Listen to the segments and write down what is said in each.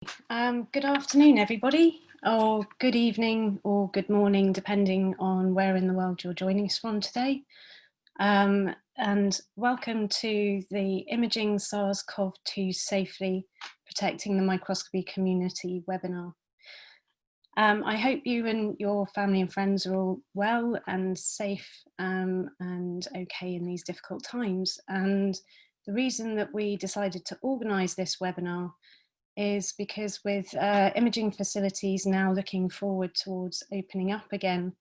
Good afternoon, everybody, or good evening or good morning, depending on where in the world you're joining us from today. And welcome to the Imaging SARS-CoV-2 Safely Protecting the Microscopy Community webinar. I hope you and your family and friends are all well and safe and okay in these difficult times. And the reason that we decided to organise this webinar is because with imaging facilities now looking forward towards opening up again,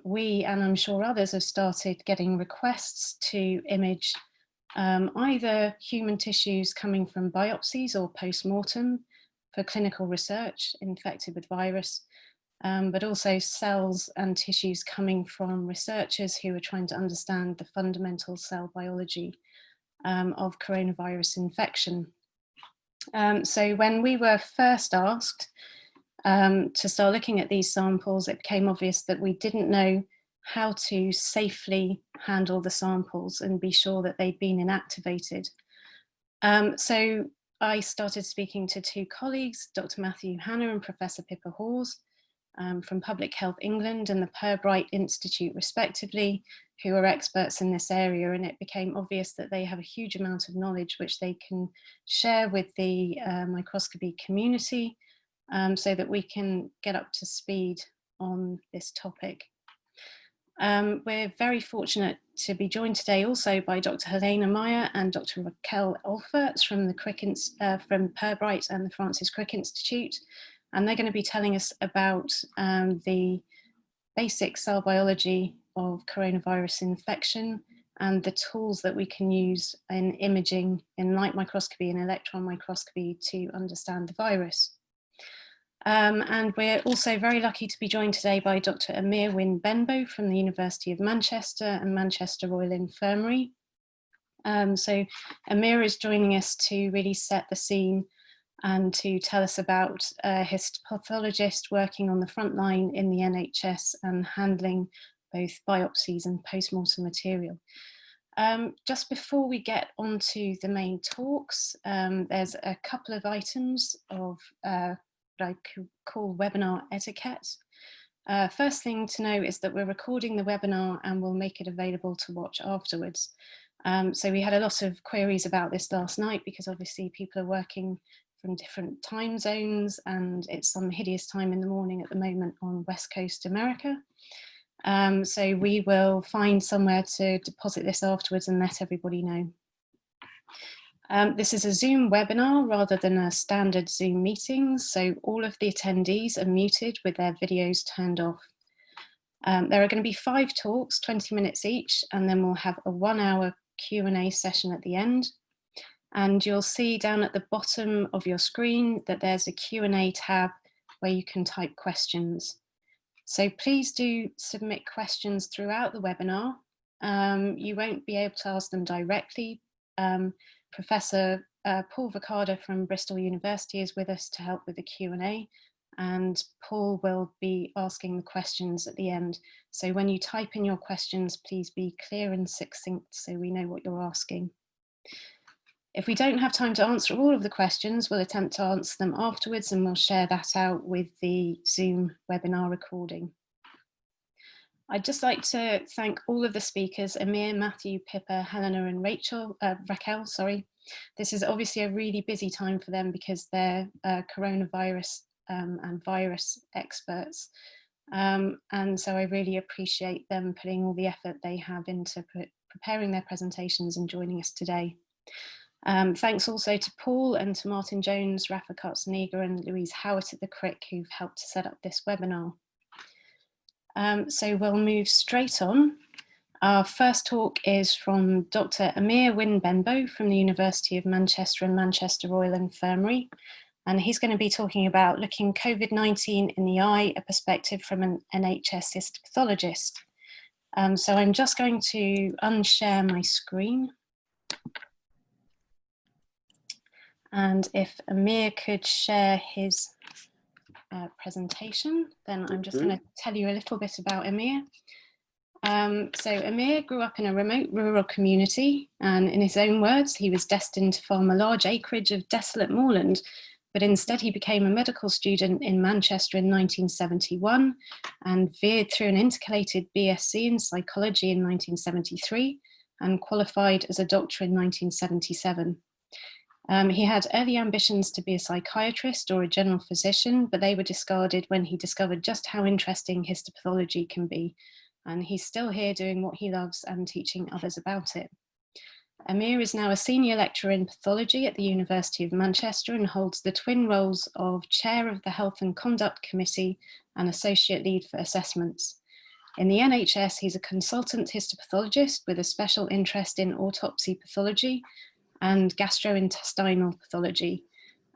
we, and I'm sure others, have started getting requests to image either human tissues coming from biopsies or post-mortem for clinical research infected with virus, but also cells and tissues coming from researchers who are trying to understand the fundamental cell biology of coronavirus infection. So when we were first asked to start looking at these samples, it became obvious that we didn't know how to safely handle the samples and be sure that they'd been inactivated. So I started speaking to two colleagues, Dr. Matthew Hanna and Professor Pippa Hawes from Public Health England and the Pirbright Institute respectively, who are experts in this area, and it became obvious that they have a huge amount of knowledge which they can share with the microscopy community so that we can get up to speed on this topic. We're very fortunate to be joined today also by Dr. Helena Meyer and Dr. Raquel Olferts from the from Pirbright and the Francis Crick Institute, and they're going to be telling us about the basic cell biology of coronavirus infection and the tools that we can use in imaging in light microscopy and electron microscopy to understand the virus. And we're also very lucky to be joined today by Dr. Amir Wynne Benbow from the University of Manchester and Manchester Royal Infirmary. So Amir is joining us to really set the scene and to tell us about a histopathologist working on the front line in the NHS and handling both biopsies and post-mortem material. Just before we get onto the main talks, there's a couple of items of what I could call webinar etiquette. First thing to know is that we're recording the webinar and we'll make it available to watch afterwards. So we had a lot of queries about this last night because obviously people are working from different time zones and it's some hideous time in the morning at the moment on West Coast America. So we will find somewhere to deposit this afterwards and let everybody know. This is a Zoom webinar rather than a standard Zoom meeting, so all of the attendees are muted with their videos turned off. There are going to be 5 talks, 20 minutes each, and then we'll have a 1-hour Q&A session at the end. And you'll see down at the bottom of your screen that there's a Q&A tab where you can type questions. So please do submit questions throughout the webinar. You won't be able to ask them directly. Professor Paul Vacada from Bristol University is with us to help with the Q&A, and Paul will be asking the questions at the end. So when you type in your questions, please be clear and succinct so we know what you're asking. If we don't have time to answer all of the questions, we'll attempt to answer them afterwards and we'll share that out with the Zoom webinar recording. I'd just like to thank all of the speakers, Amir, Matthew, Pippa, Helena and Raquel. This is obviously a really busy time for them because they're coronavirus and virus experts. And so I really appreciate them putting all the effort they have into preparing their presentations and joining us today. Thanks also to Paul and to Martin Jones, Rafa Katzniga and Louise Howitt at the Crick who've helped to set up this webinar. So we'll move straight on. Our first talk is from Dr. Amir Wynne Benbow from the University of Manchester and Manchester Royal Infirmary. And he's going to be talking about looking COVID-19 in the eye, a perspective from an NHS histopathologist. So I'm just going to unshare my screen. And if Amir could share his presentation, then I'm just going to tell you a little bit about Amir. So Amir grew up in a remote rural community, and in his own words, he was destined to farm a large acreage of desolate moorland but instead he became a medical student in Manchester in 1971 and veered through an intercalated BSc in psychology in 1973 and qualified as a doctor in 1977. He had early ambitions to be a psychiatrist or a general physician, but they were discarded when he discovered just how interesting histopathology can be. And he's still here doing what he loves and teaching others about it. Amir is now a senior lecturer in pathology at the University of Manchester and holds the twin roles of chair of the Health and Conduct Committee and associate lead for assessments. In the NHS, he's a consultant histopathologist with a special interest in autopsy pathology and gastrointestinal pathology.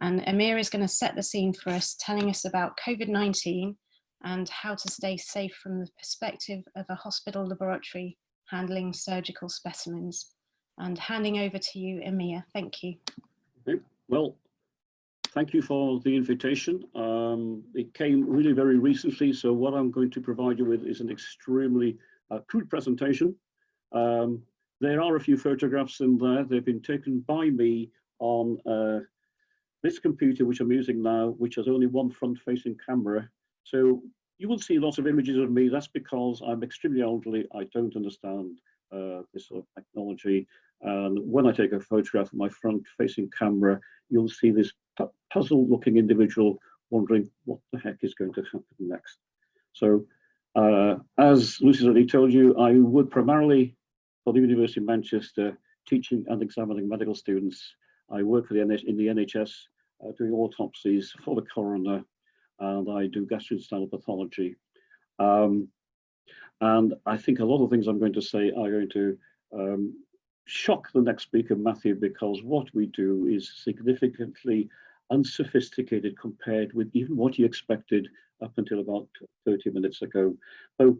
And Amir is going to set the scene for us, telling us about COVID-19 and how to stay safe from the perspective of a hospital laboratory handling surgical specimens. And handing over to you, Amir. Thank you. Okay. Well, thank you for the invitation. It came really very recently, so what I'm going to provide you with is an extremely crude presentation. There are a few photographs in there. They've been taken by me on this computer, which I'm using now, which has only one front-facing camera. So you will see lots of images of me. That's because I'm extremely elderly. I don't understand this sort of technology. And when I take a photograph of my front-facing camera, you'll see this puzzled-looking individual wondering what the heck is going to happen next. So as Lucy's already told you, I work primarily for the University of Manchester, teaching and examining medical students. I work for in the NHS, doing autopsies for the coroner, and I do gastrointestinal pathology. And I think a lot of things I'm going to say are going to shock the next speaker, Matthew, because what we do is significantly unsophisticated compared with even what you expected up until about 30 minutes ago. So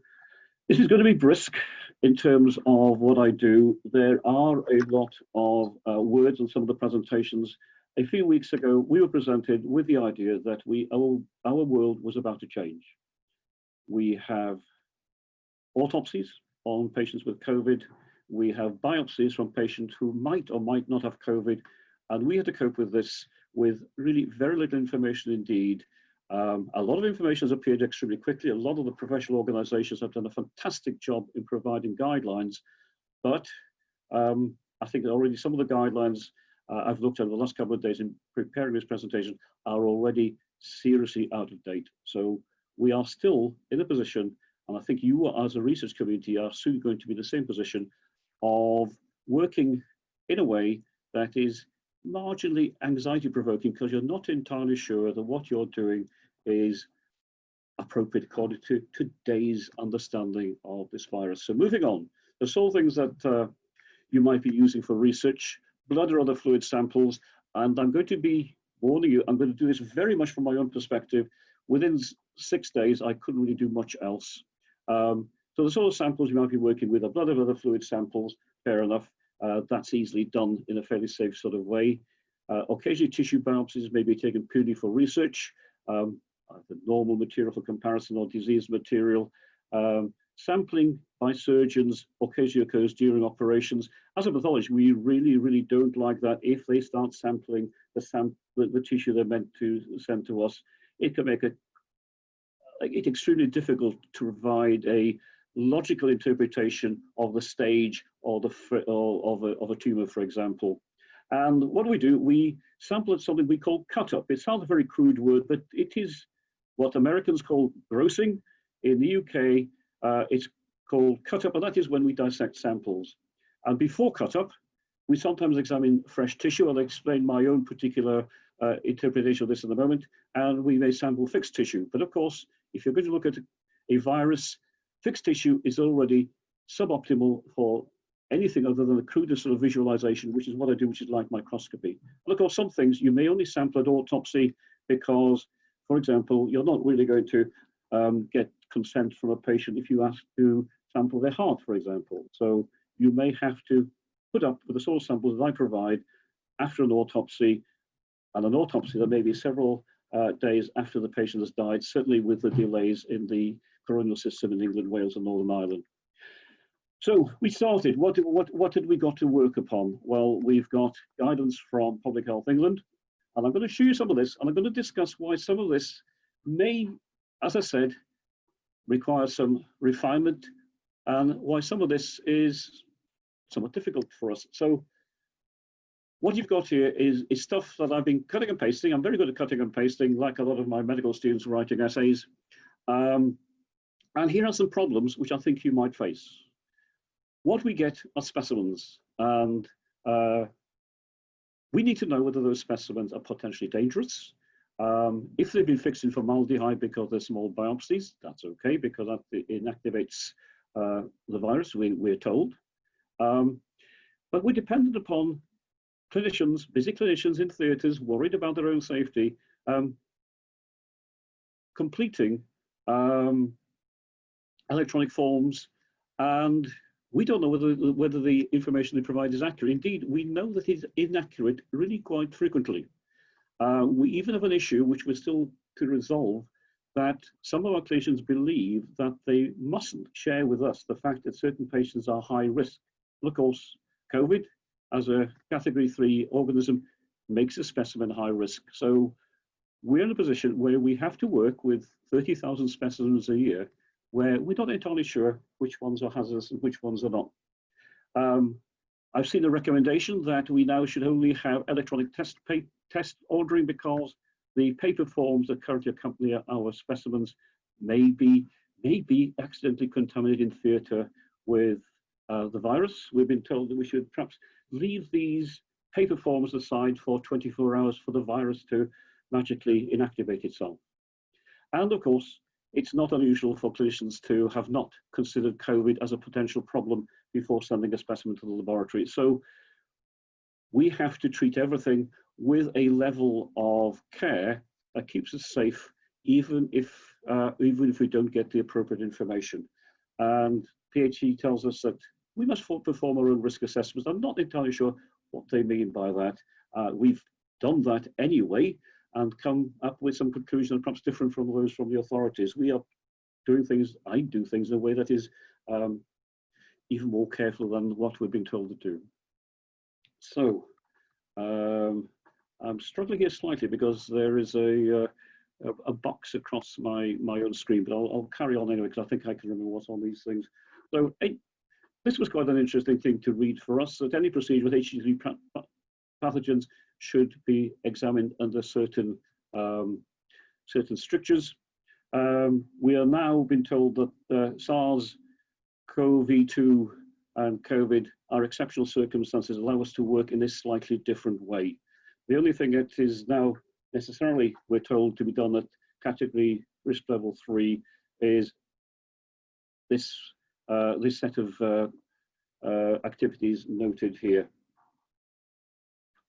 this is going to be brisk in terms of what I do. There are a lot of words in some of the presentations. A few weeks ago, we were presented with the idea that our world was about to change. We have autopsies on patients with COVID. We have biopsies from patients who might or might not have COVID. And we had to cope with this with really very little information indeed. A lot of information has appeared extremely quickly. A lot of the professional organizations have done a fantastic job in providing guidelines. But I think that already some of the guidelines I've looked at in the last couple of days in preparing this presentation are already seriously out of date. So we are still in a position, and I think you as a research community are soon going to be in the same position of working in a way that is marginally anxiety provoking because you're not entirely sure that what you're doing is appropriate according to today's understanding of this virus. So moving on, there's all things that you might be using for research, blood or other fluid samples, and I'm going to be warning you, I'm going to do this very much from my own perspective. Within 6 days, I couldn't really do much else. So the sort of samples you might be working with are blood or other fluid samples, fair enough. That's easily done in a fairly safe sort of way. Occasionally tissue biopsies may be taken purely for research, the normal material for comparison or disease material. Sampling by surgeons occasionally occurs during operations. As a pathologist, we really don't like that. If they start sampling the tissue they're meant to send to us, it can make it extremely difficult to provide a logical interpretation of the stage or of a tumor, for example. And what do? We sample at something we call cut-up. It sounds a very crude word, but it is what Americans call grossing. In the UK, it's called cut-up, and that is when we dissect samples. And before cut-up, we sometimes examine fresh tissue. I'll explain my own particular interpretation of this in a moment. And we may sample fixed tissue. But of course, if you're going to look at a virus, fixed tissue is already suboptimal for anything other than the crudest sort of visualization, which is what I do, which is light microscopy. And of course, some things you may only sample at autopsy because, for example, you're not really going to get consent from a patient if you ask to sample their heart, for example. So you may have to put up with the sort of samples that I provide after an autopsy, and an autopsy that may be several days after the patient has died, certainly with the delays in the coronal system in England, Wales and Northern Ireland. So we started, what did we got to work upon? Well, we've got guidance from Public Health England. And I'm going to show you some of this, and I'm going to discuss why some of this may, as I said, require some refinement, and why some of this is somewhat difficult for us. So what you've got here is stuff that I've been cutting and pasting. I'm very good at cutting and pasting, like a lot of my medical students writing essays. And here are some problems which I think you might face. What we get are specimens, and we need to know whether those specimens are potentially dangerous. If they've been fixed in formaldehyde because they're small biopsies, that's okay, because that inactivates the virus, we're told. But we're dependent upon clinicians, busy clinicians in theatres, worried about their own safety, completing electronic forms, and we don't know whether the information they provide is accurate. Indeed, we know that it's inaccurate really quite frequently. We even have an issue, which we're still to resolve, that some of our clinicians believe that they mustn't share with us the fact that certain patients are high risk. And of course, COVID, as a category 3 organism, makes a specimen high risk. So we're in a position where we have to work with 30,000 specimens a year, where we're not entirely sure which ones are hazardous and which ones are not. I've seen a recommendation that we now should only have electronic test ordering, because the paper forms that currently accompany our specimens may be accidentally contaminated in theatre with the virus. We've been told that we should perhaps leave these paper forms aside for 24 hours for the virus to magically inactivate itself. And of course, it's not unusual for clinicians to have not considered COVID as a potential problem before sending a specimen to the laboratory. So we have to treat everything with a level of care that keeps us safe, even if we don't get the appropriate information. And PhD tells us that we must perform our own risk assessments. I'm not entirely sure what they mean by that. We've done that anyway, and come up with some conclusions that are perhaps different from those from the authorities. We are doing things, I do things in a way that is even more careful than what we've been told to do. So I'm struggling here slightly because there is a box across my own screen, but I'll carry on anyway, because I think I can remember what's on these things. So this was quite an interesting thing to read for us, that any procedure with HCV pathogens should be examined under certain strictures. We are now been told that SARS-CoV-2 and COVID are exceptional circumstances, allow us to work in this slightly different way. The only thing that is now necessarily, we're told, to be done at category risk level 3 is this set of activities noted here.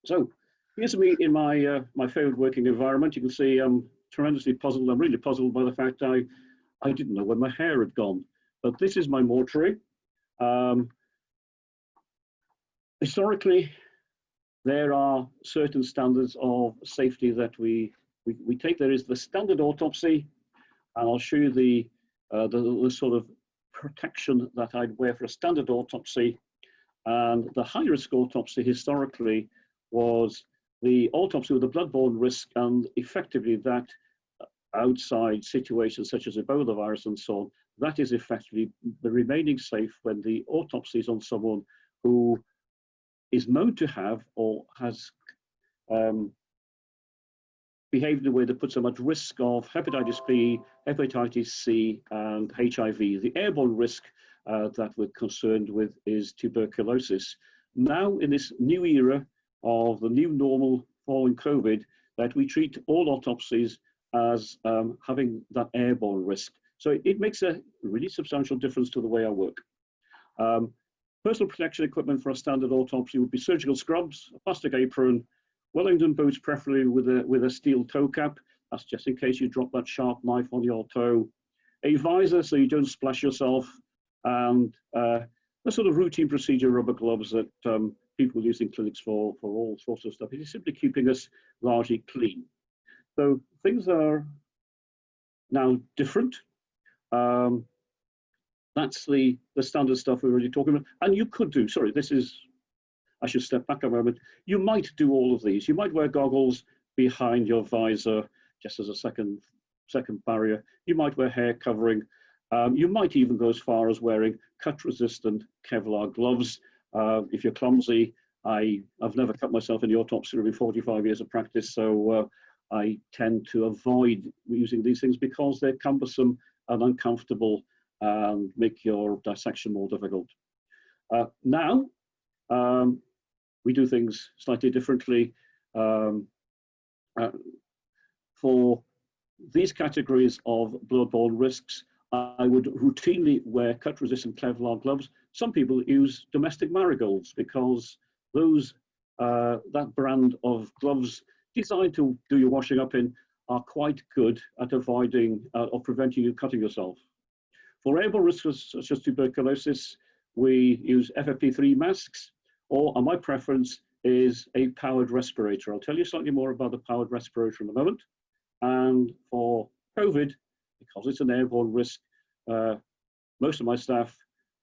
So here's me in my my favorite working environment. You can see I'm tremendously puzzled. I'm really puzzled by the fact I didn't know where my hair had gone. But this is my mortuary. Historically, there are certain standards of safety that we take. There is the standard autopsy, and I'll show you the sort of protection that I'd wear for a standard autopsy. And the high-risk autopsy historically was the autopsy with a blood-borne risk, and effectively that outside situations such as Ebola virus and so on, that is effectively the remaining safe when the autopsy is on someone who is known to have or has behaved in a way that puts them at risk of hepatitis B, hepatitis C, and HIV. The airborne risk that we're concerned with is tuberculosis. Now, in this new era of the new normal following COVID, that we treat all autopsies as having that airborne risk. So it makes a really substantial difference to the way I work. Personal protection equipment for a standard autopsy would be surgical scrubs, a plastic apron, Wellington boots, preferably with a steel toe cap. That's just in case you drop that sharp knife on your toe. A visor so you don't splash yourself, and the sort of routine procedure rubber gloves that people use in clinics for all sorts of stuff. It is simply keeping us largely clean. So things are now different. That's the standard stuff we're already talking about. And you could do, sorry, this is, I should step back a moment. You might do all of these. You might wear goggles, behind your visor, just as a second barrier. You might wear hair covering. You might even go as far as wearing cut-resistant Kevlar gloves. If you're clumsy, I've never cut myself in the autopsy room in 45 years of practice, so I tend to avoid using these things because they're cumbersome and uncomfortable and make your dissection more difficult. Now, we do things slightly differently. For these categories of bloodborne risks, I would routinely wear cut-resistant Kevlar gloves. Some people use domestic marigolds because those that brand of gloves designed to do your washing up in are quite good at avoiding or preventing you cutting yourself. For airborne risks such as tuberculosis, we use FFP3 masks, or my preference is a powered respirator. I'll tell you slightly more about the powered respirator in a moment. And for COVID, because it's an airborne risk, most of my staff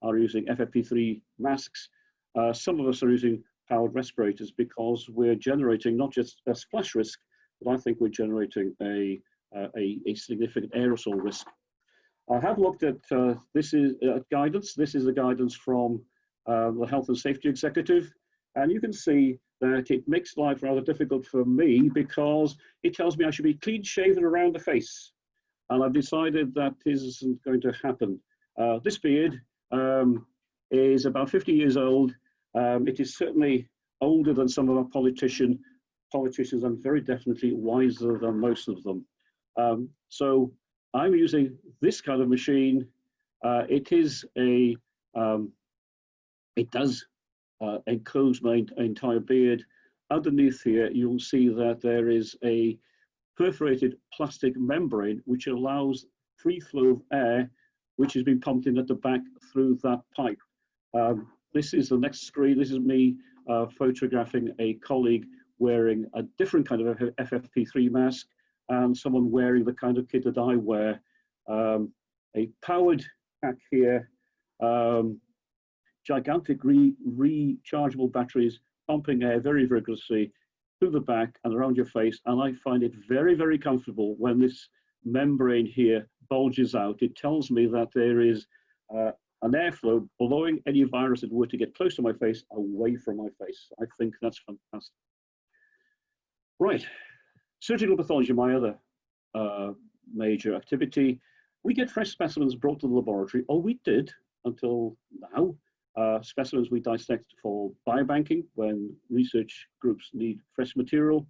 are using FFP3 masks. Some of us are using powered respirators because we're generating not just a splash risk, but I think we're generating a significant aerosol risk. I have looked at this is guidance. This is the guidance from the Health and Safety Executive, and you can see that it makes life rather difficult for me because it tells me I should be clean shaven around the face, and I've decided that isn't going to happen. This beard is about 50 years old. It is certainly older than some of our politicians, and very definitely wiser than most of them. So I'm using this kind of machine. It is it does enclose my entire beard. Underneath here, you'll see that there is a perforated plastic membrane which allows free flow of air, which has been pumped in at the back through that pipe. This is the next screen. This is me photographing a colleague wearing a different kind of FFP3 mask and someone wearing the kind of kit that I wear. A powered pack here, gigantic rechargeable batteries pumping air very vigorously through the back and around your face, and I find it very, very comfortable when this membrane here bulges out. It tells me that there is an airflow blowing any virus that were to get close to my face away from my face. I think that's fantastic. Right, surgical pathology, my other major activity. We get fresh specimens brought to the laboratory, or we did until now. Specimens we dissect for biobanking when research groups need fresh material.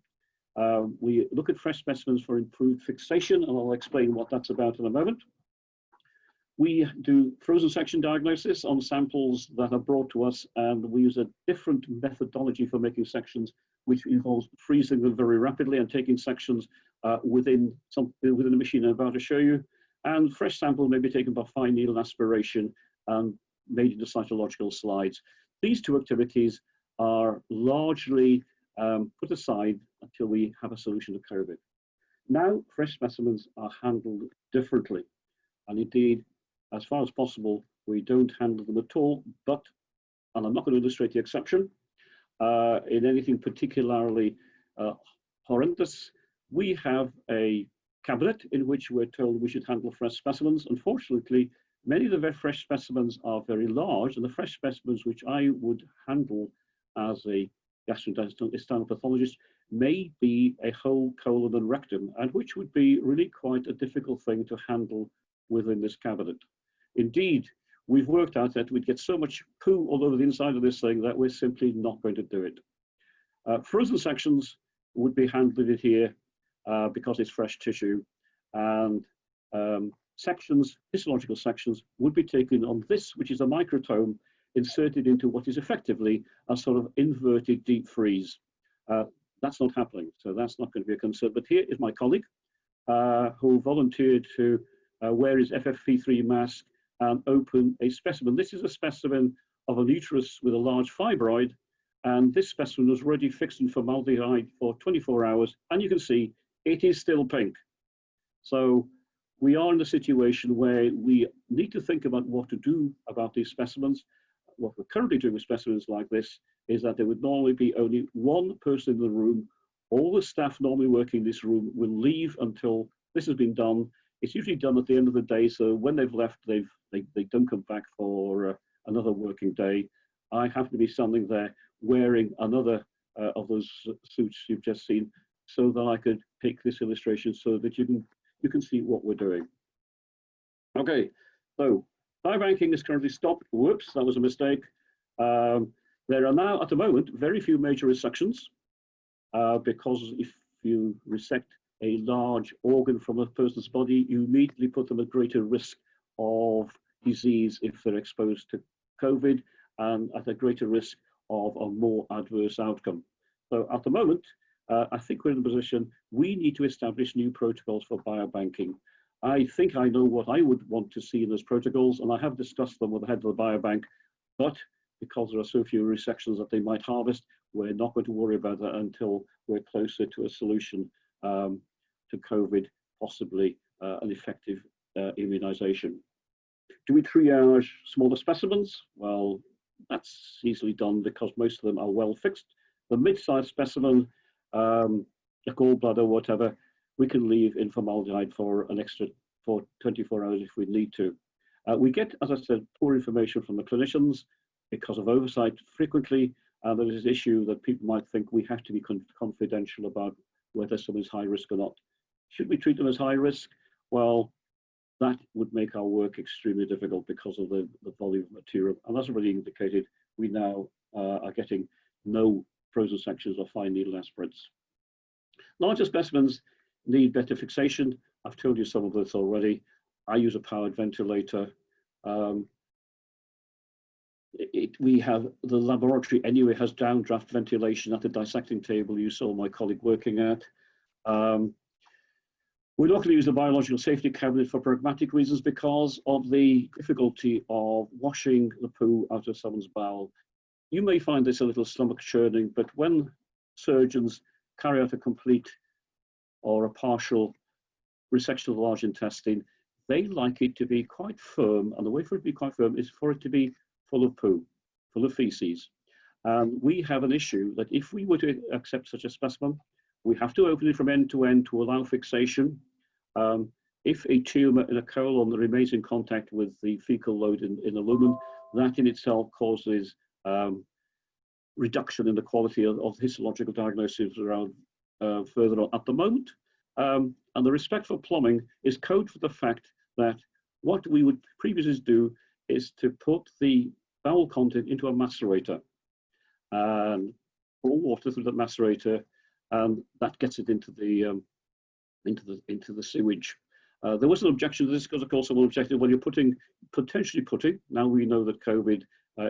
We look at fresh specimens for improved fixation, and I'll explain what that's about in a moment. We do frozen section diagnosis on samples that are brought to us, and we use a different methodology for making sections, which involves freezing them very rapidly and taking sections within a machine I'm about to show you. And fresh samples may be taken by fine needle aspiration and made into cytological slides. These two activities are largely put aside until we have a solution to COVID. Now, fresh specimens are handled differently. And indeed, as far as possible, we don't handle them at all, but, and I'm not going to illustrate the exception, in anything particularly horrendous, we have a cabinet in which we're told we should handle fresh specimens. Unfortunately, many of the fresh specimens are very large, and the fresh specimens which I would handle as a gastrointestinal pathologist may be a whole colon and rectum, and which would be really quite a difficult thing to handle within this cabinet. Indeed, we've worked out that we'd get so much poo all over the inside of this thing that we're simply not going to do it. Frozen sections would be handled in here because it's fresh tissue, and sections, histological sections, would be taken on this, which is a microtome, inserted into what is effectively a sort of inverted deep freeze. That's not happening, so that's not going to be a concern. But here is my colleague who volunteered to wear his FFP3 mask and open a specimen. This is a specimen of an uterus with a large fibroid, and this specimen was already fixed in formaldehyde for 24 hours, and you can see it is still pink. So we are in a situation where we need to think about what to do about these specimens. What we're currently doing with specimens like this is that there would normally be only one person in the room All the staff normally working in this room will leave until this has been done. It's usually done at the end of the day, so when they've left, they don't come back for another working day. I have to be standing there wearing another of those suits you've just seen, so that I could pick this illustration so that you can see what we're doing. Okay, so biobanking is currently stopped. Whoops, that was a mistake. There are now, at the moment, very few major resections, because if you resect a large organ from a person's body, you immediately put them at greater risk of disease if they're exposed to COVID, and at a greater risk of a more adverse outcome. So at the moment, I think we're in a position, we need to establish new protocols for biobanking. I think I know what I would want to see in those protocols, and I have discussed them with the head of the biobank, but because there are so few resections that they might harvest, we're not going to worry about that until we're closer to a solution to COVID, possibly an effective immunization. Do we triage smaller specimens? Well, that's easily done because most of them are well fixed. The mid-sized specimen, a gallbladder, whatever, we can leave in formaldehyde for an extra 24 hours if we need to. We get, as I said, poor information from the clinicians because of oversight frequently. There is this issue that people might think we have to be confidential about whether someone's high risk or not. Should we treat them as high risk? Well, that would make our work extremely difficult because of the volume of material. And as already indicated, we now are getting no frozen sections or fine needle aspirates. Larger specimens need better fixation. I've told you some of this already. I use a powered ventilator. We have, the laboratory anyway has downdraft ventilation at the dissecting table you saw my colleague working at. We're not going to use the biological safety cabinet for pragmatic reasons because of the difficulty of washing the poo out of someone's bowel. You may find this a little stomach churning, but when surgeons carry out a complete or a partial resection of the large intestine, they like it to be quite firm, and the way for it to be quite firm is for it to be full of poo, full of feces. And we have an issue that if we were to accept such a specimen, we have to open it from end to allow fixation. If a tumor in a colon remains in contact with the fecal load in the lumen, that in itself causes reduction in the quality of histological diagnosis around further on at the moment. And the respect for plumbing is code for the fact that what we would previously do is to put the bowel content into a macerator and pour water through the macerator, and that gets it into the sewage. There was an objection to this because, of course, someone objected, well, you're potentially putting, now we know that COVID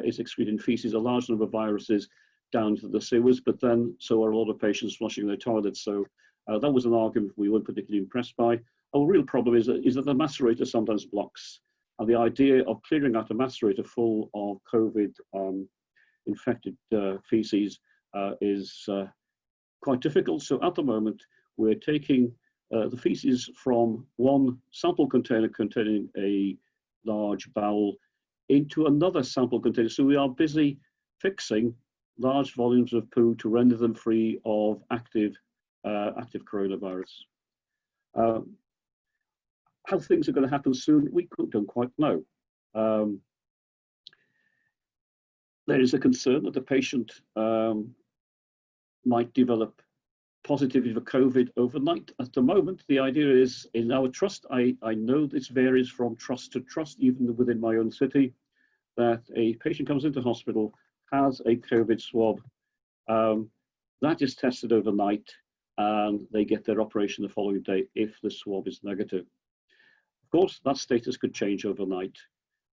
is excreting feces, a large number of viruses down to the sewers, but then so are a lot of patients flushing their toilets. So that was an argument we weren't particularly impressed by. Our real problem is that the macerator sometimes blocks. And the idea of clearing out a macerator full of COVID infected feces is quite difficult. So at the moment, we're taking the feces from one sample container containing a large bowel into another sample container. So we are busy fixing large volumes of poo to render them free of active coronavirus. How things are going to happen soon, we don't quite know. There is a concern that the patient might develop positivity for COVID overnight. At the moment, the idea is in our trust, I know this varies from trust to trust, even within my own city, that a patient comes into hospital, has a COVID swab, that is tested overnight, and they get their operation the following day if the swab is negative. Of course, that status could change overnight,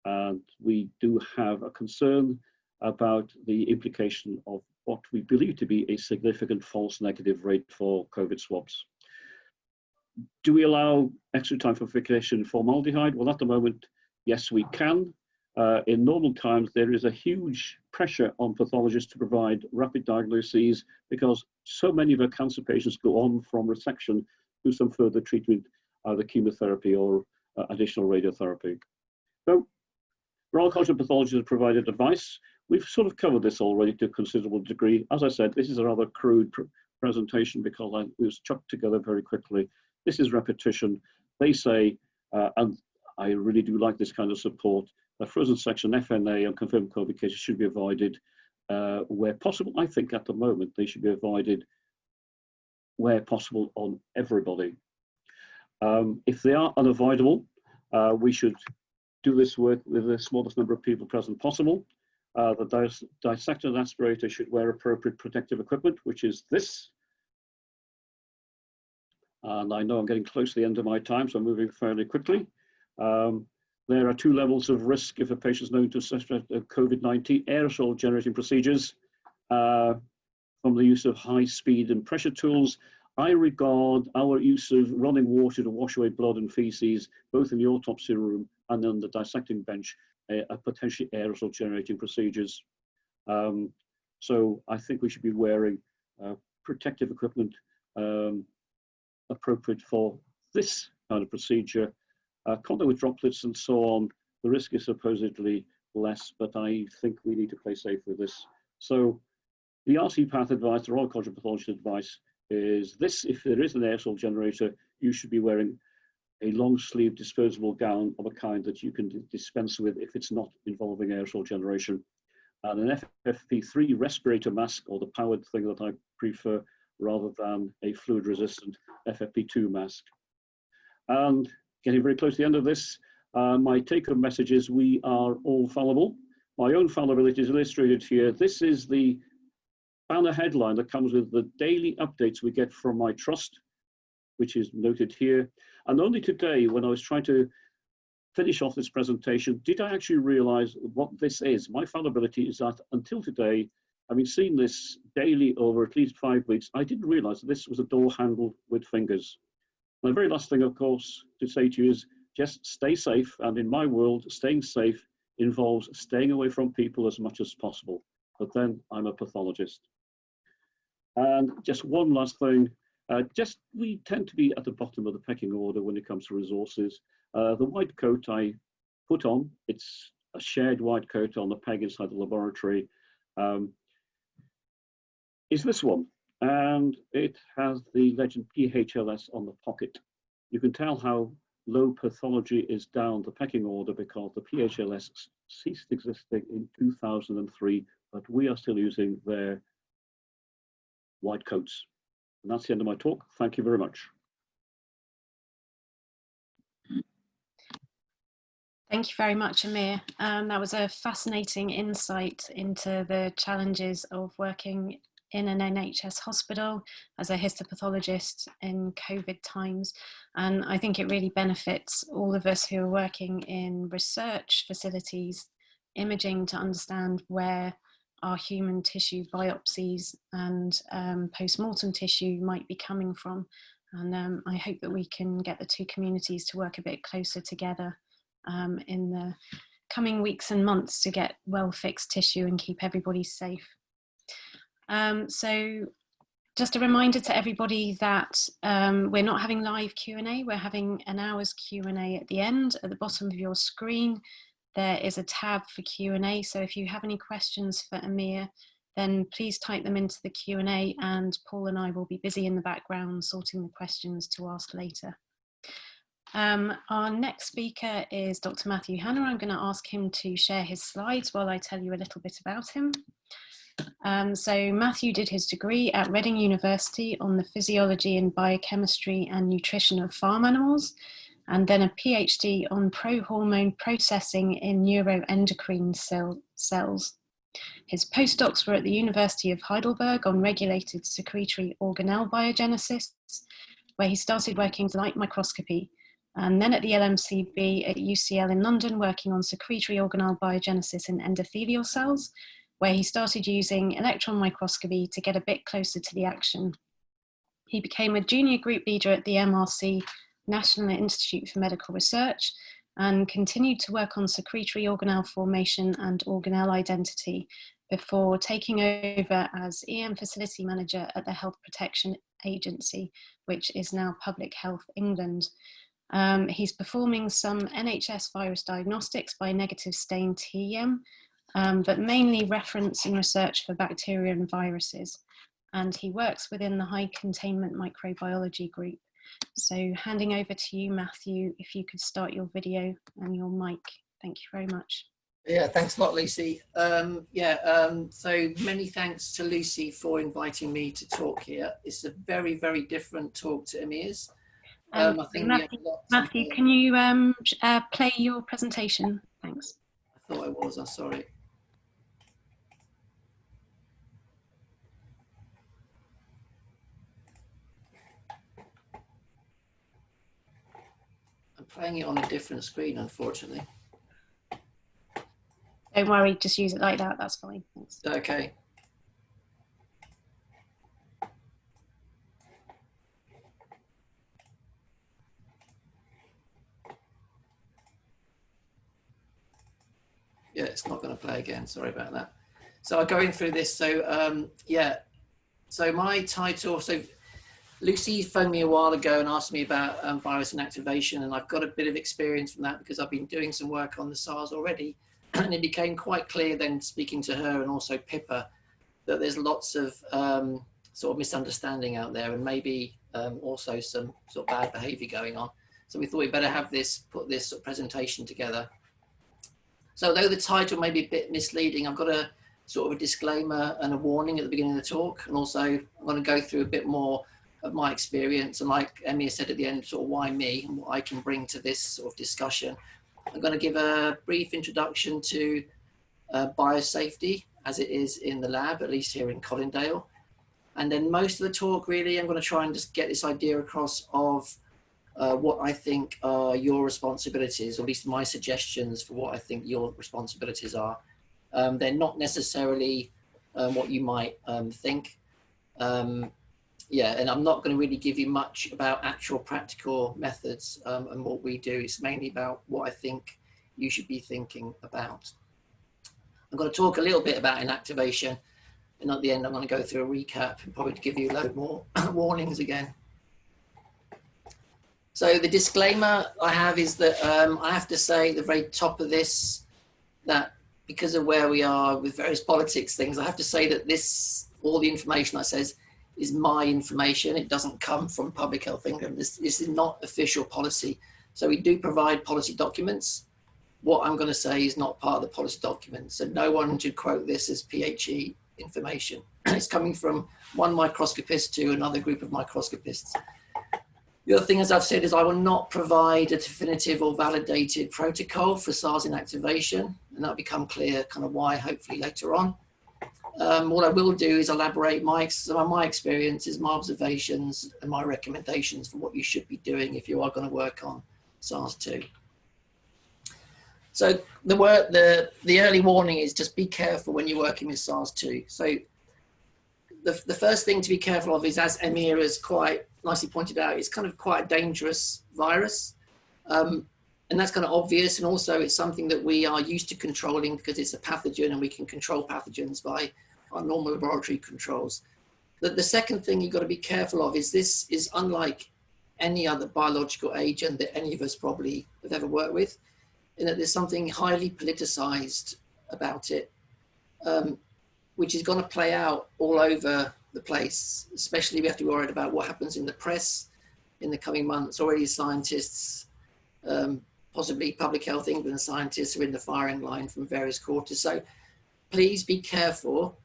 and we do have a concern about the implication of what we believe to be a significant false negative rate for COVID swabs. Do we allow extra time for fixation in formaldehyde? Well, at the moment, yes, we can. In normal times, there is a huge pressure on pathologists to provide rapid diagnoses because so many of our cancer patients go on from resection to some further treatment, either chemotherapy or additional radiotherapy. So, Royal College of Pathology has provided advice. We've sort of covered this already to a considerable degree. As I said, this is a rather crude presentation because it was chucked together very quickly. This is repetition. They say, and I really do like this kind of support, a frozen section FNA and confirmed COVID cases should be avoided where possible. I think at the moment they should be avoided where possible on everybody. If they are unavoidable, we should do this work with the smallest number of people present possible. The dissector and aspirator should wear appropriate protective equipment, which is this. And I know I'm getting close to the end of my time, so I'm moving fairly quickly. There are 2 levels of risk if a patient is known to suspect COVID-19 aerosol generating procedures from the use of high speed and pressure tools. I regard our use of running water to wash away blood and feces, both in the autopsy room and on the dissecting bench, are potentially aerosol generating procedures. So I think we should be wearing protective equipment appropriate for this kind of procedure. Contact with droplets and so on, the risk is supposedly less, but I think we need to play safe with this. So the RC path advice, the Royal College of Pathology advice is this: if there is an aerosol generator, you should be wearing a long sleeve disposable gown of a kind that you can dispense with if it's not involving aerosol generation. And an FFP3 respirator mask, or the powered thing that I prefer, rather than a fluid resistant FFP2 mask. And getting very close to the end of this, my take-home message is we are all fallible. My own fallibility is illustrated here. This is the banner headline that comes with the daily updates we get from my trust, which is noted here. And only today, when I was trying to finish off this presentation, did I actually realize what this is. My fallibility is that until today, having seen this daily over at least 5 weeks, I didn't realize that this was a door handle with fingers. And the very last thing, of course, to say to you is just stay safe. And in my world, staying safe involves staying away from people as much as possible. But then I'm a pathologist. And just one last thing, we tend to be at the bottom of the pecking order when it comes to resources. The white coat I put on, it's a shared white coat on the peg inside the laboratory, is this one. And it has the legend PHLS on the pocket. You can tell how low pathology is down the pecking order because the PHLS ceased existing in 2003, but we are still using their white coats. And that's the end of my talk. Thank you very much. Thank you very much, Amir. That was a fascinating insight into the challenges of working in an NHS hospital as a histopathologist in COVID times. And I think it really benefits all of us who are working in research facilities, imaging, to understand where our human tissue biopsies and post-mortem tissue might be coming from. And I hope that we can get the 2 communities to work a bit closer together in the coming weeks and months to get well-fixed tissue and keep everybody safe. So just a reminder to everybody that we're not having live Q&A, we're having an hour's Q&A at the end. At the bottom of your screen, there is a tab for Q&A. So if you have any questions for Amir, then please type them into the Q&A and Paul and I will be busy in the background sorting the questions to ask later. Our next speaker is Dr. Matthew Hanna. I'm going to ask him to share his slides while I tell you a little bit about him. So Matthew did his degree at Reading University on the physiology and biochemistry and nutrition of farm animals, and then a PhD on pro-hormone processing in neuroendocrine cells. His postdocs were at the University of Heidelberg on regulated secretory organelle biogenesis, where he started working with light microscopy, and then at the LMCB at UCL in London, working on secretory organelle biogenesis in endothelial cells, where he started using electron microscopy to get a bit closer to the action. He became a junior group leader at the MRC, National Institute for Medical Research, and continued to work on secretory organelle formation and organelle identity before taking over as EM Facility Manager at the Health Protection Agency, which is now Public Health England. He's performing some NHS virus diagnostics by negative stain TEM, but mainly reference and research for bacteria and viruses. and he works within the high containment microbiology group. So handing over to you, Matthew, if you could start your video and your mic. Thank you very much. Yeah, thanks a lot, Lucy. So many thanks to Lucy for inviting me to talk here. It's a very, very different talk to Emir's. I think Matthew, can you play your presentation? Thanks. I thought I was, I'm sorry. I'm playing it on a different screen, unfortunately. Don't worry, just use it like that, that's fine. Thanks. Okay. Yeah, it's not going to play again, sorry about that. So I'm going through this, so yeah. So my title, so Lucy phoned me a while ago and asked me about virus inactivation, and I've got a bit of experience from that because I've been doing some work on the SARS already. And it became quite clear then, speaking to her and also Pippa, that there's lots of sort of misunderstanding out there, and maybe also some sort of bad behavior going on. So we thought we'd better have this, put this sort of presentation together. So although the title may be a bit misleading, I've got a sort of a disclaimer and a warning at the beginning of the talk. And also I'm going to go through a bit more of my experience. And like Emir said at the end, sort of why me and what I can bring to this sort of discussion. I'm going to give a brief introduction to biosafety as it is in the lab, at least here in Colindale. And then most of the talk, really, I'm going to try and just get this idea across of what I think are your responsibilities, or at least my suggestions for what I think your responsibilities are. They're not necessarily what you might think. Yeah, and I'm not going to really give you much about actual practical methods and what we do. It's mainly about what I think you should be thinking about. I'm going to talk a little bit about inactivation, and at the end I'm going to go through a recap and probably give you a load more warnings again. So the disclaimer I have is that I have to say at the very top of this, that because of where we are with various politics things, I have to say that this, all the information I says is my information. It doesn't come from Public Health England. This is not official policy. So we do provide policy documents. What I'm going to say is not part of the policy document. So no one should quote this as PHE information. It's coming from one microscopist to another group of microscopists. The other thing, as I've said, is I will not provide a definitive or validated protocol for SARS inactivation, and that'll become clear kind of why, hopefully later on. What I will do is elaborate some of my experiences, my observations, and my recommendations for what you should be doing if you are going to work on SARS-2. So the early warning is just be careful when you're working with SARS-2. So the first thing to be careful of is, as Emir has quite nicely pointed out, it's kind of quite a dangerous virus. And that's kind of obvious. And also it's something that we are used to controlling because it's a pathogen and we can control pathogens by our normal laboratory controls. The second thing you've got to be careful of is this is unlike any other biological agent that any of us probably have ever worked with, in that there's something highly politicized about it, which is going to play out all over the place. Especially we have to be worried about what happens in the press in the coming months. Already scientists, possibly Public Health England scientists, are in the firing line from various quarters. So please be careful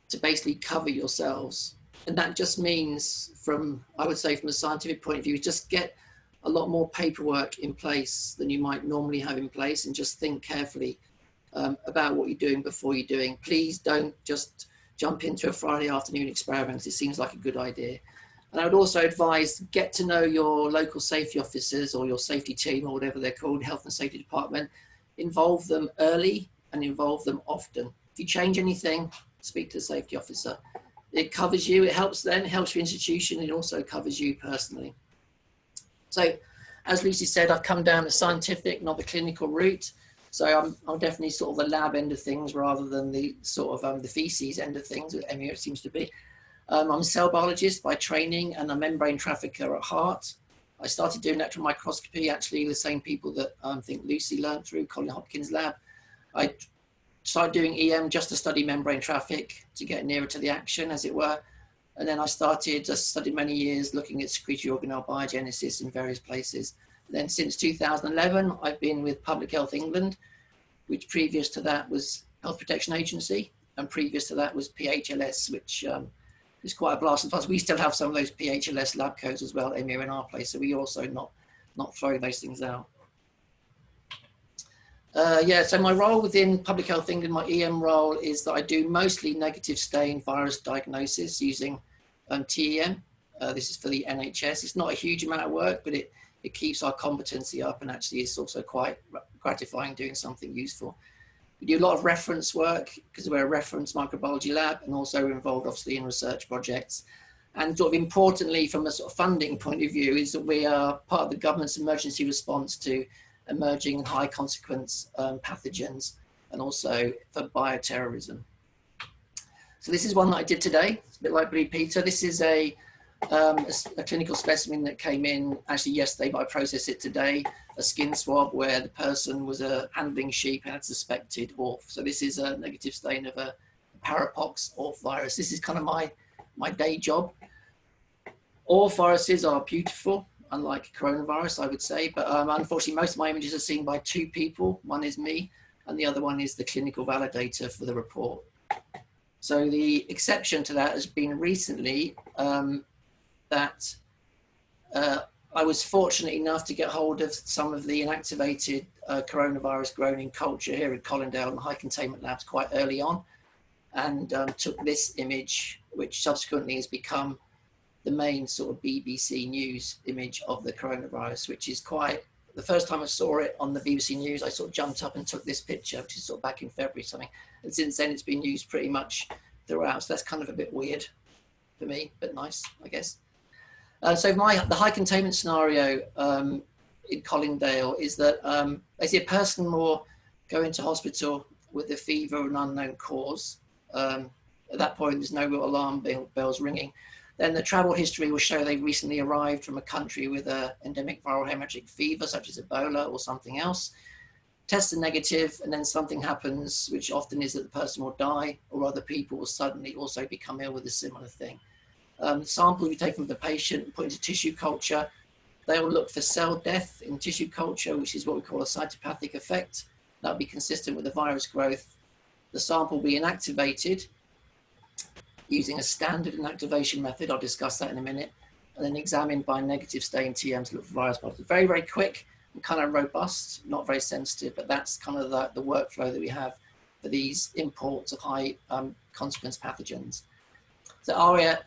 to basically cover yourselves. And that just means from, I would say from a scientific point of view, just get a lot more paperwork in place than you might normally have in place, and just think carefully about what you're doing before you're doing. Please don't just jump into a Friday afternoon experiment. It seems like a good idea. And I would also advise, get to know your local safety officers or your safety team or whatever they're called, health and safety department. Involve them early and involve them often. If you change anything, speak to the safety officer. It covers you, it helps them, it helps your institution, it also covers you personally. So as Lucy said, I've come down the scientific, not the clinical route. So I'm definitely sort of the lab end of things rather than the sort of the feces end of things, with Emir it seems to be. I'm a cell biologist by training and a membrane trafficker at heart. I started doing electron microscopy, actually the same people that I think Lucy learned through Colin Hopkins' lab. I started doing EM just to study membrane traffic, to get nearer to the action, as it were. And then I studied many years looking at secretory organelle biogenesis in various places. Then since 2011, I've been with Public Health England, which previous to that was Health Protection Agency, and previous to that was PHLS, which is quite a blast. And plus, we still have some of those PHLS lab codes as well, EMEA, in our place, so we also not throwing those things out. Yeah, so my role within Public Health England, my EM role is that I do mostly negative stain virus diagnosis using TEM. This is for the NHS. It's not a huge amount of work, but it keeps our competency up, and actually it's also quite gratifying doing something useful. We do a lot of reference work because we're a reference microbiology lab, and also we're involved obviously in research projects. And sort of importantly, from a sort of funding point of view, is that we are part of the government's emergency response to emerging high consequence pathogens, and also for bioterrorism. So this is one that I did today. It's a bit like Blue Peter. This is a clinical specimen that came in actually yesterday, but I processed it today, a skin swab where the person was handling sheep and had suspected ORF. So this is a negative stain of a parapox ORF virus. This is kind of my day job. ORF viruses are beautiful, unlike coronavirus, I would say, but unfortunately most of my images are seen by two people. One is me and the other one is the clinical validator for the report. So the exception to that has been recently that I was fortunate enough to get hold of some of the inactivated coronavirus grown in culture here at Colindale and high containment labs quite early on, and took this image, which subsequently has become the main sort of BBC News image of the coronavirus, which is quite, the first time I saw it on the BBC News, I sort of jumped up and took this picture, which is sort of back in February something. And since then it's been used pretty much throughout. So that's kind of a bit weird for me, but nice, I guess. So the high containment scenario in Colindale is that basically a person will go into hospital with a fever of an unknown cause. At that point, there's no real alarm bells ringing. Then the travel history will show they recently arrived from a country with an endemic viral hemorrhagic fever, such as Ebola or something else. Tests are negative, and then something happens, which often is that the person will die, or other people will suddenly also become ill with a similar thing. The sample will be taken from the patient, put into tissue culture. They will look for cell death in tissue culture, which is what we call a cytopathic effect. That will be consistent with the virus growth. The sample will be inactivated using a standard inactivation method. I'll discuss that in a minute. And then examined by negative stain TM to look for virus particles. Very, very quick and kind of robust, not very sensitive, but that's kind of the workflow that we have for these imports of high consequence pathogens. So ARIA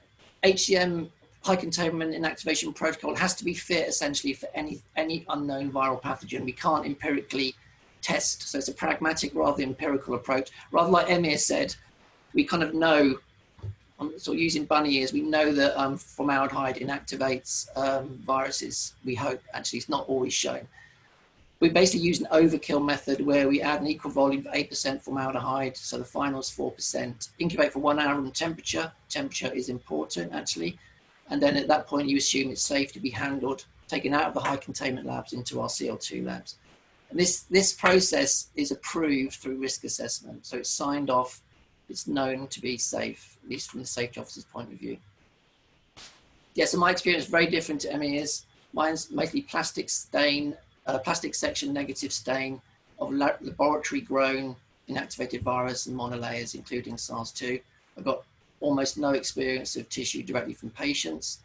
HCM high containment inactivation protocol has to be fit essentially for any unknown viral pathogen. We can't empirically test. So it's a pragmatic rather than empirical approach. Rather like Emir said, we kind of know, sort of using bunny ears, we know that formaldehyde inactivates viruses, we hope. Actually, it's not always shown. We basically use an overkill method where we add an equal volume of 8% formaldehyde, so the final is 4%. Incubate for 1 hour room temperature. Temperature is important, actually. And then at that point, you assume it's safe to be handled, taken out of the high containment labs into our CL2 labs. And this process is approved through risk assessment. So it's signed off. It's known to be safe, at least from the safety officer's point of view. Yeah, so my experience is very different to Emir's. Mine's mostly plastic stain, plastic section negative stain of laboratory grown inactivated virus and monolayers, including SARS-2. I've got almost no experience of tissue directly from patients,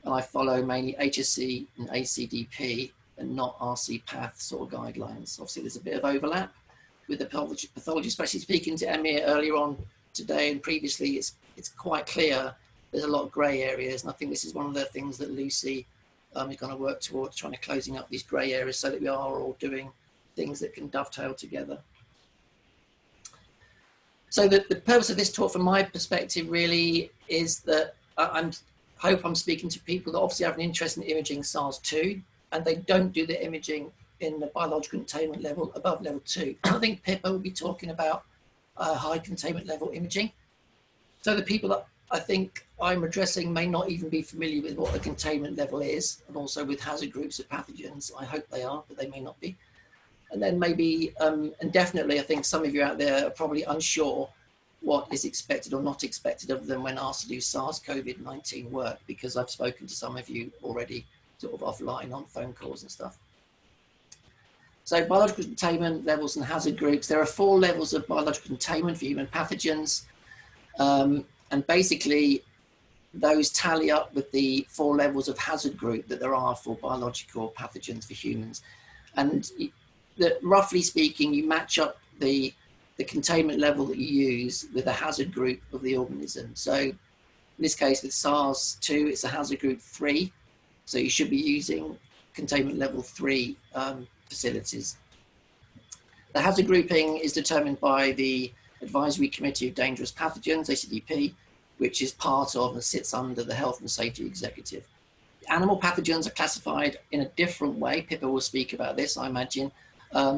and I follow mainly HSC and ACDP and not RC path sort of guidelines. Obviously there's a bit of overlap with the pathology, especially speaking to Emir earlier on today and previously, it's quite clear there's a lot of grey areas, and I think this is one of the things that Lucy is going to work towards, trying to closing up these grey areas so that we are all doing things that can dovetail together. So the purpose of this talk from my perspective really is that I hope I'm speaking to people that obviously have an interest in imaging SARS-2 and they don't do the imaging in the biological containment level above level 2. I think Pippa will be talking about high containment level imaging. So the people that I think I'm addressing may not even be familiar with what the containment level is, and also with hazard groups of pathogens. I hope they are, but they may not be. And then maybe, and definitely I think some of you out there are probably unsure what is expected or not expected of them when asked to do SARS-CoV-19 work, because I've spoken to some of you already sort of offline on phone calls and stuff. So biological containment levels and hazard groups. There are 4 levels of biological containment for human pathogens. And basically, those tally up with the 4 levels of hazard group that there are for biological pathogens for humans. And roughly speaking, you match up the containment level that you use with the hazard group of the organism. So in this case, with SARS-2, it's a hazard group 3. So you should be using containment level 3 facilities. The hazard grouping is determined by the Advisory Committee of Dangerous Pathogens, ACDP, which is part of and sits under the Health and Safety Executive. Animal pathogens are classified in a different way. Pippa will speak about this, I imagine.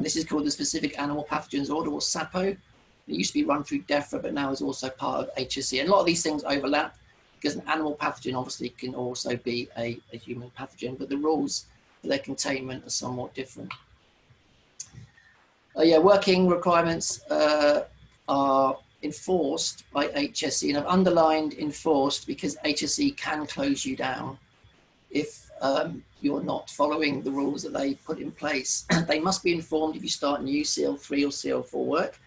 This is called the Specific Animal Pathogens Order, or SAPO. It used to be run through DEFRA, but now is also part of HSE. And a lot of these things overlap, because an animal pathogen obviously can also be a human pathogen, but the rules for their containment are somewhat different. Working requirements are enforced by HSE, and I've underlined enforced because HSE can close you down if you're not following the rules that they put in place. They must be informed if you start new CL3 or CL4 work.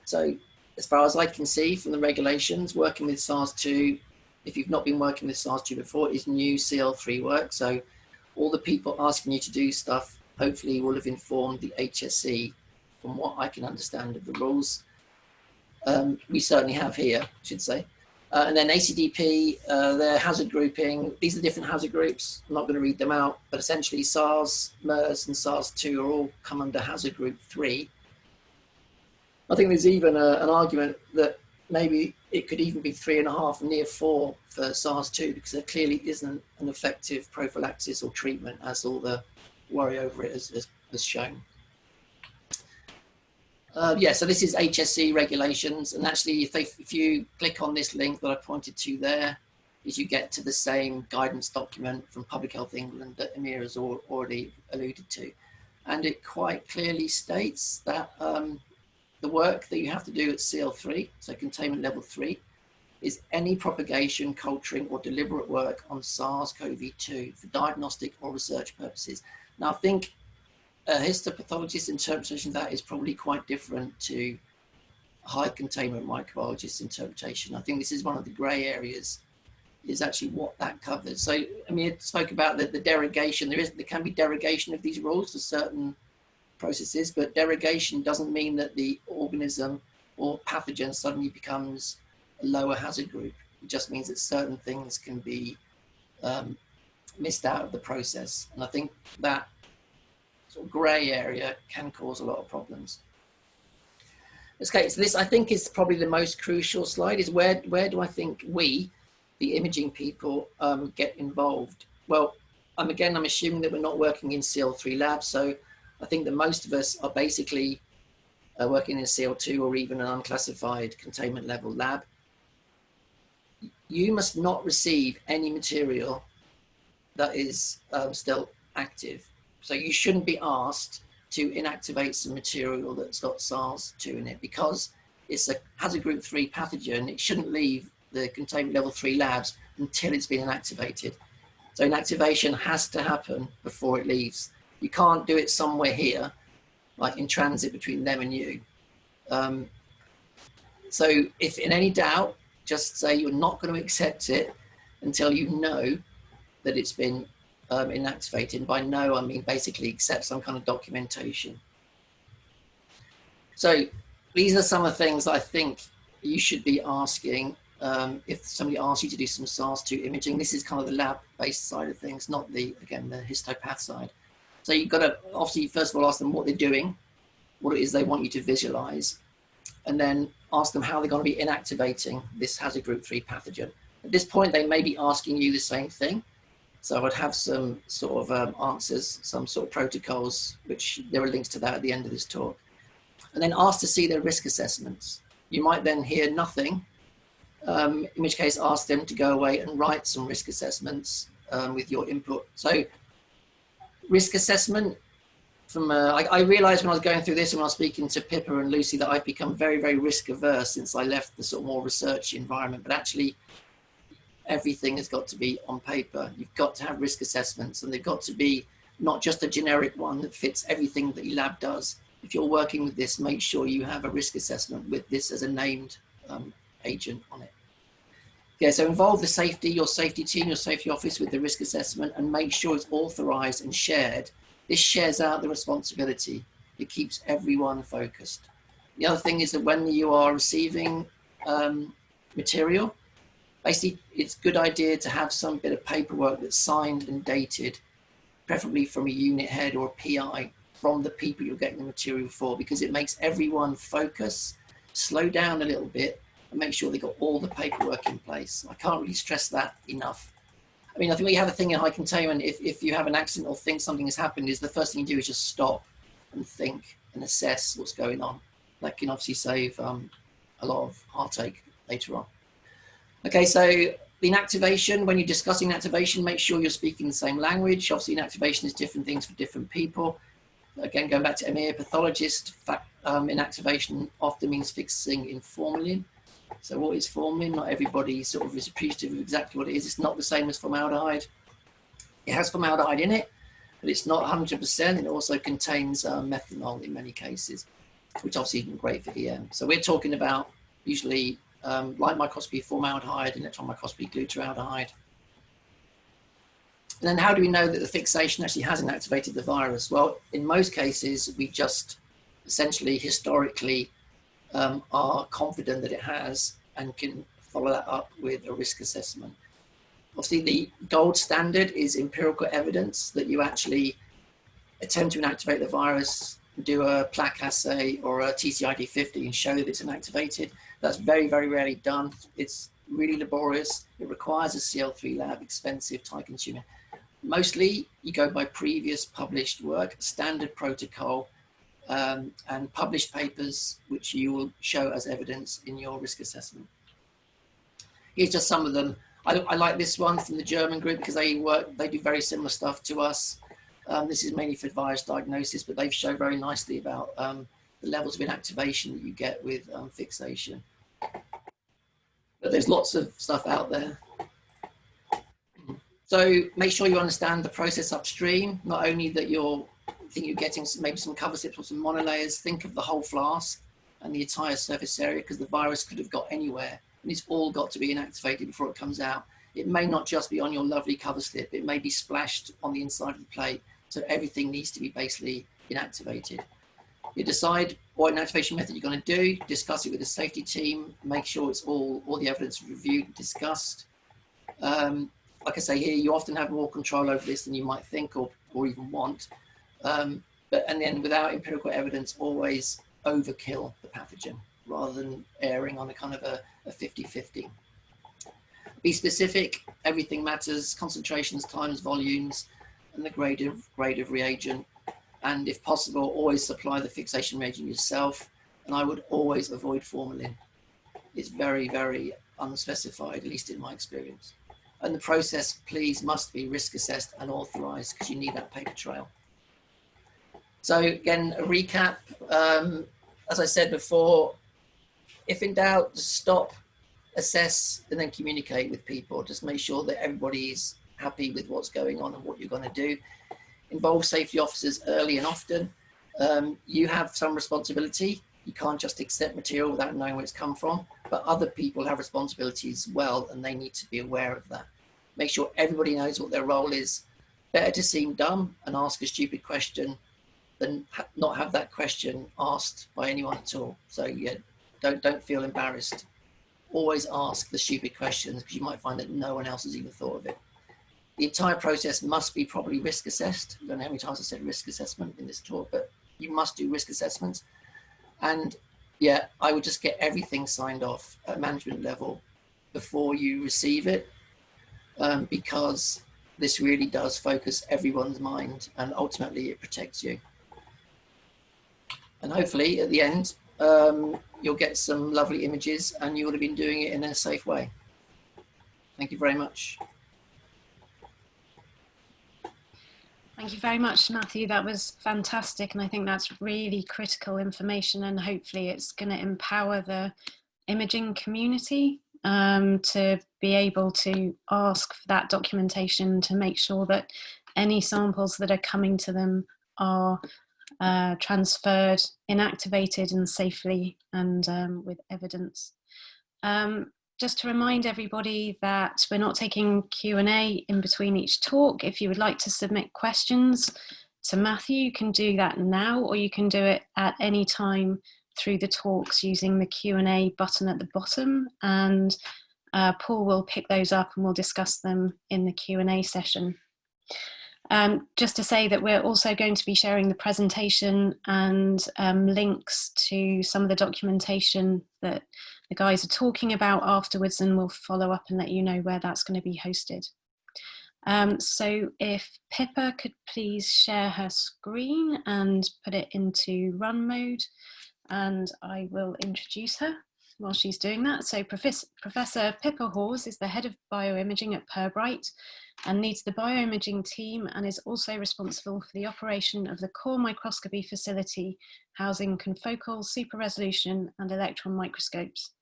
So as far as I can see from the regulations, working with SARS-2, if you've not been working with SARS-2 before, is new CL3 work. So all the people asking you to do stuff hopefully will have informed the HSE from what I can understand of the rules. We certainly have here, I should say. And then ACDP, their hazard grouping, these are different hazard groups. I'm not going to read them out, but essentially SARS, MERS and SARS-2 are all come under hazard group 3. I think there's even an argument that maybe it could even be 3.5 and near 4 for SARS-2, because there clearly isn't an effective prophylaxis or treatment, as all the worry over it has shown. So this is HSE regulations, and actually if you click on this link that I pointed to there, is you get to the same guidance document from Public Health England that Amir has already alluded to. And it quite clearly states that the work that you have to do at CL3, so containment level 3, is any propagation, culturing or deliberate work on SARS-CoV-2 for diagnostic or research purposes. Now I think a histopathologist's interpretation of that is probably quite different to a high containment microbiologist's interpretation. I think this is one of the grey areas, is actually what that covers. So, I mean, it spoke about the derogation. There can be derogation of these rules for certain processes, but derogation doesn't mean that the organism or pathogen suddenly becomes a lower hazard group. It just means that certain things can be missed out of the process. And I think that sort of grey area can cause a lot of problems. Okay, so this I think is probably the most crucial slide, is where do I think we, the imaging people, get involved? Well, I'm assuming that we're not working in CL3 labs, so I think that most of us are basically working in a CL2 or even an unclassified containment level lab. You must not receive any material that is still active. So you shouldn't be asked to inactivate some material that's got SARS-2 in it, because it's a hazard group 3 pathogen. It shouldn't leave the containment level 3 labs until it's been inactivated. So inactivation has to happen before it leaves. You can't do it somewhere here, like in transit between them and you. So if in any doubt, just say you're not going to accept it until you know that it's been inactivated. By no, I mean basically accept some kind of documentation. So these are some of the things I think you should be asking if somebody asks you to do some SARS-2 imaging. This is kind of the lab-based side of things, not the histopath side. So you've got to obviously first of all ask them what they're doing, what it is they want you to visualize, and then ask them how they're going to be inactivating this hazard group 3 pathogen. At this point, they may be asking you the same thing. So I would have some sort of answers, some sort of protocols, which there are links to that at the end of this talk. And then ask to see their risk assessments. You might then hear nothing, in which case ask them to go away and write some risk assessments with your input. So risk assessment, I realized when I was going through this and when I was speaking to Pippa and Lucy that I've become very, very risk averse since I left the sort of more research environment. But actually, everything has got to be on paper. You've got to have risk assessments, and they've got to be not just a generic one that fits everything that your lab does. If you're working with this, make sure you have a risk assessment with this as a named agent on it. Yeah, so involve the safety, your safety team, your safety office with the risk assessment, and make sure it's authorized and shared. This shares out the responsibility. It keeps everyone focused. The other thing is that when you are receiving material, basically it's a good idea to have some bit of paperwork that's signed and dated, preferably from a unit head or a PI, from the people you're getting the material for, because it makes everyone focus, slow down a little bit, and make sure they've got all the paperwork in place. I can't really stress that enough. I mean, I think when you have a thing in high containment, if you have an accident or think something has happened, is the first thing you do is just stop and think and assess what's going on. That can obviously save a lot of heartache later on. Okay, so inactivation, when you're discussing inactivation, make sure you're speaking the same language. Obviously, inactivation is different things for different people. Again, going back to Emir, pathologist, inactivation often means fixing in formalin. So what is formalin? Not everybody sort of is appreciative of exactly what it is. It's not the same as formaldehyde. It has formaldehyde in it, but it's not 100%. It also contains methanol in many cases, which obviously isn't great for EM. So we're talking about usually light microscopy formaldehyde, electron microscopy glutaraldehyde. And then how do we know that the fixation actually has inactivated the virus? Well, in most cases, we just essentially historically are confident that it has and can follow that up with a risk assessment. Obviously, the gold standard is empirical evidence that you actually attempt to inactivate the virus, do a plaque assay or a TCID50 and show that it's inactivated. That's very, very rarely done. It's really laborious. It requires a CL3 lab, expensive, time consuming. Mostly you go by previous published work, standard protocol, and published papers, which you will show as evidence in your risk assessment. Here's just some of them. I like this one from the German group because they do very similar stuff to us. This is mainly for virus diagnosis, but they've shown very nicely about the levels of inactivation that you get with fixation. But there's lots of stuff out there. So make sure you understand the process upstream, not only that you're getting maybe some cover slips or some monolayers. Think of the whole flask and the entire surface area, because the virus could have got anywhere and it's all got to be inactivated before it comes out. It may not just be on your lovely cover slip, it may be splashed on the inside of the plate. So everything needs to be basically inactivated. You decide what inactivation method you're going to do, discuss it with the safety team, make sure it's all the evidence reviewed and discussed. Like I say here, you often have more control over this than you might think or even want. And then without empirical evidence, always overkill the pathogen rather than erring on a kind of a 50-50. Be specific, everything matters, concentrations, times, volumes, and the grade of reagent. And if possible, always supply the fixation reagent yourself. And I would always avoid formalin. It's very, very unspecified, at least in my experience. And the process, please, must be risk assessed and authorized because you need that paper trail. So again, a recap, as I said before, if in doubt, just stop, assess, and then communicate with people. Just make sure that everybody is happy with what's going on and what you're going to do. Involve safety officers early and often. You have some responsibility. You can't just accept material without knowing where it's come from, but other people have responsibilities as well, and they need to be aware of that. Make sure everybody knows what their role is. Better to seem dumb and ask a stupid question than not have that question asked by anyone at all. So yeah, don't feel embarrassed. Always ask the stupid questions because you might find that no one else has even thought of it. The entire process must be properly risk assessed. I don't know how many times I said risk assessment in this talk, but you must do risk assessments. And yeah, I would just get everything signed off at management level before you receive it, because this really does focus everyone's mind and ultimately it protects you. And hopefully at the end, you'll get some lovely images and you will have been doing it in a safe way. Thank you very much. Thank you very much, Matthew. That was fantastic. And I think that's really critical information, and hopefully it's going to empower the imaging community to be able to ask for that documentation to make sure that any samples that are coming to them are transferred, inactivated and safely, and with evidence. Just to remind everybody that we're not taking Q&A in between each talk. If you would like to submit questions to Matthew, you can do that now, or you can do it at any time through the talks using the Q&A button at the bottom, and Paul will pick those up and we'll discuss them in the Q&A session. Just to say that we're also going to be sharing the presentation and links to some of the documentation that the guys are talking about afterwards, and we'll follow up and let you know where that's going to be hosted. So if Pippa could please share her screen and put it into run mode, and I will introduce her while she's doing that. So Professor Pippa Hawes is the head of bioimaging at Pirbright and leads the bioimaging team, and is also responsible for the operation of the core microscopy facility housing confocal, super resolution and electron microscopes.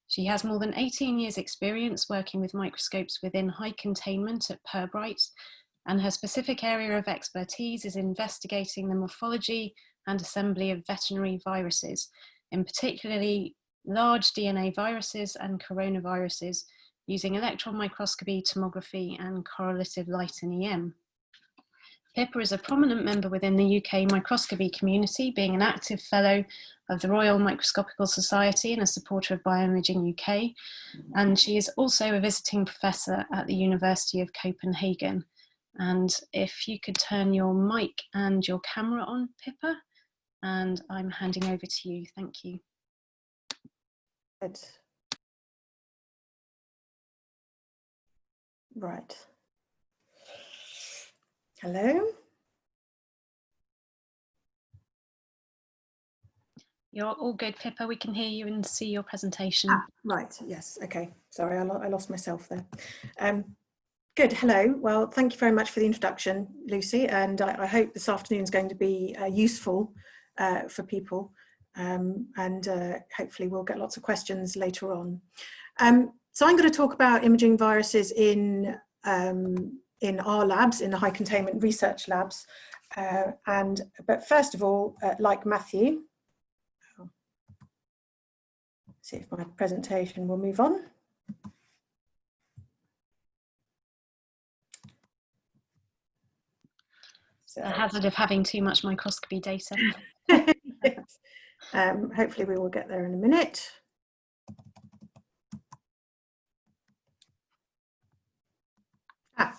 She has more than 18 years experience working with microscopes within high containment at Pirbright, and her specific area of expertise is investigating the morphology and assembly of veterinary viruses, in particularly large DNA viruses and coronaviruses, using electron microscopy, tomography and correlative light and EM. Pippa is a prominent member within the UK microscopy community, being an active fellow of the Royal Microscopical Society and a supporter of Bioimaging UK. And she is also a visiting professor at the University of Copenhagen. And if you could turn your mic and your camera on, Pippa, and I'm handing over to you. Thank you. Good. Right. Hello. You're all good, Pippa. We can hear you and see your presentation. Right. Yes. Okay. Sorry, I lost myself there. Good. Hello. Well, thank you very much for the introduction, Lucy. And I hope this afternoon is going to be useful for people. And hopefully we'll get lots of questions later on. So I'm going to talk about imaging viruses in our labs, in the high containment research labs. But first of all, like Matthew, see if my presentation will move on. So the hazard of having too much microscopy data. Yes. Hopefully we will get there in a minute.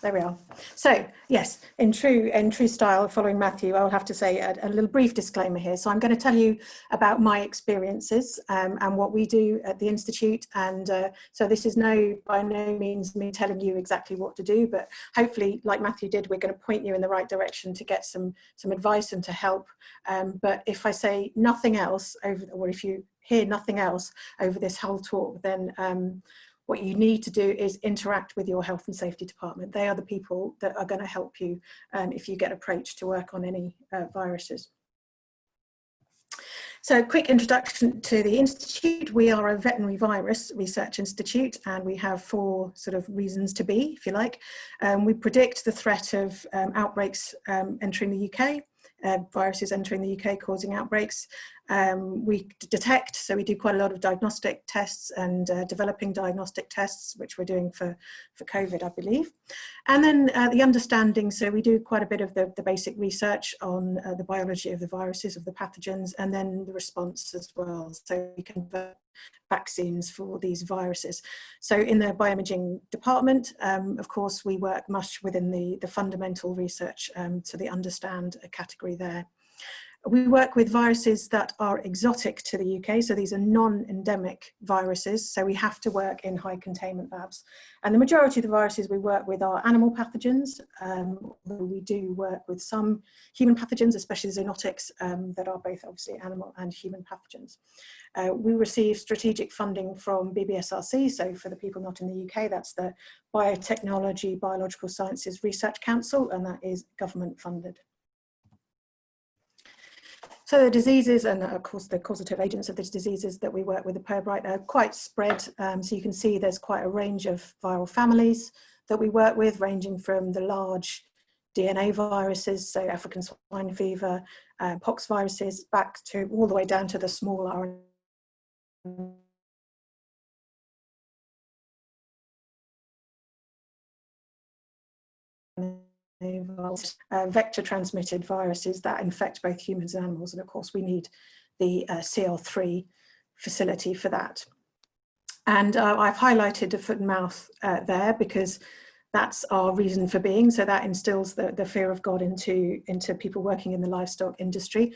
There we are. So yes, in true style, following Matthew, I will have to say a little brief disclaimer here. So I'm going to tell you about my experiences and what we do at the Institute. And so this is by no means me telling you exactly what to do, but hopefully, like Matthew did, we're going to point you in the right direction to get some advice and to help. But if I say nothing else or if you hear nothing else over this whole talk, then what you need to do is interact with your health and safety department. They are the people that are going to help you if you get approached to work on any viruses. So quick introduction to the Institute. We are a veterinary virus research institute, and we have 4 sort of reasons to be, if you like. We predict the threat of outbreaks entering the UK, viruses entering the UK causing outbreaks. We detect, so we do quite a lot of diagnostic tests and developing diagnostic tests, which we're doing for COVID, I believe. And then the understanding, so we do quite a bit of the basic research on the biology of the viruses, of the pathogens, and then the response as well. So we convert vaccines for these viruses. So in the bioimaging department, of course, we work much within the fundamental research, so the understand category there. We work with viruses that are exotic to the UK, so these are non-endemic viruses, so we have to work in high containment labs. And the majority of the viruses we work with are animal pathogens, although we do work with some human pathogens, especially zoonotics, that are both obviously animal and human pathogens. We receive strategic funding from BBSRC, so for the people not in the UK, that's the Biotechnology Biological Sciences Research Council, and that is government funded. So the diseases and of course the causative agents of these diseases that we work with the Pirbright are quite spread. So you can see there's quite a range of viral families that we work with, ranging from the large DNA viruses, so African swine fever, pox viruses, back to all the way down to the small RNA. Vector transmitted viruses that infect both humans and animals, and of course we need the CL3 facility for that. And I've highlighted the foot and mouth there because that's our reason for being, so that instills the fear of God into people working in the livestock industry.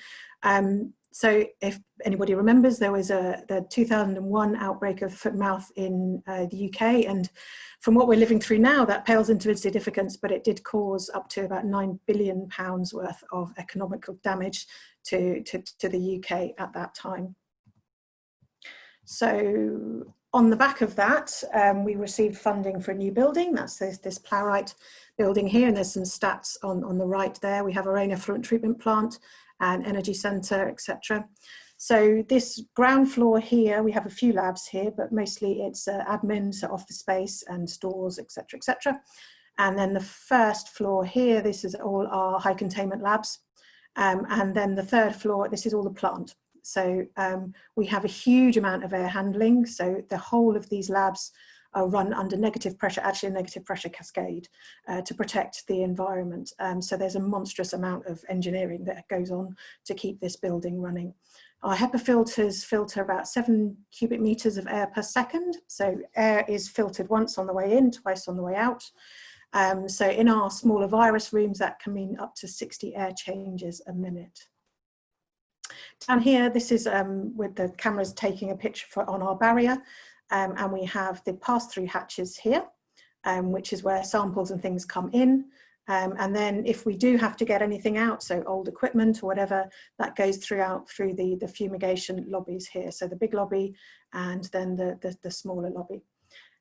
So if anybody remembers, there was the 2001 outbreak of foot and mouth in the UK, and from what we're living through now, that pales into insignificance, but it did cause up to about £9 billion worth of economic damage to the UK at that time. So on the back of that, we received funding for a new building. That's this Plowright building here, and there's some stats on the right there. We have our own effluent treatment plant, an energy centre, etc. So this ground floor here, we have a few labs here, but mostly it's admin, so office space and stores, etc., etc. And then the first floor here, this is all our high containment labs. And then the third floor, this is all the plant. So we have a huge amount of air handling. So the whole of these labs are run under negative pressure, actually a negative pressure cascade to protect the environment. So there's a monstrous amount of engineering that goes on to keep this building running. Our HEPA filters filter about 7 cubic meters of air per second. So air is filtered once on the way in, twice on the way out. So in our smaller virus rooms, that can mean up to 60 air changes a minute. Down here, this is with the cameras taking a picture on our barrier. And we have the pass-through hatches here, which is where samples and things come in. And then if we do have to get anything out, so old equipment or whatever, that goes through the fumigation lobbies here. So the big lobby and then the smaller lobby.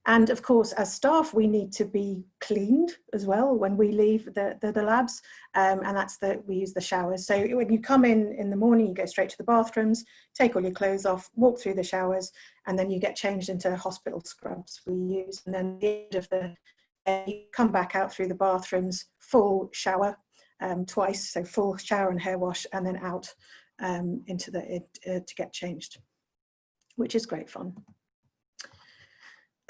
And of course, as staff, we need to be cleaned as well when we leave the labs, and we use the showers. So when you come in the morning, you go straight to the bathrooms, take all your clothes off, walk through the showers, and then you get changed into hospital scrubs we use. And then at the end of the day, you come back out through the bathrooms, full shower twice, so full shower and hair wash, and then out to get changed, which is great fun.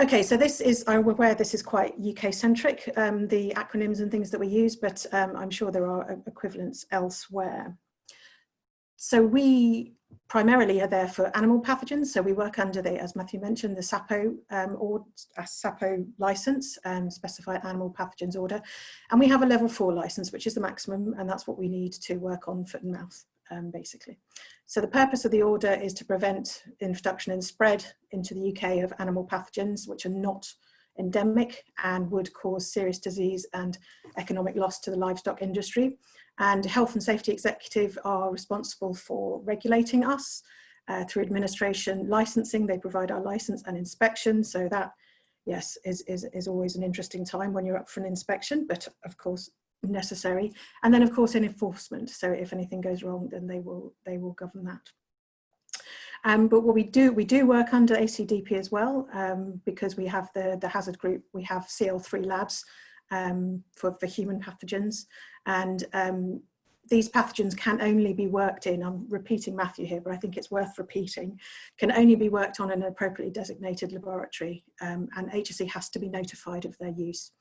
Okay, so this is, I'm aware this is quite UK centric, the acronyms and things that we use, but I'm sure there are equivalents elsewhere. So we primarily are there for animal pathogens. So we work under the, as Matthew mentioned, the SAPO or SAPO license, Specified Animal Pathogens Order. And we have a level 4 license, which is the maximum, and that's what we need to work on foot and mouth. Basically. So the purpose of the order is to prevent introduction and spread into the UK of animal pathogens which are not endemic and would cause serious disease and economic loss to the livestock industry. And Health and Safety Executive are responsible for regulating us through administration licensing. They provide our license and inspection. So that, yes, is always an interesting time when you're up for an inspection, but of course, necessary. And then of course in enforcement, so if anything goes wrong, then they will govern that. But what we do work under ACDP as well, because we have the hazard group. We have CL3 labs for human pathogens, and these pathogens can only be worked in, I'm repeating Matthew here, but I think it's worth repeating, can only be worked on in an appropriately designated laboratory, and HSE has to be notified of their use.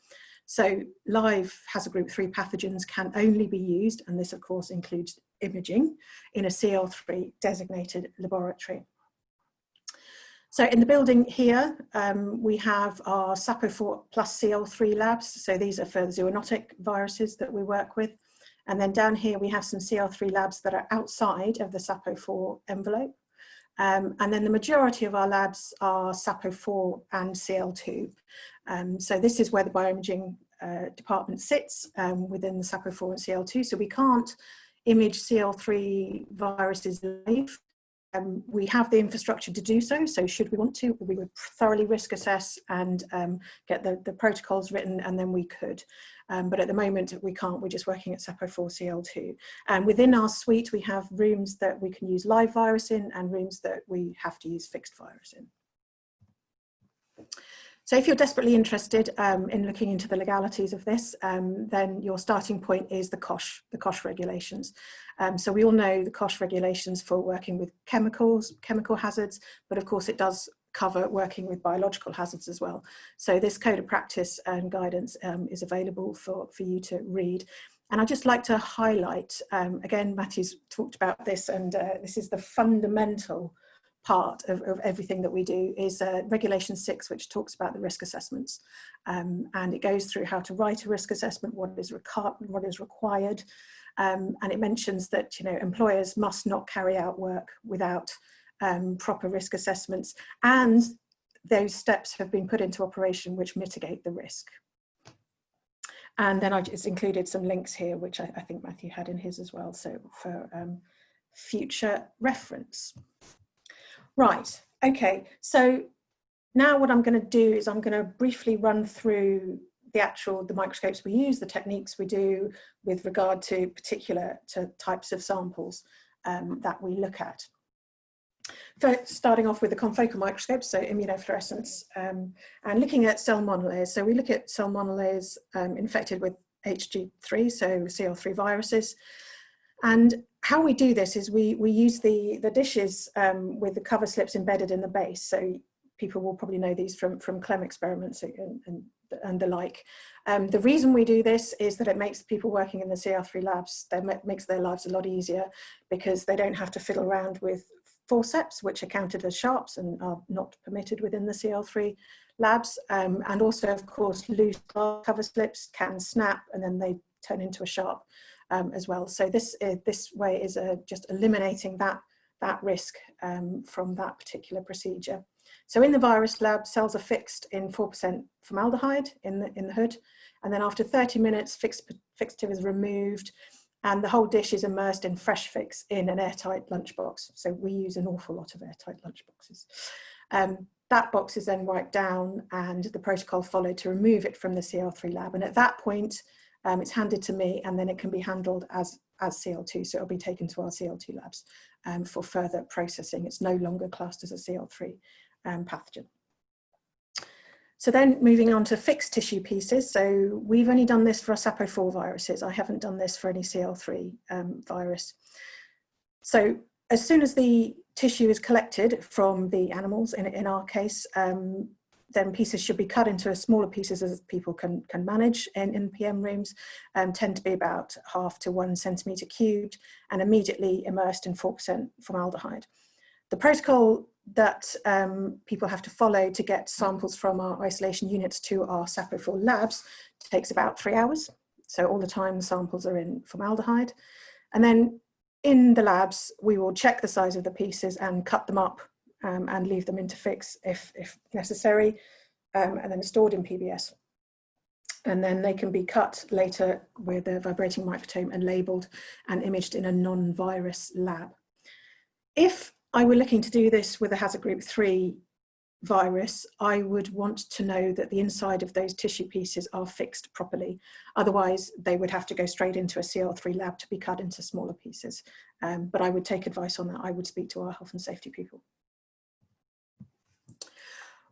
So live hazard group 3 pathogens can only be used, and this of course includes imaging, in a CL3 designated laboratory. So in the building here, we have our SAPO4 plus CL3 labs. So these are for zoonotic viruses that we work with. And then down here, we have some CL3 labs that are outside of the SAPO4 envelope. And then the majority of our labs are SAPO4 and CL2. So this is where the bioimaging department sits within the SAPO4 and CL2. So we can't image CL3 viruses live. We have the infrastructure to do so, so should we want to, we would thoroughly risk assess and get the protocols written, and then we could. But at the moment we can't, we're just working at SAPO4 CL2. And within our suite we have rooms that we can use live virus in and rooms that we have to use fixed virus in. So if you're desperately interested in looking into the legalities of this, then your starting point is the COSH regulations. So we all know the COSH regulations for working with chemical hazards, but of course it does cover working with biological hazards as well. So this code of practice and guidance is available for you to read. And I'd just like to highlight, again, Matthew's talked about this, and this is the fundamental part of everything that we do, is Regulation 6, which talks about the risk assessments. And it goes through how to write a risk assessment, what is required. And it mentions that, you know, employers must not carry out work without proper risk assessments. And those steps have been put into operation which mitigate the risk. And then I just included some links here, which I think Matthew had in his as well, so for future reference. Right, okay, so now what I'm going to do is I'm going to briefly run through the microscopes we use, the techniques we do with regard to particular types of samples that we look at. First, starting off with the confocal microscopes, so immunofluorescence, and looking at cell monolayers. So we look at cell monolayers infected with HG3, so CL3 viruses. And how we do this is we use the dishes with the cover slips embedded in the base. So people will probably know these from Clem experiments and the like. The reason we do this is that it makes people working in the CL3 labs, makes their lives a lot easier, because they don't have to fiddle around with forceps, which are counted as sharps and are not permitted within the CL3 labs. And also, of course, loose cover slips can snap and then they turn into a sharp as well. So this way is just eliminating that risk from that particular procedure. So in the virus lab, cells are fixed in 4% formaldehyde in the hood, and then after 30 minutes, fixative is removed, and the whole dish is immersed in fresh fix in an airtight lunchbox. So we use an awful lot of airtight lunchboxes. That box is then wiped down, and the protocol followed to remove it from the CL3 lab. And at that point, it's handed to me, and then it can be handled as CL2. So it'll be taken to our CL2 labs for further processing. It's no longer classed as a CL3 pathogen. So then moving on to fixed tissue pieces. So we've only done this for our SAPO4 viruses. I haven't done this for any CL3 virus. So as soon as the tissue is collected from the animals, in our case, then pieces should be cut into as smaller pieces as people can manage in PM rooms, tend to be about 0.5 to 1 centimetre cubed, and immediately immersed in 4% formaldehyde. The protocol that people have to follow to get samples from our isolation units to our SAPO4 labs takes about 3 hours. So all the time the samples are in formaldehyde. And then in the labs, we will check the size of the pieces and cut them up and leave them into fix if necessary, and then stored in PBS. And then they can be cut later with a vibrating microtome and labelled and imaged in a non-virus lab. If I were looking to do this with a hazard group 3 virus, I would want to know that the inside of those tissue pieces are fixed properly. Otherwise, they would have to go straight into a CL3 lab to be cut into smaller pieces. But I would take advice on that. I would speak to our health and safety people.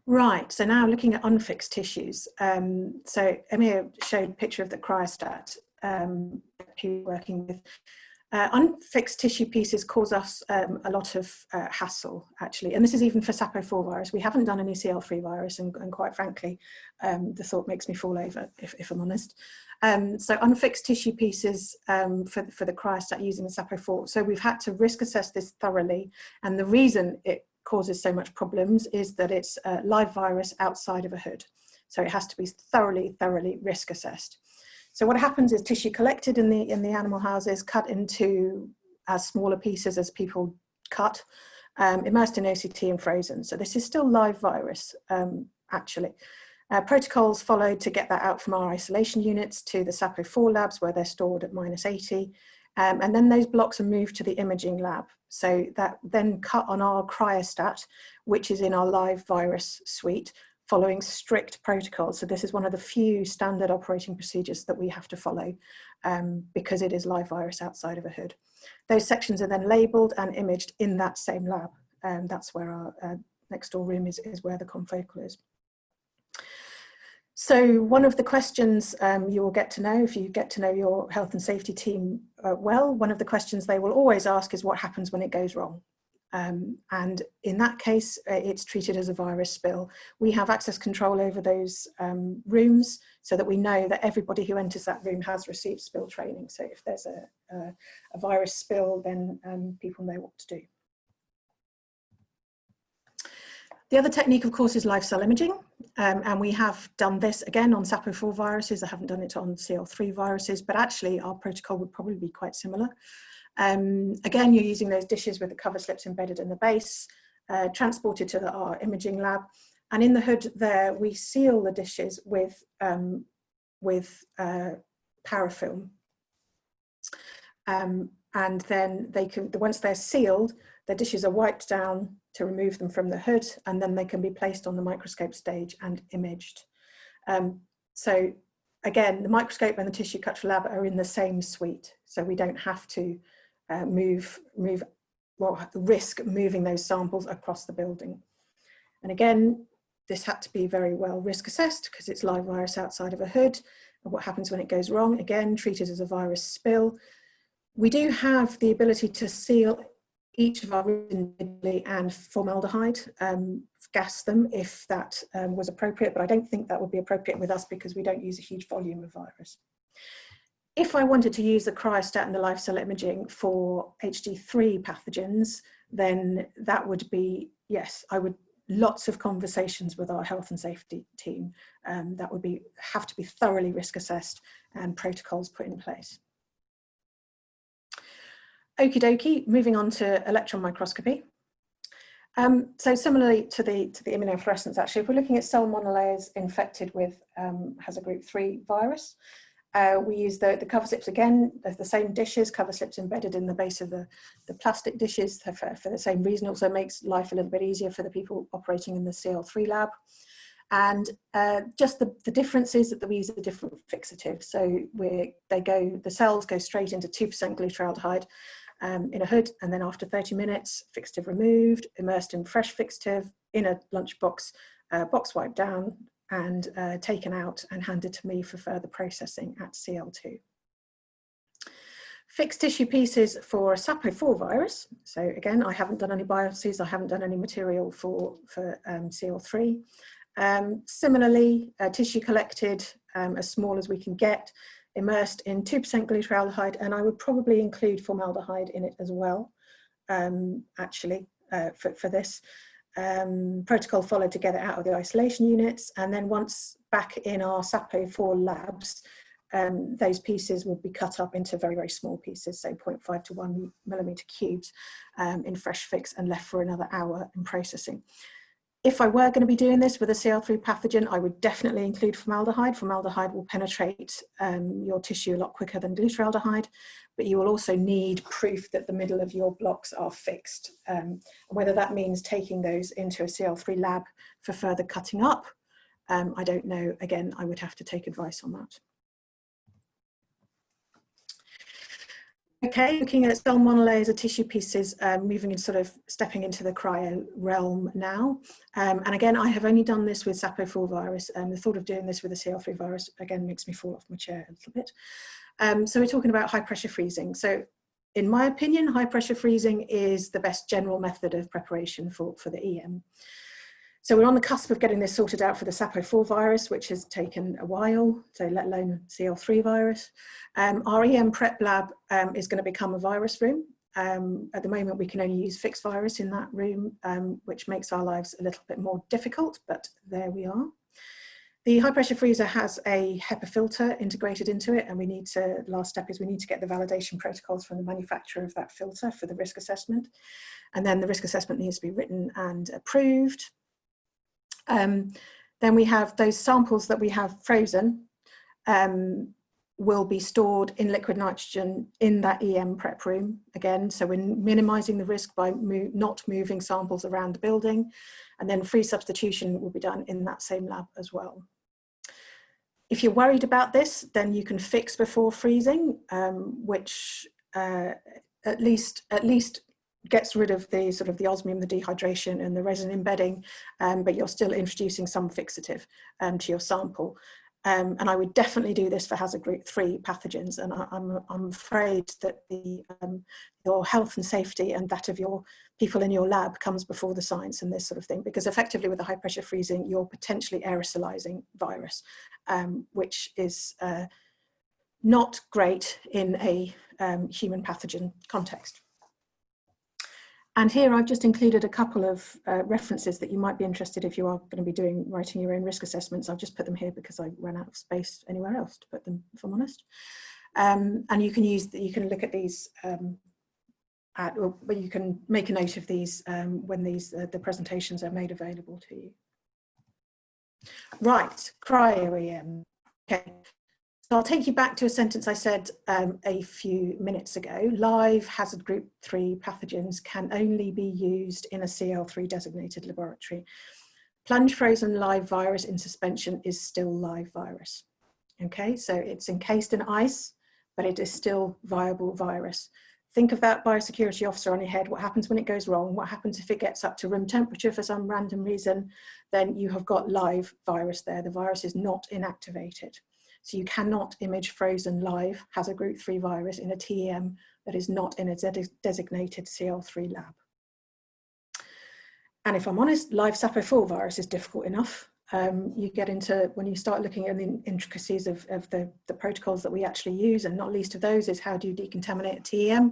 Right, so now looking at unfixed tissues. So Emir showed a picture of the cryostat he was working with. Unfixed tissue pieces cause us a lot of hassle, actually, and this is even for SAPO4 virus. We haven't done any CL3 virus, and quite frankly, the thought makes me fall over, if I'm honest. So unfixed tissue pieces for the cryostat using the SAPO4. So we've had to risk assess this thoroughly, and the reason it causes so much problems is that it's a live virus outside of a hood. So it has to be thoroughly risk assessed. So what happens is tissue collected in the animal houses, cut into as smaller pieces as people cut, immersed in OCT and frozen. So this is still live virus, actually. Protocols followed to get that out from our isolation units to the SAPO4 labs where they're stored at -80. And then those blocks are moved to the imaging lab. So that then cut on our cryostat, which is in our live virus suite, following strict protocols. So this is one of the few standard operating procedures that we have to follow because it is live virus outside of a hood. Those sections are then labeled and imaged in that same lab. That's where our next door room is where the confocal is. So one of the questions you will get to know, if you get to know your health and safety team well, one of the questions they will always ask is what happens when it goes wrong? And in that case, it's treated as a virus spill. We have access control over those rooms so that we know that everybody who enters that room has received spill training. So if there's a virus spill, then people know what to do. The other technique, of course, is live cell imaging. And we have done this again on SAPO4 viruses. I haven't done it on CL3 viruses, but actually our protocol would probably be quite similar. Again, you're using those dishes with the cover slips embedded in the base, transported to our imaging lab. And in the hood there, we seal the dishes with parafilm. And then they can, once they're sealed, the dishes are wiped down to remove them from the hood, and then they can be placed on the microscope stage and imaged. So again, the microscope and the tissue culture lab are in the same suite, so we don't have to risk moving those samples across the building. And again, this had to be very well risk assessed because it's live virus outside of a hood. And what happens when it goes wrong? Again, treated as a virus spill. We do have the ability to seal each of our rooms individually and formaldehyde, gas them if that was appropriate, but I don't think that would be appropriate with us because we don't use a huge volume of virus. If I wanted to use the cryostat and the live cell imaging for HD3 pathogens, then that would be, yes, I would, lots of conversations with our health and safety team. That would have to be thoroughly risk assessed and protocols put in place. Okie dokie, moving on to electron microscopy. So similarly to the immunofluorescence, actually, if we're looking at cell monolayers infected with hazard group 3 virus, we use the cover slips again, the same dishes, cover slips embedded in the base of the plastic dishes for the same reason. Also makes life a little bit easier for the people operating in the CL3 lab. And just the difference is that we use a different fixative. So the cells go straight into 2% glutaraldehyde in a hood, and then after 30 minutes, fixative removed, immersed in fresh fixative, in a lunchbox, box wiped down, and taken out and handed to me for further processing at CL2. Fixed tissue pieces for SAPO4 virus. So again, I haven't done any biopsies, I haven't done any material for CL3. Similarly, tissue collected as small as we can get, immersed in 2% glutaraldehyde, and I would probably include formaldehyde in it as well, actually, for this. Protocol followed to get it out of the isolation units, and then once back in our SAPO4 labs, those pieces will be cut up into very, very small pieces, so 0.5 to 1 millimeter cubes in fresh fix and left for another hour in processing. If I were going to be doing this with a CL3 pathogen, I would definitely include formaldehyde. Formaldehyde will penetrate your tissue a lot quicker than glutaraldehyde, but you will also need proof that the middle of your blocks are fixed. Whether that means taking those into a CL3 lab for further cutting up, I don't know. Again, I would have to take advice on that. Okay, looking at cell monolayers of tissue pieces, moving and sort of stepping into the cryo realm now. And again, I have only done this with SAPO4 virus, and the thought of doing this with a CL3 virus, again, makes me fall off my chair a little bit. So we're talking about high pressure freezing. So in my opinion, high pressure freezing is the best general method of preparation for the EM. So we're on the cusp of getting this sorted out for the SAPO4 virus, which has taken a while, so let alone CL3 virus. Our EM prep lab is going to become a virus room. At the moment, we can only use fixed virus in that room, which makes our lives a little bit more difficult, but there we are. The high pressure freezer has a HEPA filter integrated into it, and we need to, last step is we need to get the validation protocols from the manufacturer of that filter for the risk assessment. And then the risk assessment needs to be written and approved. Then we have those samples that we have frozen will be stored in liquid nitrogen in that EM prep room again. So we're minimizing the risk by not moving samples around the building, and then free substitution will be done in that same lab as well. If you're worried about this, then you can fix before freezing, which at least gets rid of the sort of the osmium, the dehydration and the resin embedding, but you're still introducing some fixative to your sample. And I would definitely do this for hazard group 3 pathogens. And I'm afraid that your health and safety and that of your people in your lab comes before the science and this sort of thing, because effectively with the high pressure freezing, you're potentially aerosolizing virus, which is not great in a human pathogen context. And here I've just included a couple of references that you might be interested if you are going to be writing your own risk assessments. I've just put them here because I ran out of space anywhere else to put them, if I'm honest. And you can look at these, but you can make a note of these when the presentations are made available to you. Right, cryo-EM. Okay. So I'll take you back to a sentence I said a few minutes ago. Live hazard group 3 pathogens can only be used in a CL3 designated laboratory. Plunge frozen live virus in suspension is still live virus. Okay, so it's encased in ice, but it is still viable virus. Think of that biosecurity officer on your head. What happens when it goes wrong? What happens if it gets up to room temperature for some random reason? Then you have got live virus there. The virus is not inactivated. So you cannot image frozen live hazard group 3 virus in a TEM that is not in a designated CL3 lab. And if I'm honest, live SAPO4 virus is difficult enough. You get into, when you start looking at the intricacies of the protocols that we actually use, and not least of those is how do you decontaminate a TEM.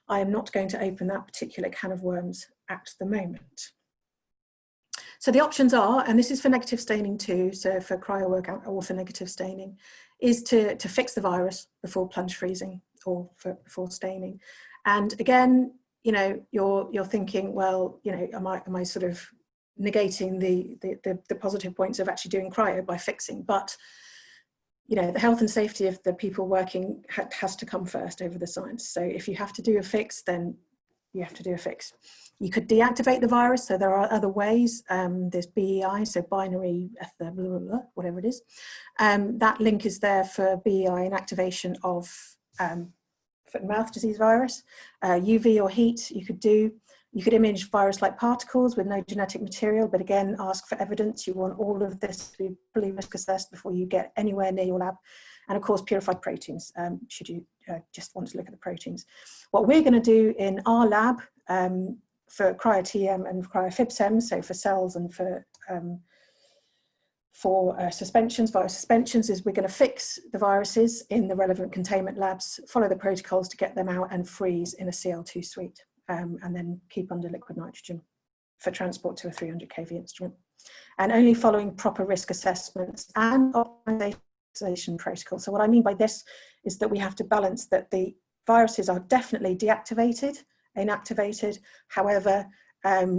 I am not going to open that particular can of worms at the moment. So the options are, and this is for negative staining too, so for cryo work or for negative staining, is to fix the virus before plunge freezing or before staining. And again, you know, you're thinking, well, you know, am I sort of negating the positive points of actually doing cryo by fixing? But you know, the health and safety of the people working has to come first over the science. So if you have to do a fix, then you have to do a fix. You could deactivate the virus, so there are other ways. There's BEI, so binary, blah, blah, blah, whatever it is. That link is there for BEI inactivation of foot and mouth disease virus. UV or heat you could do. You could image virus-like particles with no genetic material, but again, ask for evidence. You want all of this to be fully risk assessed before you get anywhere near your lab. And of course, purified proteins, should you just want to look at the proteins. What we're going to do in our lab for cryo-TM and cryo-FibSem, so for cells and for suspensions, virus suspensions, is we're going to fix the viruses in the relevant containment labs, follow the protocols to get them out and freeze in a CL2 suite, and then keep under liquid nitrogen for transport to a 300 kV instrument. And only following proper risk assessments and optimization protocols. So what I mean by this is that we have to balance that the viruses are definitely deactivated, inactivated. However,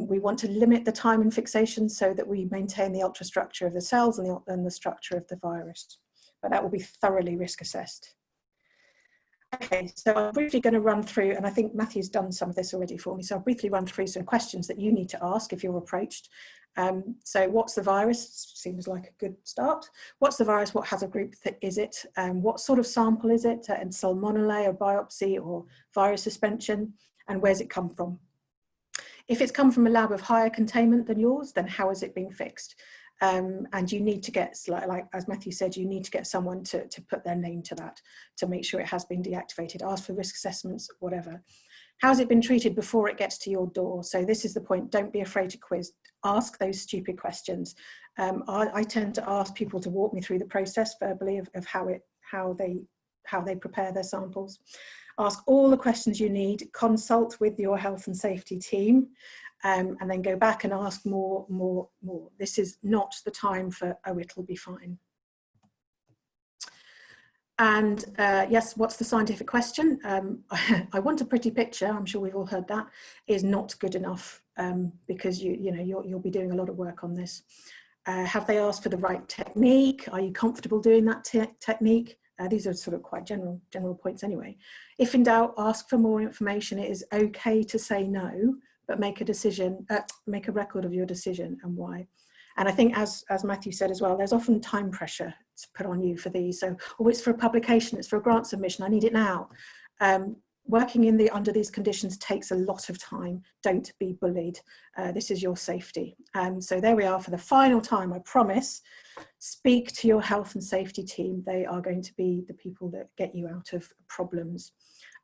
we want to limit the time and fixation so that we maintain the ultrastructure of the cells and the structure of the virus. But that will be thoroughly risk assessed. Okay, so I'm briefly going to run through, and I think Matthew's done some of this already for me, so I'll briefly run through some questions that you need to ask if you're approached. So what's the virus? Seems like a good start. What's the virus? What hazard group is it? What sort of sample is it? And salmonella or biopsy or virus suspension? And where's it come from? If it's come from a lab of higher containment than yours, then how is it being fixed? And you need to get, like as Matthew said, you need to get someone to put their name to that to make sure it has been deactivated. Ask for risk assessments, whatever. How's it been treated before it gets to your door? So this is the point, don't be afraid to quiz. Ask those stupid questions. I tend to ask people to walk me through the process verbally of how they prepare their samples. Ask all the questions you need, consult with your health and safety team, and then go back and ask more. This is not the time for, oh, it'll be fine. And yes, what's the scientific question? I want a pretty picture, I'm sure we've all heard that, is not good enough, because you'll be doing a lot of work on this. Have they asked for the right technique? Are you comfortable doing that technique? These are sort of quite general points anyway. If in doubt, ask for more information. It is okay to say no, but make a decision, make a record of your decision and why. And I think, as Matthew said as well, there's often time pressure to put on you for these. So, oh, it's for a publication, it's for a grant submission, I need it now. Working under these conditions takes a lot of time. Don't be bullied. This is your safety. So there we are for the final time, I promise. Speak to your health and safety team. They are going to be the people that get you out of problems.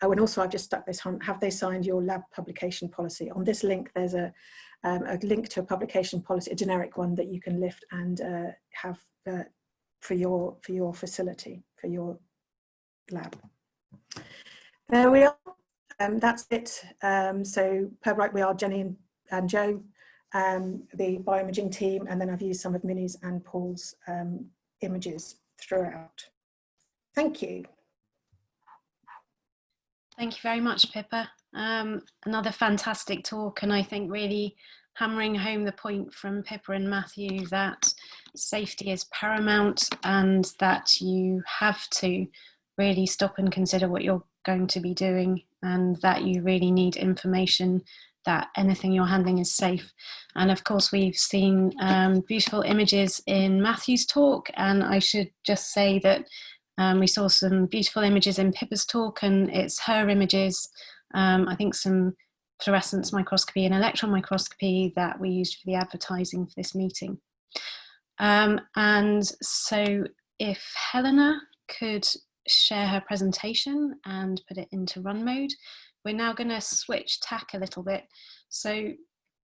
Oh, and also I've just stuck this on, have they signed your lab publication policy? On this link, there's a link to a publication policy, a generic one that you can lift and have for your facility, for your lab. There we are. That's it. So per right, we are Jenny and Joe, the bioimaging team, and then I've used some of Minnie's and Paul's images throughout. Thank you. Thank you very much, Pippa. Another fantastic talk, and I think really hammering home the point from Pippa and Matthew that safety is paramount and that you have to really stop and consider what you're going to be doing, and that you really need information that anything you're handling is safe. And of course, we've seen beautiful images in Matthew's talk, and I should just say that we saw some beautiful images in Pippa's talk, and it's her images, I think some fluorescence microscopy and electron microscopy that we used for the advertising for this meeting. And so if Helena could share her presentation and put it into run mode, we're now going to switch tack a little bit. So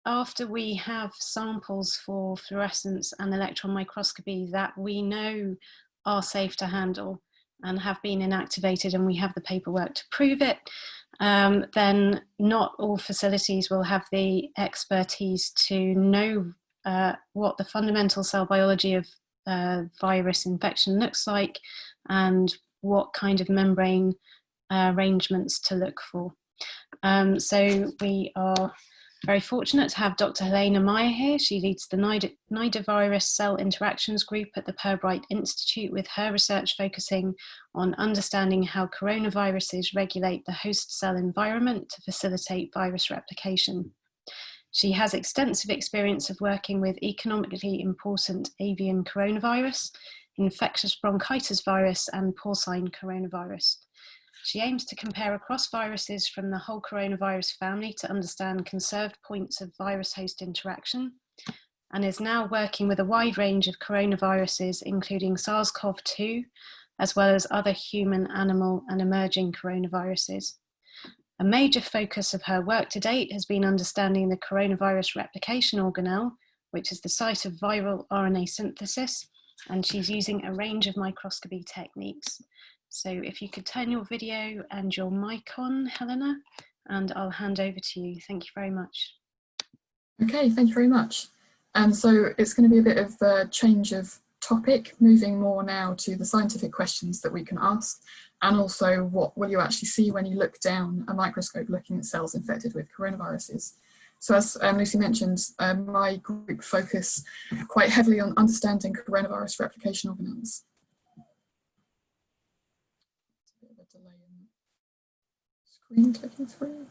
after we have samples for fluorescence and electron microscopy that we know are safe to handle and have been inactivated, and we have the paperwork to prove it, then not all facilities will have the expertise to know what the fundamental cell biology of virus infection looks like and what kind of membrane arrangements to look for. So we are very fortunate to have Dr. Helena Meyer here. She leads the nidovirus cell interactions group at the Pirbright Institute, with her research focusing on understanding how coronaviruses regulate the host cell environment to facilitate virus replication. She has extensive experience of working with economically important avian coronavirus, infectious bronchitis virus, and porcine coronavirus. She aims to compare across viruses from the whole coronavirus family to understand conserved points of virus-host interaction, and is now working with a wide range of coronaviruses, including SARS-CoV-2, as well as other human, animal, and emerging coronaviruses. A major focus of her work to date has been understanding the coronavirus replication organelle, which is the site of viral RNA synthesis, and she's using a range of microscopy techniques. So if you could turn your video and your mic on, Helena, and I'll hand over to you. Thank you very much. Okay, thank you very much. So it's going to be a bit of a change of topic, moving more now to the scientific questions that we can ask, and also what will you actually see when you look down a microscope looking at cells infected with coronaviruses. So as Lucy mentioned, my group focus quite heavily on understanding coronavirus replication organelles. Screen clicking through.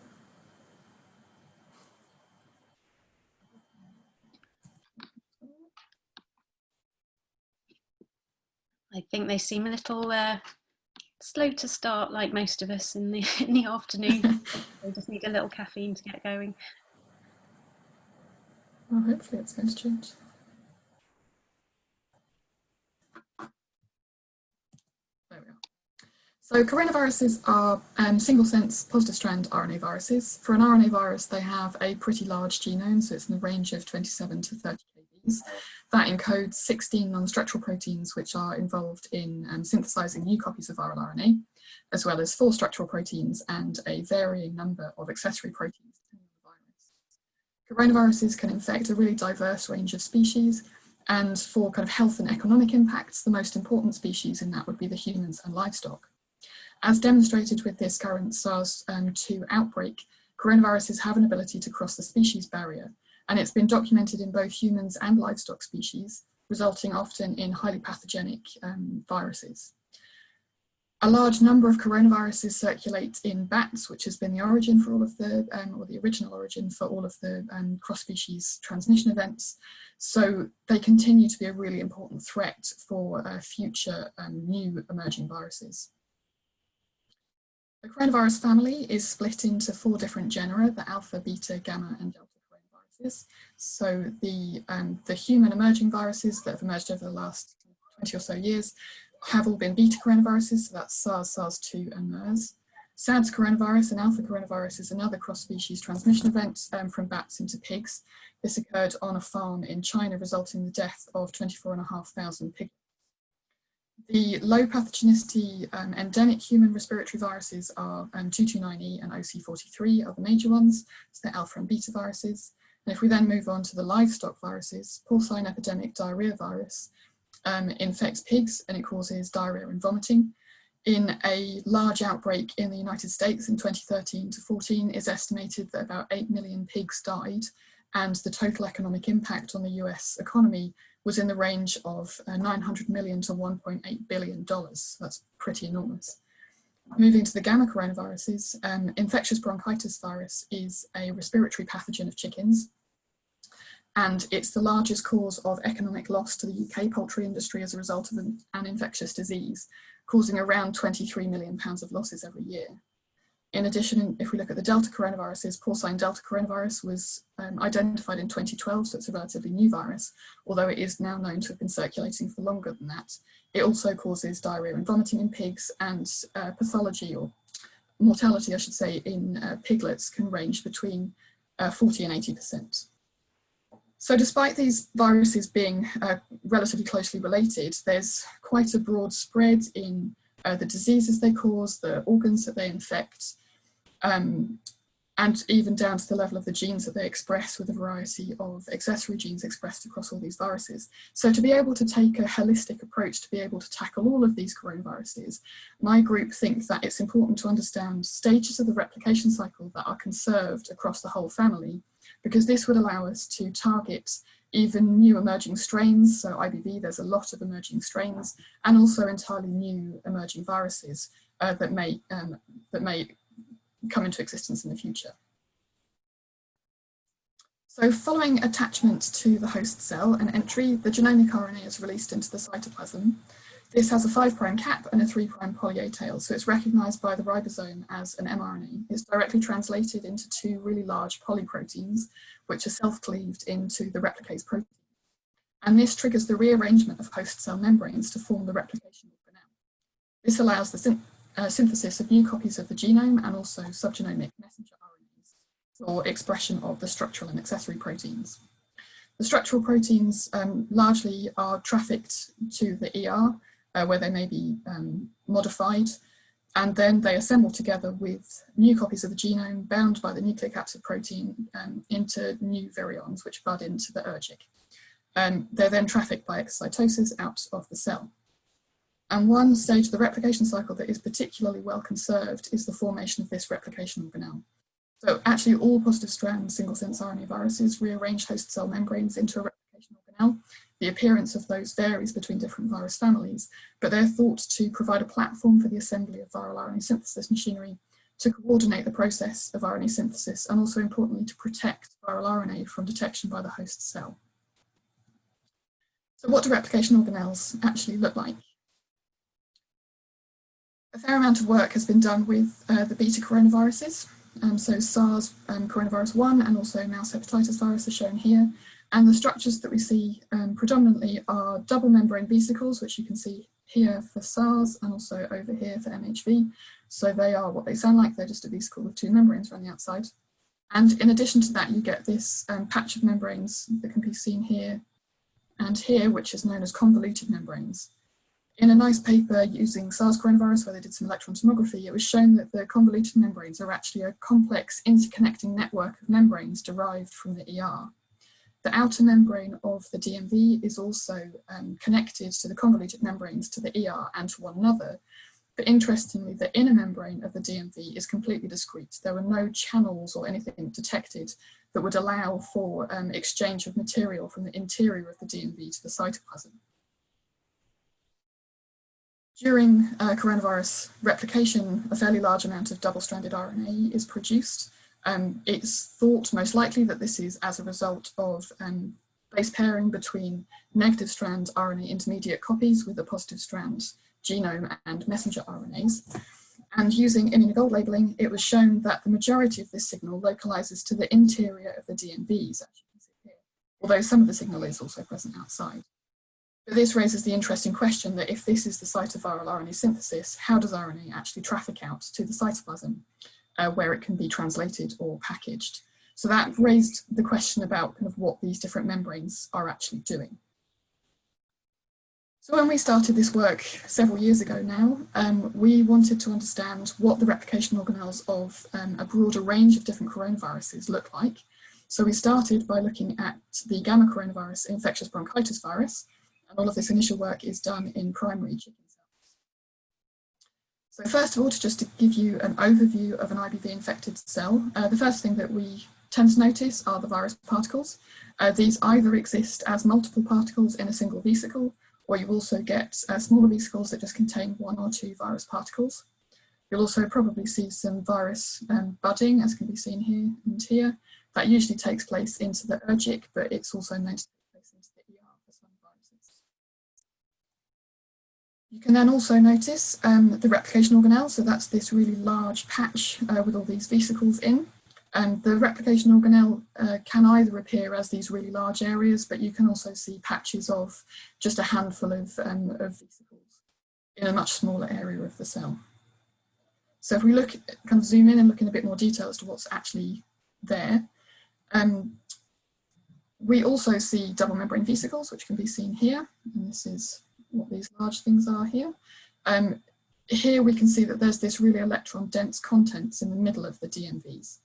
I think they seem a little slow to start, like most of us in the afternoon. They just need a little caffeine to get going. Well, hopefully it's going to change. There we are. So coronaviruses are single-sense positive-strand RNA viruses. For an RNA virus, they have a pretty large genome, so it's in the range of 27 to 30 kbs. That encodes 16 non-structural proteins, which are involved in synthesizing new copies of viral RNA, as well as 4 structural proteins and a varying number of accessory proteins depending on the virus. Coronaviruses can infect a really diverse range of species, and for kind of health and economic impacts, the most important species in that would be the humans and livestock. As demonstrated with this current SARS-2 outbreak, coronaviruses have an ability to cross the species barrier, and it's been documented in both humans and livestock species, resulting often in highly pathogenic viruses. A large number of coronaviruses circulate in bats, which has been the origin for all of the, or the original origin for all of the cross-species transmission events. So they continue to be a really important threat for future new emerging viruses. The coronavirus family is split into 4 different genera: the alpha, beta, gamma, and delta coronaviruses. So the human emerging viruses that have emerged over the last 20 or so years have all been beta coronaviruses, so that's SARS, SARS-2 and MERS. SARS coronavirus and alpha coronavirus is another cross-species transmission event from bats into pigs. This occurred on a farm in China, resulting in the death of 24,500 pigs. The low pathogenicity endemic human respiratory viruses are 229E and OC43 are the major ones, so they're alpha and beta viruses. And if we then move on to the livestock viruses, porcine epidemic diarrhea virus infects pigs and it causes diarrhea and vomiting. In a large outbreak in the United States in 2013 to 14, it's estimated that about 8 million pigs died, and the total economic impact on the US economy was in the range of 900 million to $1.8 billion. So that's pretty enormous. Moving to the gamma coronaviruses, infectious bronchitis virus is a respiratory pathogen of chickens, and it's the largest cause of economic loss to the UK poultry industry as a result of an infectious disease, causing around £23 million of losses every year. In addition, if we look at the delta coronaviruses, porcine delta coronavirus was identified in 2012, so it's a relatively new virus, although it is now known to have been circulating for longer than that. It also causes diarrhea and vomiting in pigs, and pathology, or mortality I should say, in piglets can range between 40 and 80%. So despite these viruses being relatively closely related, there's quite a broad spread in the diseases they cause, the organs that they infect, and even down to the level of the genes that they express, with a variety of accessory genes expressed across all these viruses. So to be able to take a holistic approach to be able to tackle all of these coronaviruses, my group think that it's important to understand stages of the replication cycle that are conserved across the whole family, because this would allow us to target even new emerging strains. So IBV, there's a lot of emerging strains, and also entirely new emerging viruses that may come into existence in the future. So following attachment to the host cell and entry, the genomic RNA is released into the cytoplasm. This has a 5' cap and a 3' poly A tail, so it's recognized by the ribosome as an mRNA. It's directly translated into 2 really large polyproteins, which are self-cleaved into the replicase protein. And this triggers the rearrangement of host cell membranes to form the replication organelle. This allows the synthesis of new copies of the genome and also subgenomic messenger RNAs for expression of the structural and accessory proteins. The structural proteins largely are trafficked to the ER, where they may be modified, and then they assemble together with new copies of the genome bound by the nucleic acid protein into new virions, which bud into the ergic. They're then trafficked by exocytosis out of the cell. And one stage of the replication cycle that is particularly well conserved is the formation of this replication organelle. So actually all positive strand single-sense RNA viruses rearrange host cell membranes into a replication organelle. The appearance of those varies between different virus families, but they're thought to provide a platform for the assembly of viral RNA synthesis machinery to coordinate the process of RNA synthesis, and also importantly to protect viral RNA from detection by the host cell. So what do replication organelles actually look like? A fair amount of work has been done with the beta coronaviruses. So SARS coronavirus 1 and also mouse hepatitis virus are shown here. And the structures that we see predominantly are double membrane vesicles, which you can see here for SARS and also over here for MHV. So they are what they sound like. They're just a vesicle with 2 membranes around the outside. And in addition to that, you get this patch of membranes that can be seen here and here, which is known as convoluted membranes. In a nice paper using SARS coronavirus, where they did some electron tomography, it was shown that the convoluted membranes are actually a complex interconnecting network of membranes derived from the ER. The outer membrane of the DMV is also connected to the convoluted membranes to the ER and to one another. But interestingly, the inner membrane of the DMV is completely discrete. There were no channels or anything detected that would allow for exchange of material from the interior of the DMV to the cytoplasm. During coronavirus replication, a fairly large amount of double-stranded RNA is produced. It's thought most likely that this is as a result of base pairing between negative strand RNA intermediate copies with the positive strand genome and messenger RNAs. And using immunogold labeling, it was shown that the majority of this signal localizes to the interior of the DMVs, as you can see here, although some of the signal is also present outside. But this raises the interesting question that if this is the site of viral RNA synthesis, how does RNA actually traffic out to the cytoplasm where it can be translated or packaged? So that raised the question about kind of what these different membranes are actually doing. So when we started this work several years ago now, we wanted to understand what the replication organelles of a broader range of different coronaviruses look like. So we started by looking at the gamma coronavirus infectious bronchitis virus, and all of this initial work is done in primary chicken cells. So first of all, just to give you an overview of an IBV infected cell, the first thing that we tend to notice are the virus particles. These either exist as multiple particles in a single vesicle, or you also get smaller vesicles that just contain one or two virus particles. You'll also probably see some virus budding, as can be seen here and here. That usually takes place into the ergic, but it's also known to take place into the ER for some viruses. You can then also notice the replication organelle, so that's this really large patch with all these vesicles in. The replication organelle can either appear as these really large areas, but you can also see patches of just a handful of vesicles in a much smaller area of the cell. So if we look, kind of zoom in and look in a bit more detail as to what's actually there, we also see double membrane vesicles, which can be seen here, and this is what these large things are here. Here we can see that there's this really electron dense contents in the middle of the DMVs.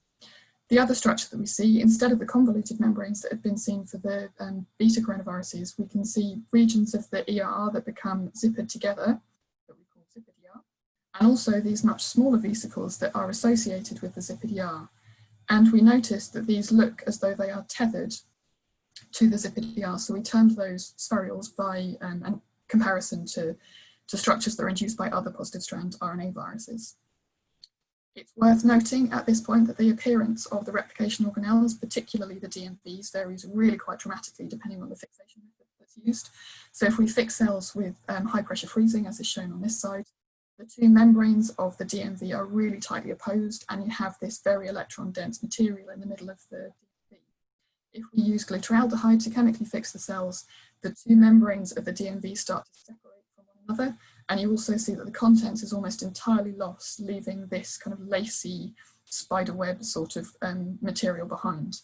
The other structure that we see, instead of the convoluted membranes that have been seen for the beta coronaviruses, we can see regions of the ER that become zippered together, that we call zippered ER, and also these much smaller vesicles that are associated with the zippered ER. And we notice that these look as though they are tethered to the zippered ER, so we termed those spherules by comparison to structures that are induced by other positive strand RNA viruses. It's worth noting at this point that the appearance of the replication organelles, particularly the DMVs, varies really quite dramatically depending on the fixation method that's used. So if we fix cells with high pressure freezing, as is shown on this side, the two membranes of the DMV are really tightly opposed, and you have this very electron dense material in the middle of the DMV. If we use glyceraldehyde to chemically fix the cells, the two membranes of the DMV start to separate from one another, and you also see that the contents is almost entirely lost, leaving this kind of lacy spiderweb sort of material behind.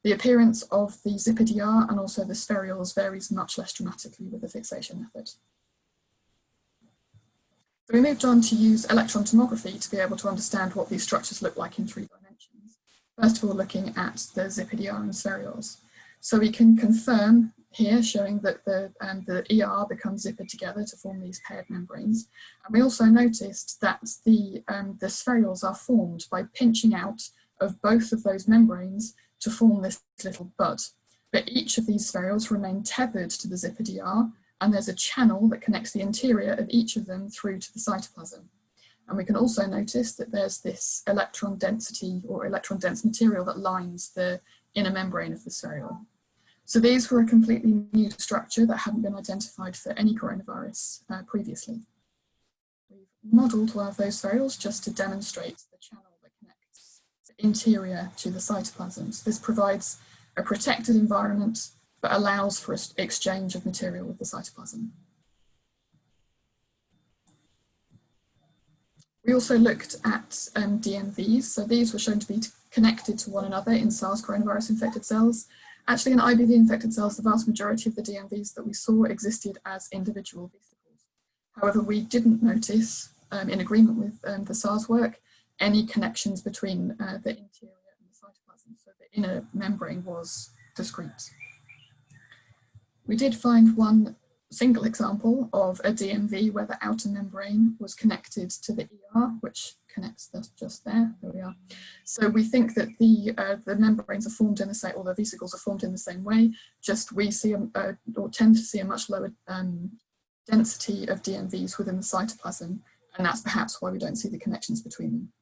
The appearance of the zippered ER and also the spherules varies much less dramatically with the fixation method. So we moved on to use electron tomography to be able to understand what these structures look like in 3 dimensions. First of all, looking at the zippered ER and spherules. So we can confirm here, showing that the ER becomes zippered together to form these paired membranes. And we also noticed that the spherules are formed by pinching out of both of those membranes to form this little bud. But each of these spherules remain tethered to the zippered ER, and there's a channel that connects the interior of each of them through to the cytoplasm. And we can also notice that there's this electron density or electron dense material that lines the inner membrane of the spherule. So these were a completely new structure that hadn't been identified for any coronavirus previously. We've modelled one of those spherules just to demonstrate the channel that connects the interior to the cytoplasm. So this provides a protected environment but allows for exchange of material with the cytoplasm. We also looked at DMVs. So these were shown to be connected to one another in SARS coronavirus infected cells. Actually, in IBV infected cells, the vast majority of the DMVs that we saw existed as individual vesicles. However, we didn't notice, in agreement with the SARS work, any connections between the interior and the cytoplasm, so the inner membrane was discrete. We did find one single example of a DMV where the outer membrane was connected to the ER, which connects just there. There we are. So we think that the membranes are formed in the same, or the vesicles are formed in the same way. Just we see or tend to see a much lower density of DMVs within the cytoplasm, and that's perhaps why we don't see the connections between them.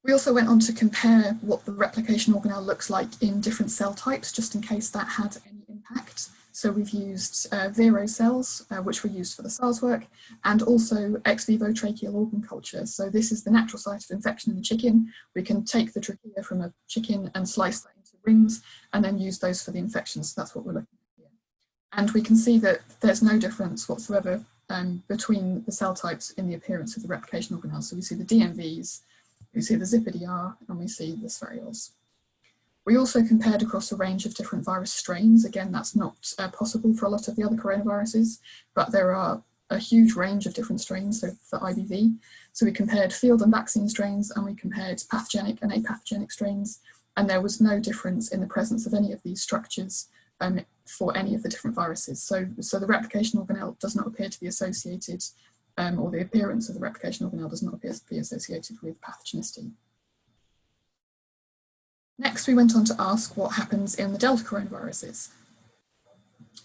We also went on to compare what the replication organelle looks like in different cell types, just in case that had any impact. So we've used Vero cells, which were used for the SARS work, and also ex vivo tracheal organ culture. So this is the natural site of infection in the chicken. We can take the trachea from a chicken and slice that into rings, and then use those for the infection. So that's what we're looking at here. And we can see that there's no difference whatsoever between the cell types in the appearance of the replication organelle. So we see the DMVs, we see the ZipIDR, and we see the spherules. We also compared across a range of different virus strains. Again, that's not possible for a lot of the other coronaviruses, but there are a huge range of different strains for IBV. So we compared field and vaccine strains, and we compared pathogenic and apathogenic strains, and there was no difference in the presence of any of these structures for any of the different viruses. So the replication organelle does not appear to be associated, or the appearance of the replication organelle does not appear to be associated with pathogenicity. Next, we went on to ask what happens in the Delta coronaviruses.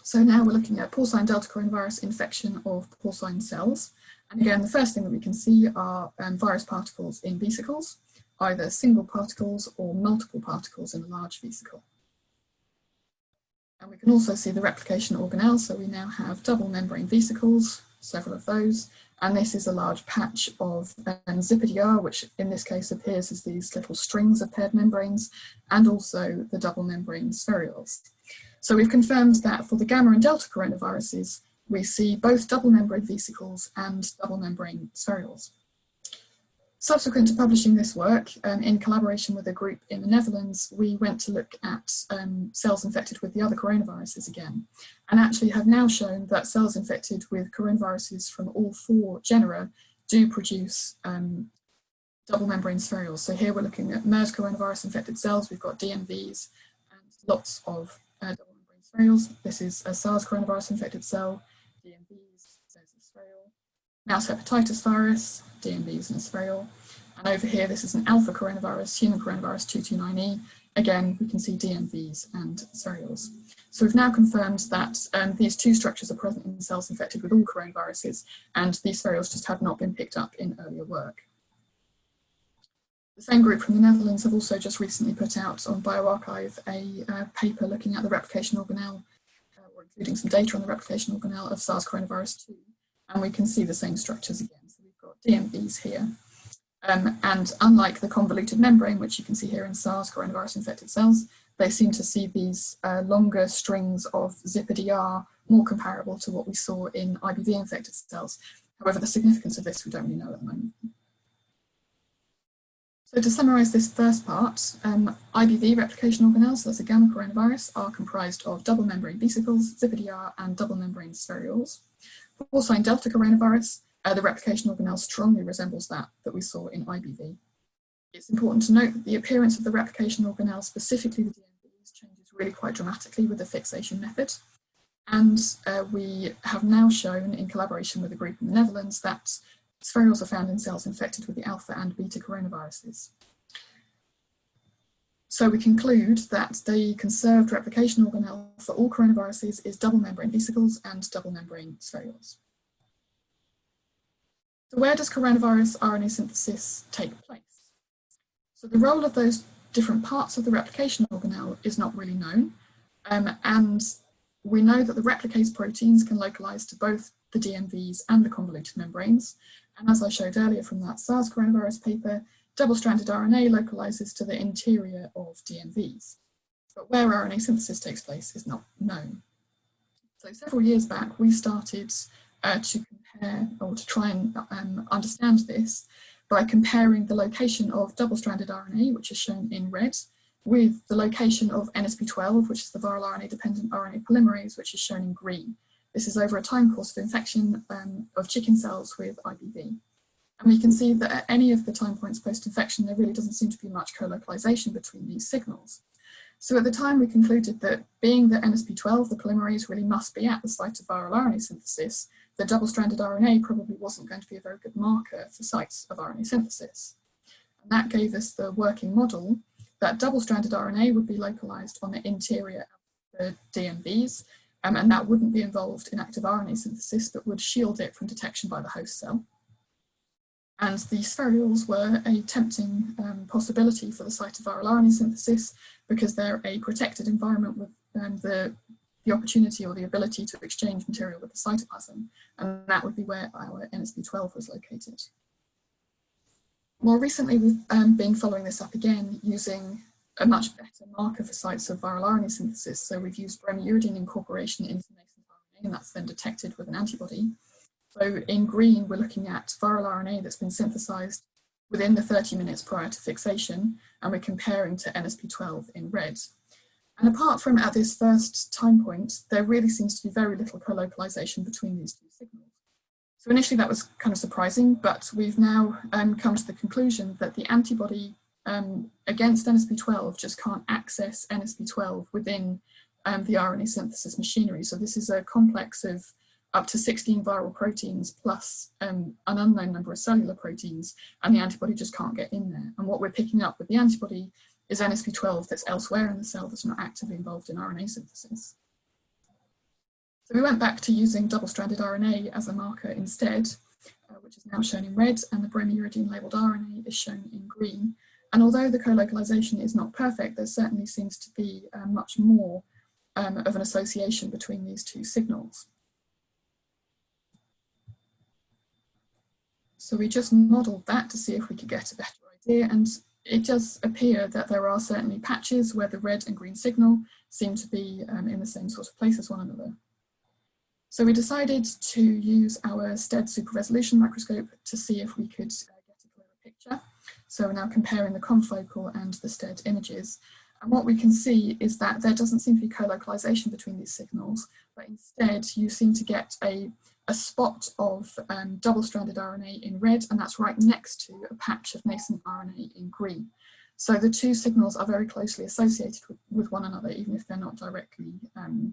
So now we're looking at porcine Delta coronavirus infection of porcine cells. And again, the first thing that we can see are virus particles in vesicles, either single particles or multiple particles in a large vesicle. And we can also see the replication organelle. So we now have double membrane vesicles, several of those, and this is a large patch of ZipIDR, which in this case appears as these little strings of paired membranes, and also the double membrane spherules. So we've confirmed that for the Gamma and Delta coronaviruses, we see both double membrane vesicles and double membrane spherules. Subsequent to publishing this work, in collaboration with a group in the Netherlands, we went to look at cells infected with the other coronaviruses again, and actually have now shown that cells infected with coronaviruses from all 4 genera do produce double membrane spherules. So here we're looking at MERS coronavirus infected cells. We've got DMVs and lots of double membrane spherules. This is a SARS coronavirus infected cell, DMVs, there's a spherule. Mouse hepatitis virus, DMVs and a spherule. And over here, this is an alpha coronavirus, human coronavirus 229E. Again, we can see DMVs and spherules. So we've now confirmed that these 2 structures are present in cells infected with all coronaviruses, and these spherules just have not been picked up in earlier work. The same group from the Netherlands have also just recently put out on bioRxiv a paper looking at the replication organelle, or including some data on the replication organelle of SARS coronavirus 2. And we can see the same structures again. So we've got DMVs here. And unlike the convoluted membrane, which you can see here in SARS coronavirus infected cells, they seem to see these longer strings of ZipIDR more comparable to what we saw in IBV infected cells. However, the significance of this we don't really know at the moment. So to summarise this first part, IBV replication organelles, so that's a gamma coronavirus, are comprised of double membrane vesicles, ZipIDR, and double membrane spherules. For porcine Delta coronavirus, the replication organelle strongly resembles that we saw in IBV. It's important to note that the appearance of the replication organelle, specifically the DMVs, changes really quite dramatically with the fixation method. And we have now shown, in collaboration with a group in the Netherlands, that spherules are found in cells infected with the alpha and beta coronaviruses. So we conclude that the conserved replication organelle for all coronaviruses is double membrane vesicles and double membrane spherules. So where does coronavirus RNA synthesis take place? So the role of those different parts of the replication organelle is not really known. And we know that the replicase proteins can localize to both the DMVs and the convoluted membranes. And as I showed earlier from that SARS coronavirus paper, double-stranded RNA localizes to the interior of DMVs. But where RNA synthesis takes place is not known. So several years back, we started to compare, or to try and understand this by comparing the location of double-stranded RNA, which is shown in red, with the location of NSP12, which is the viral RNA-dependent RNA polymerase, which is shown in green. This is over a time course of infection of chicken cells with IBV. And we can see that at any of the time points post-infection, there really doesn't seem to be much co-localization between these signals. So at the time, we concluded that being that NSP12, the polymerase, really must be at the site of viral RNA synthesis, the double-stranded RNA probably wasn't going to be a very good marker for sites of RNA synthesis. And that gave us the working model that double-stranded RNA would be localized on the interior of the DMVs, and that wouldn't be involved in active RNA synthesis, but would shield it from detection by the host cell. And the spherules were a tempting possibility for the site of viral RNA synthesis because they're a protected environment with the opportunity or the ability to exchange material with the cytoplasm, and that would be where our NSP12 was located. More recently, we've been following this up again using a much better marker for sites of viral RNA synthesis. So we've used bromouridine incorporation into nascent RNA, and that's then detected with an antibody. So in green, we're looking at viral RNA that's been synthesized within the 30 minutes prior to fixation, and we're comparing to NSP12 in red. And apart from at this first time point, there really seems to be very little co-localization between these two signals. So initially that was kind of surprising, but we've now come to the conclusion that the antibody against NSP12 just can't access NSP12 within the RNA synthesis machinery. So this is a complex of up to 16 viral proteins plus an unknown number of cellular proteins, and the antibody just can't get in there. And what we're picking up with the antibody is NSP12 that's elsewhere in the cell that's not actively involved in RNA synthesis. So we went back to using double-stranded RNA as a marker instead, which is now shown in red, and the bromouridine labeled RNA is shown in green. And although the co-localization is not perfect, there certainly seems to be much more of an association between these two signals. So we just modeled that to see if we could get a better idea, and it does appear that there are certainly patches where the red and green signal seem to be in the same sort of place as one another. So we decided to use our STED super resolution microscope to see if we could get a clearer picture. So we're now comparing the confocal and the STED images. And what we can see is that there doesn't seem to be co-localization between these signals, but instead you seem to get a spot of double-stranded RNA in red, and that's right next to a patch of nascent RNA in green. So the two signals are very closely associated with one another, even if they're not directly co-localized.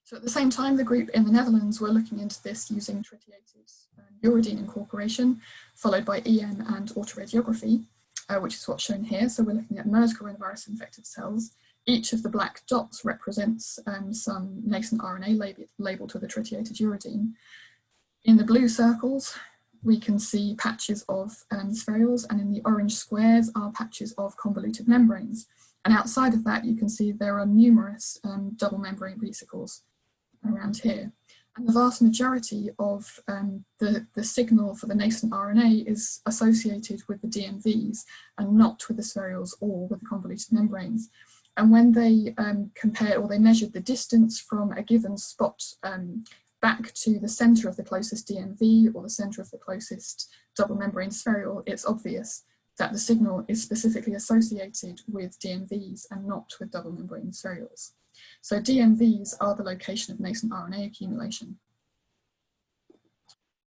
So at the same time, the group in the Netherlands were looking into this using tritiated uridine incorporation, followed by EM and autoradiography, which is what's shown here. So we're looking at MERS coronavirus infected cells. Each of the black dots represents some nascent RNA labeled with a tritiated uridine. In the blue circles, we can see patches of spherules, and in the orange squares are patches of convoluted membranes. And outside of that, you can see there are numerous double membrane vesicles around here. And the vast majority of the signal for the nascent RNA is associated with the DMVs and not with the spherules or with the convoluted membranes. And when they compared, or they measured the distance from a given spot back to the center of the closest DMV or the center of the closest double membrane spherule, it's obvious that the signal is specifically associated with DMVs and not with double membrane spherules. So DMVs are the location of nascent RNA accumulation.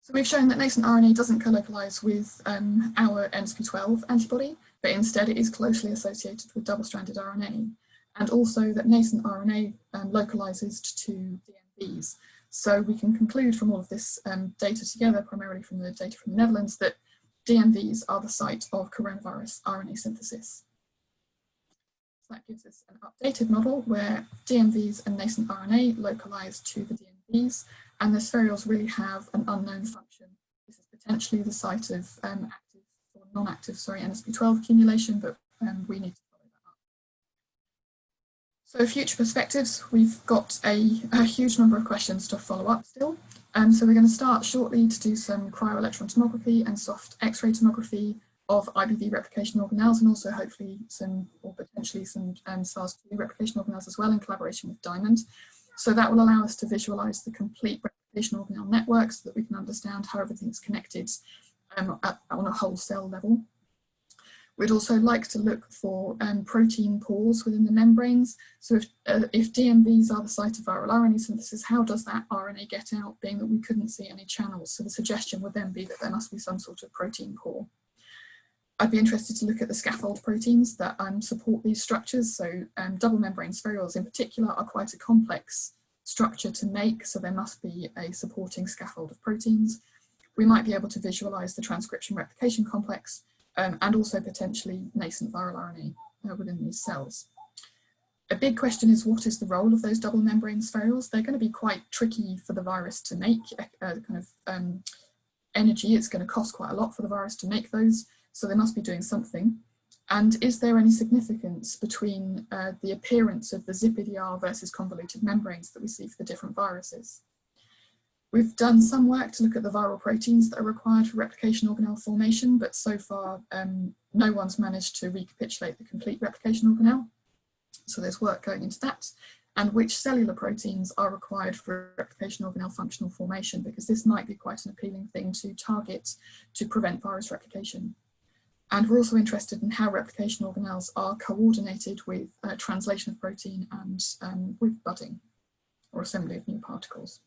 So we've shown that nascent RNA doesn't co-localize with our NSP12 antibody, but instead it is closely associated with double-stranded RNA, and also that nascent RNA localizes to DMVs. So we can conclude from all of this data together, primarily from the data from the Netherlands, that DMVs are the site of coronavirus RNA synthesis. So that gives us an updated model where DMVs and nascent RNA localize to the DMVs, and the spherules really have an unknown function. This is potentially the site of active or non-active, NSP12 accumulation, but we need to follow that up. So future perspectives, we've got a huge number of questions to follow up still. So we're going to start shortly to do some cryo-electron tomography and soft X-ray tomography of IBV replication organelles, and also hopefully some, or potentially some SARS-CoV-2 replication organelles as well, in collaboration with Diamond. So that will allow us to visualize the complete replication organelle network so that we can understand how everything's connected on a whole cell level. We'd also like to look for protein pores within the membranes. So if DMVs are the site of viral RNA synthesis, how does that RNA get out, being that we couldn't see any channels? So the suggestion would then be that there must be some sort of protein pore. I'd be interested to look at the scaffold proteins that support these structures. So double membrane spherules in particular are quite a complex structure to make, so there must be a supporting scaffold of proteins. We might be able to visualize the transcription replication complex and also potentially nascent viral RNA within these cells. A big question is, what is the role of those double membrane spherules? They're going to be quite tricky for the virus to make energy. It's going to cost quite a lot for the virus to make those, so they must be doing something. And is there any significance between the appearance of the zip-EDR versus convoluted membranes that we see for the different viruses? We've done some work to look at the viral proteins that are required for replication organelle formation, but so far no one's managed to recapitulate the complete replication organelle. So there's work going into that, and which cellular proteins are required for replication organelle functional formation, because this might be quite an appealing thing to target to prevent virus replication. And we're also interested in how replication organelles are coordinated with translation of protein and with budding or assembly of new particles.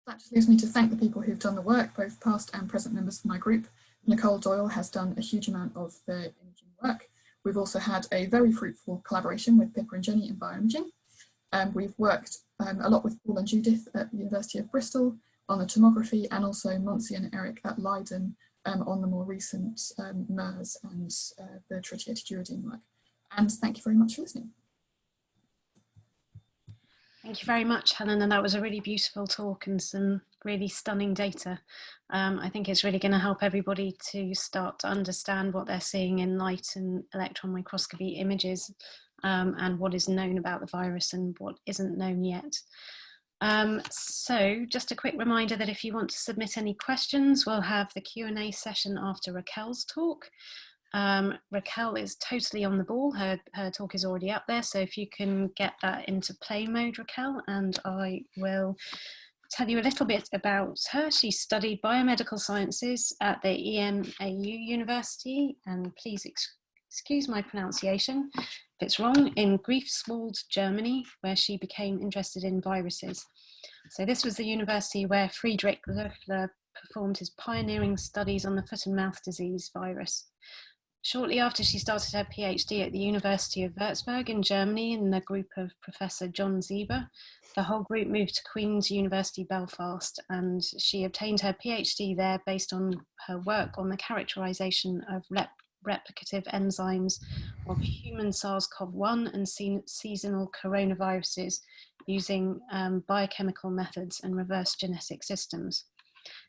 That just leaves me to thank the people who've done the work, both past and present members of my group. Nicole Doyle has done a huge amount of the imaging work. We've also had a very fruitful collaboration with Pippa and Jenny in bioimaging. We've worked a lot with Paul and Judith at the University of Bristol on the tomography, and also Monsi and Eric at Leiden on the more recent MERS and the tritiated uridine work. And thank you very much for listening. Thank you very much, Helen, and that was a really beautiful talk and some really stunning data. I think it's really going to help everybody to start to understand what they're seeing in light and electron microscopy images, and what is known about the virus and what isn't known yet. So just a quick reminder that if you want to submit any questions, we'll have the Q&A session after Raquel's talk. Raquel is totally on the ball. Her talk is already up there, so if you can get that into play mode, Raquel, and I will tell you a little bit about her. She studied biomedical sciences at the EMAU University, and please excuse my pronunciation if it's wrong, in Greifswald, Germany, where she became interested in viruses. So this was the university where Friedrich Loeffler performed his pioneering studies on the foot and mouth disease virus. Shortly after she started her PhD at the University of Würzburg in Germany in the group of Professor John Zieber, the whole group moved to Queen's University Belfast, and she obtained her PhD there based on her work on the characterization of replicative enzymes of human SARS-CoV-2 and seasonal coronaviruses using biochemical methods and reverse genetic systems.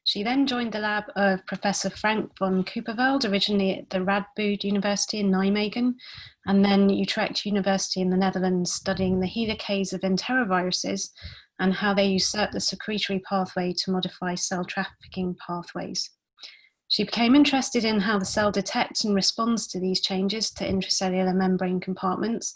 She then joined the lab of Professor Frank von Kuperveld, originally at the Radboud University in Nijmegen, and then Utrecht University in the Netherlands, studying the helicase of enteroviruses and how they usurp the secretory pathway to modify cell trafficking pathways. She became interested in how the cell detects and responds to these changes to intracellular membrane compartments,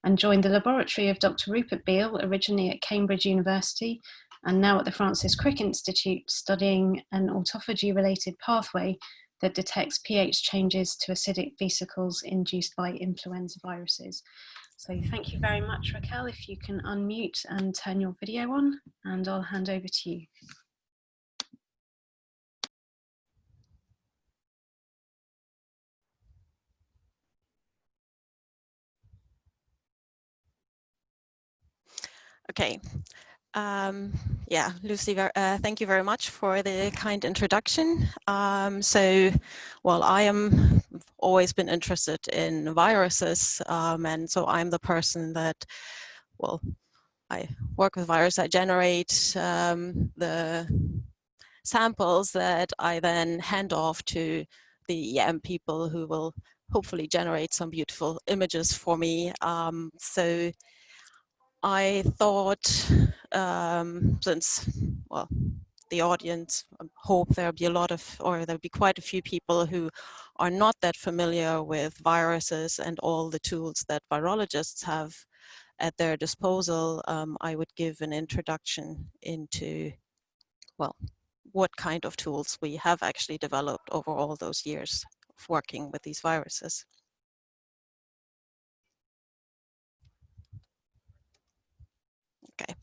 and joined the laboratory of Dr. Rupert Beale, originally at Cambridge University, and now at the Francis Crick Institute, studying an autophagy-related pathway that detects pH changes to acidic vesicles induced by influenza viruses. So thank you very much, Raquel. If you can unmute and turn your video on, and I'll hand over to you. Okay. Yeah, Lucy, thank you very much for the kind introduction. Well, I am always been interested in viruses, and so I'm the person that, well, I work with viruses. I generate the samples that I then hand off to the EM people who will hopefully generate some beautiful images for me. So I thought, since, well, the audience, I hope there'll be a lot of, or there'll be quite a few people who are not that familiar with viruses and all the tools that virologists have at their disposal. I would give an introduction into, well, what kind of tools we have actually developed over all those years of working with these viruses. Okay.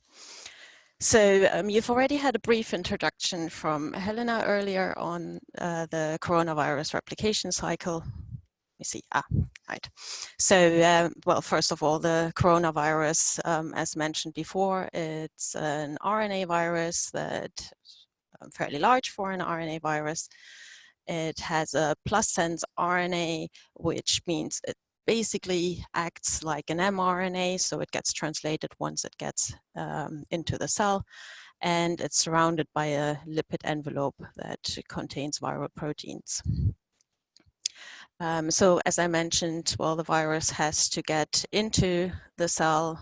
So you've already had a brief introduction from Helena earlier on the coronavirus replication cycle. Let me see, right. So, well, first of all, the coronavirus, as mentioned before, it's an RNA virus that fairly large for an RNA virus. It has a plus sense RNA, which means it basically acts like an mRNA, so it gets translated once it gets into the cell, and it's surrounded by a lipid envelope that contains viral proteins. So as I mentioned, well, the virus has to get into the cell.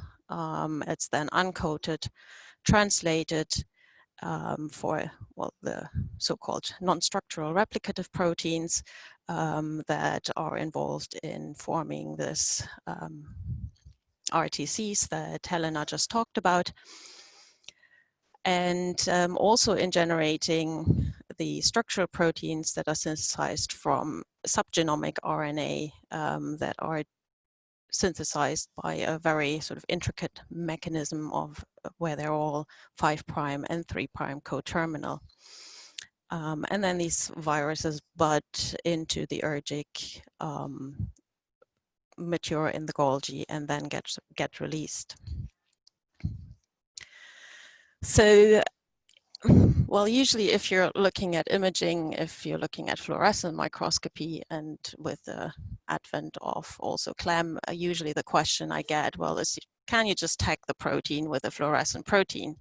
It's then uncoated, translated for, well, the so-called non-structural replicative proteins that are involved in forming this RTCs that Helena just talked about, and also in generating the structural proteins that are synthesized from subgenomic RNA that are synthesized by a very sort of intricate mechanism of where they're all 5' and 3' coterminal. And then these viruses bud into the ERGIC, mature in the Golgi, and then get released. So, well, usually if you're looking at imaging, if you're looking at fluorescent microscopy, and with the advent of also CLEM, usually the question I get, well, is can you just tag the protein with a fluorescent protein?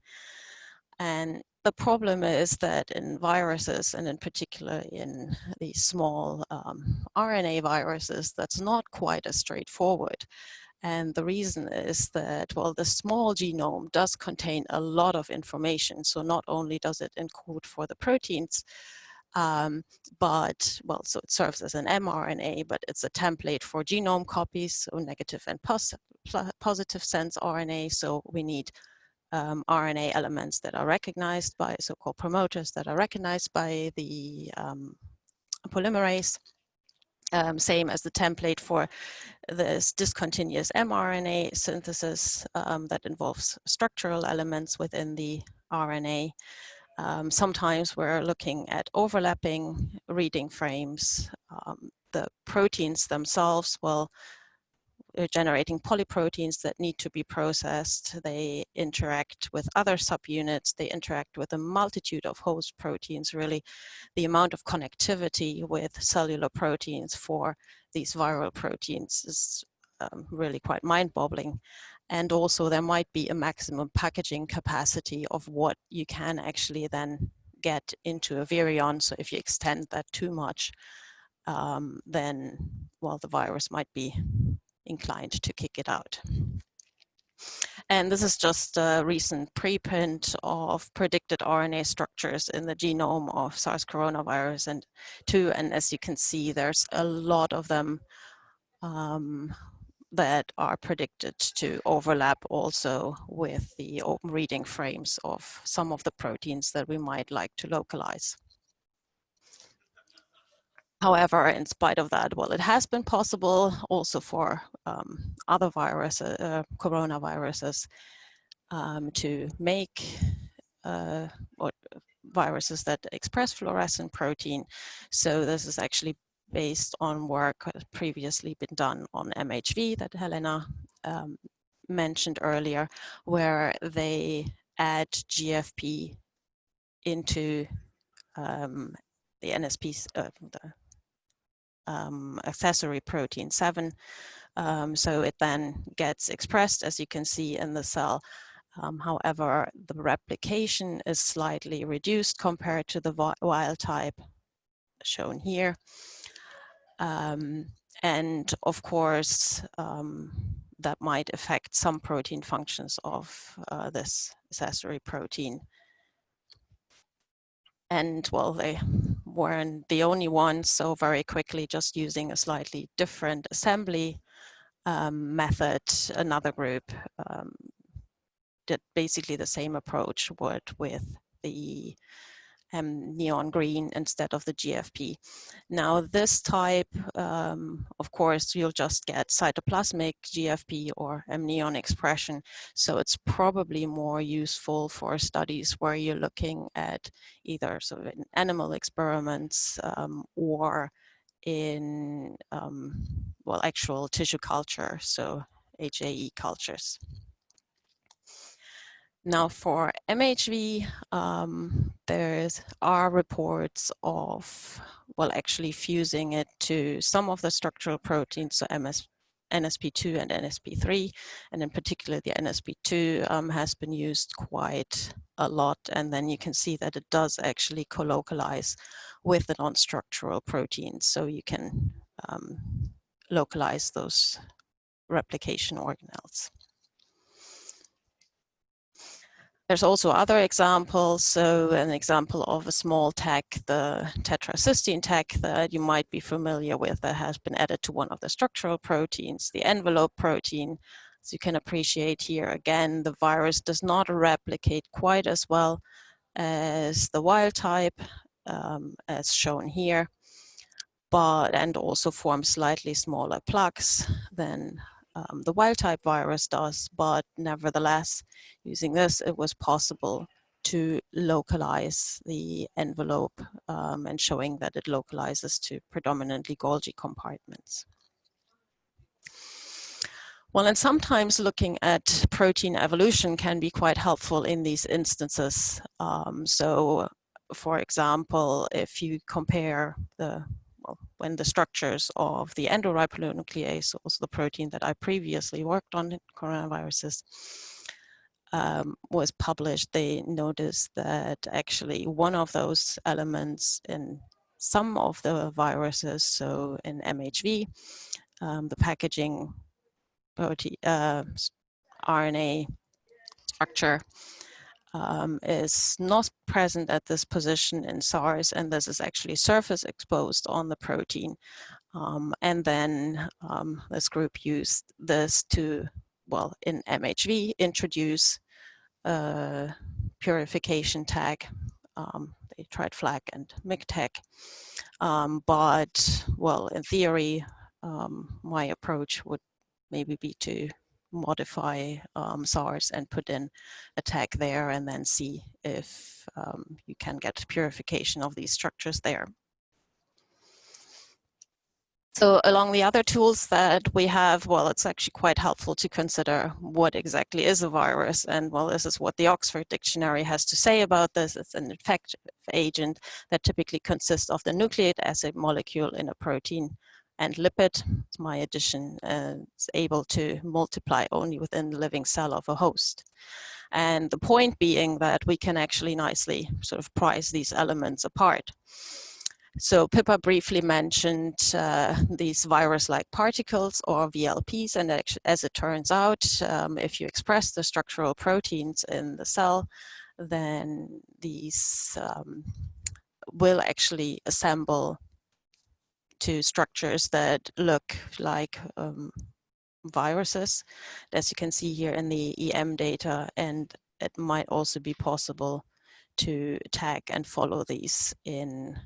And the problem is that in viruses, and in particular in these small RNA viruses, that's not quite as straightforward. And the reason is that, well, the small genome does contain a lot of information. So not only does it encode for the proteins, but, well, so it serves as an mRNA, but it's a template for genome copies, so negative and positive sense RNA. So we need RNA elements that are recognized by so-called promoters that are recognized by the polymerase. Same as the template for this discontinuous mRNA synthesis that involves structural elements within the RNA. Sometimes we're looking at overlapping reading frames. The proteins themselves, well, generating polyproteins that need to be processed. They interact with other subunits. They interact with a multitude of host proteins. Really, the amount of connectivity with cellular proteins for these viral proteins is really quite mind-boggling. And also there might be a maximum packaging capacity of what you can actually then get into a virion. So if you extend that too much, then, well, the virus might be inclined to kick it out. And this is just a recent preprint of predicted RNA structures in the genome of SARS coronavirus and 2. And as you can see, there's a lot of them that are predicted to overlap also with the open reading frames of some of the proteins that we might like to localize. However, in spite of that, well, it has been possible also for other viruses, coronaviruses, to make viruses that express fluorescent protein. So this is actually based on work that has previously been done on MHV that Helena mentioned earlier, where they add GFP into the NSP, accessory protein 7. So it then gets expressed, as you can see, in the cell. However, the replication is slightly reduced compared to the wild type shown here. And of course, that might affect some protein functions of this accessory protein. And well, they weren't the only ones, so very quickly, just using a slightly different assembly method, another group did basically the same approach with the neon green instead of the GFP. Now this type, of course, you'll just get cytoplasmic GFP or neon expression. So it's probably more useful for studies where you're looking at either sort of in animal experiments or in, well, actual tissue culture, so HAE cultures. Now for MHV, there are reports of, well, actually fusing it to some of the structural proteins, so NSP2 and NSP3, and in particular the NSP2 has been used quite a lot, and then you can see that it does actually co-localize with the non-structural proteins, so you can localize those replication organelles. There's also other examples. So an example of a small tag, the tetracysteine tag that you might be familiar with, that has been added to one of the structural proteins, the envelope protein. As you can appreciate here, again, the virus does not replicate quite as well as the wild type, as shown here, and also forms slightly smaller plaques than the wild type virus does, but nevertheless, using this, it was possible to localize the envelope and showing that it localizes to predominantly Golgi compartments. Well, and sometimes looking at protein evolution can be quite helpful in these instances. So, for example, if you compare when the structures of the endoribonuclease, also the protein that I previously worked on in coronaviruses, was published, they noticed that actually one of those elements in some of the viruses, so in MHV, the packaging protein, RNA structure is not present at this position in SARS, and this is actually surface exposed on the protein. And then this group used this to, well, in MHV, introduce a purification tag. They tried FLAG and MIG-tag. But, well, in theory, my approach would maybe be to modify SARS and put in a tag there and then see if you can get purification of these structures there. So along the other tools that we have, well, it's actually quite helpful to consider what exactly is a virus. And well, this is what the Oxford Dictionary has to say about this. It's an infective agent that typically consists of the nucleic acid molecule in a protein and lipid. It's my addition, it's able to multiply only within the living cell of a host. And the point being that we can actually nicely sort of price these elements apart. So Pippa briefly mentioned these virus-like particles or VLPs, and actually, as it turns out, if you express the structural proteins in the cell, then these will actually assemble to structures that look like viruses, as you can see here in the EM data, and it might also be possible to tag and follow these in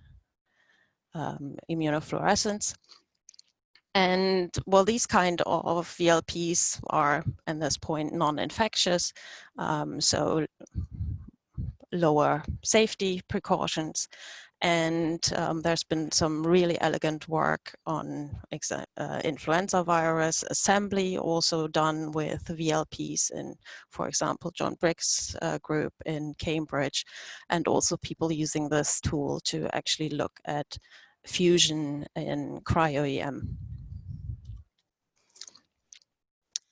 immunofluorescence. And well, these kind of VLPs are, at this point, non-infectious, so lower safety precautions. And there's been some really elegant work on influenza virus assembly, also done with VLPs in, for example, John Brick's group in Cambridge, and also people using this tool to actually look at fusion in cryo-EM.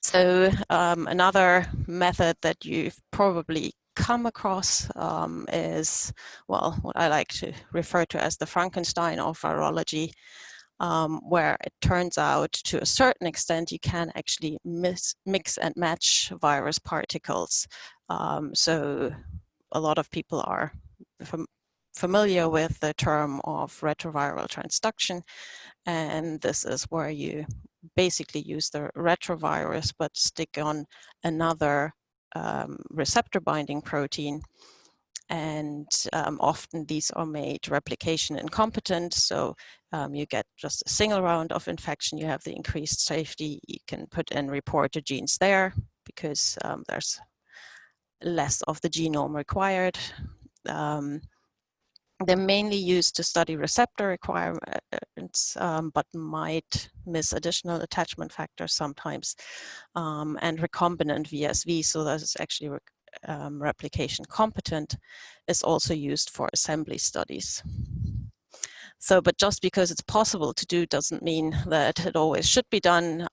So another method that you've probably come across is, well, what I like to refer to as the Frankenstein of virology, where it turns out to a certain extent you can actually mix and match virus particles. So a lot of people are familiar with the term of retroviral transduction, and this is where you basically use the retrovirus but stick on another receptor binding protein And often these are made replication incompetent, so you get just a single round of infection, you have the increased safety, you can put in reporter genes there because there's less of the genome required. They're mainly used to study receptor requirements, but might miss additional attachment factors sometimes, and recombinant VSV, so that is actually replication competent, is also used for assembly studies. So, but just because it's possible to do doesn't mean that it always should be done,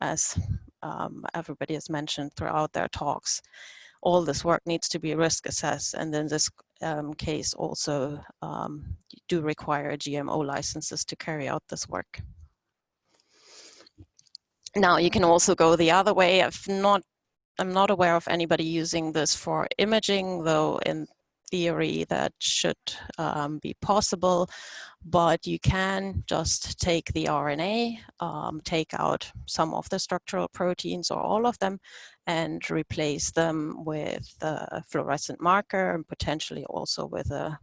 as everybody has mentioned throughout their talks. All this work needs to be risk assessed, and in this case also you do require GMO licenses to carry out this work. Now you can also go the other way. I'm not aware of anybody using this for imaging, though in theory that should be possible, but you can just take the RNA, take out some of the structural proteins or all of them, and replace them with a fluorescent marker and potentially also with a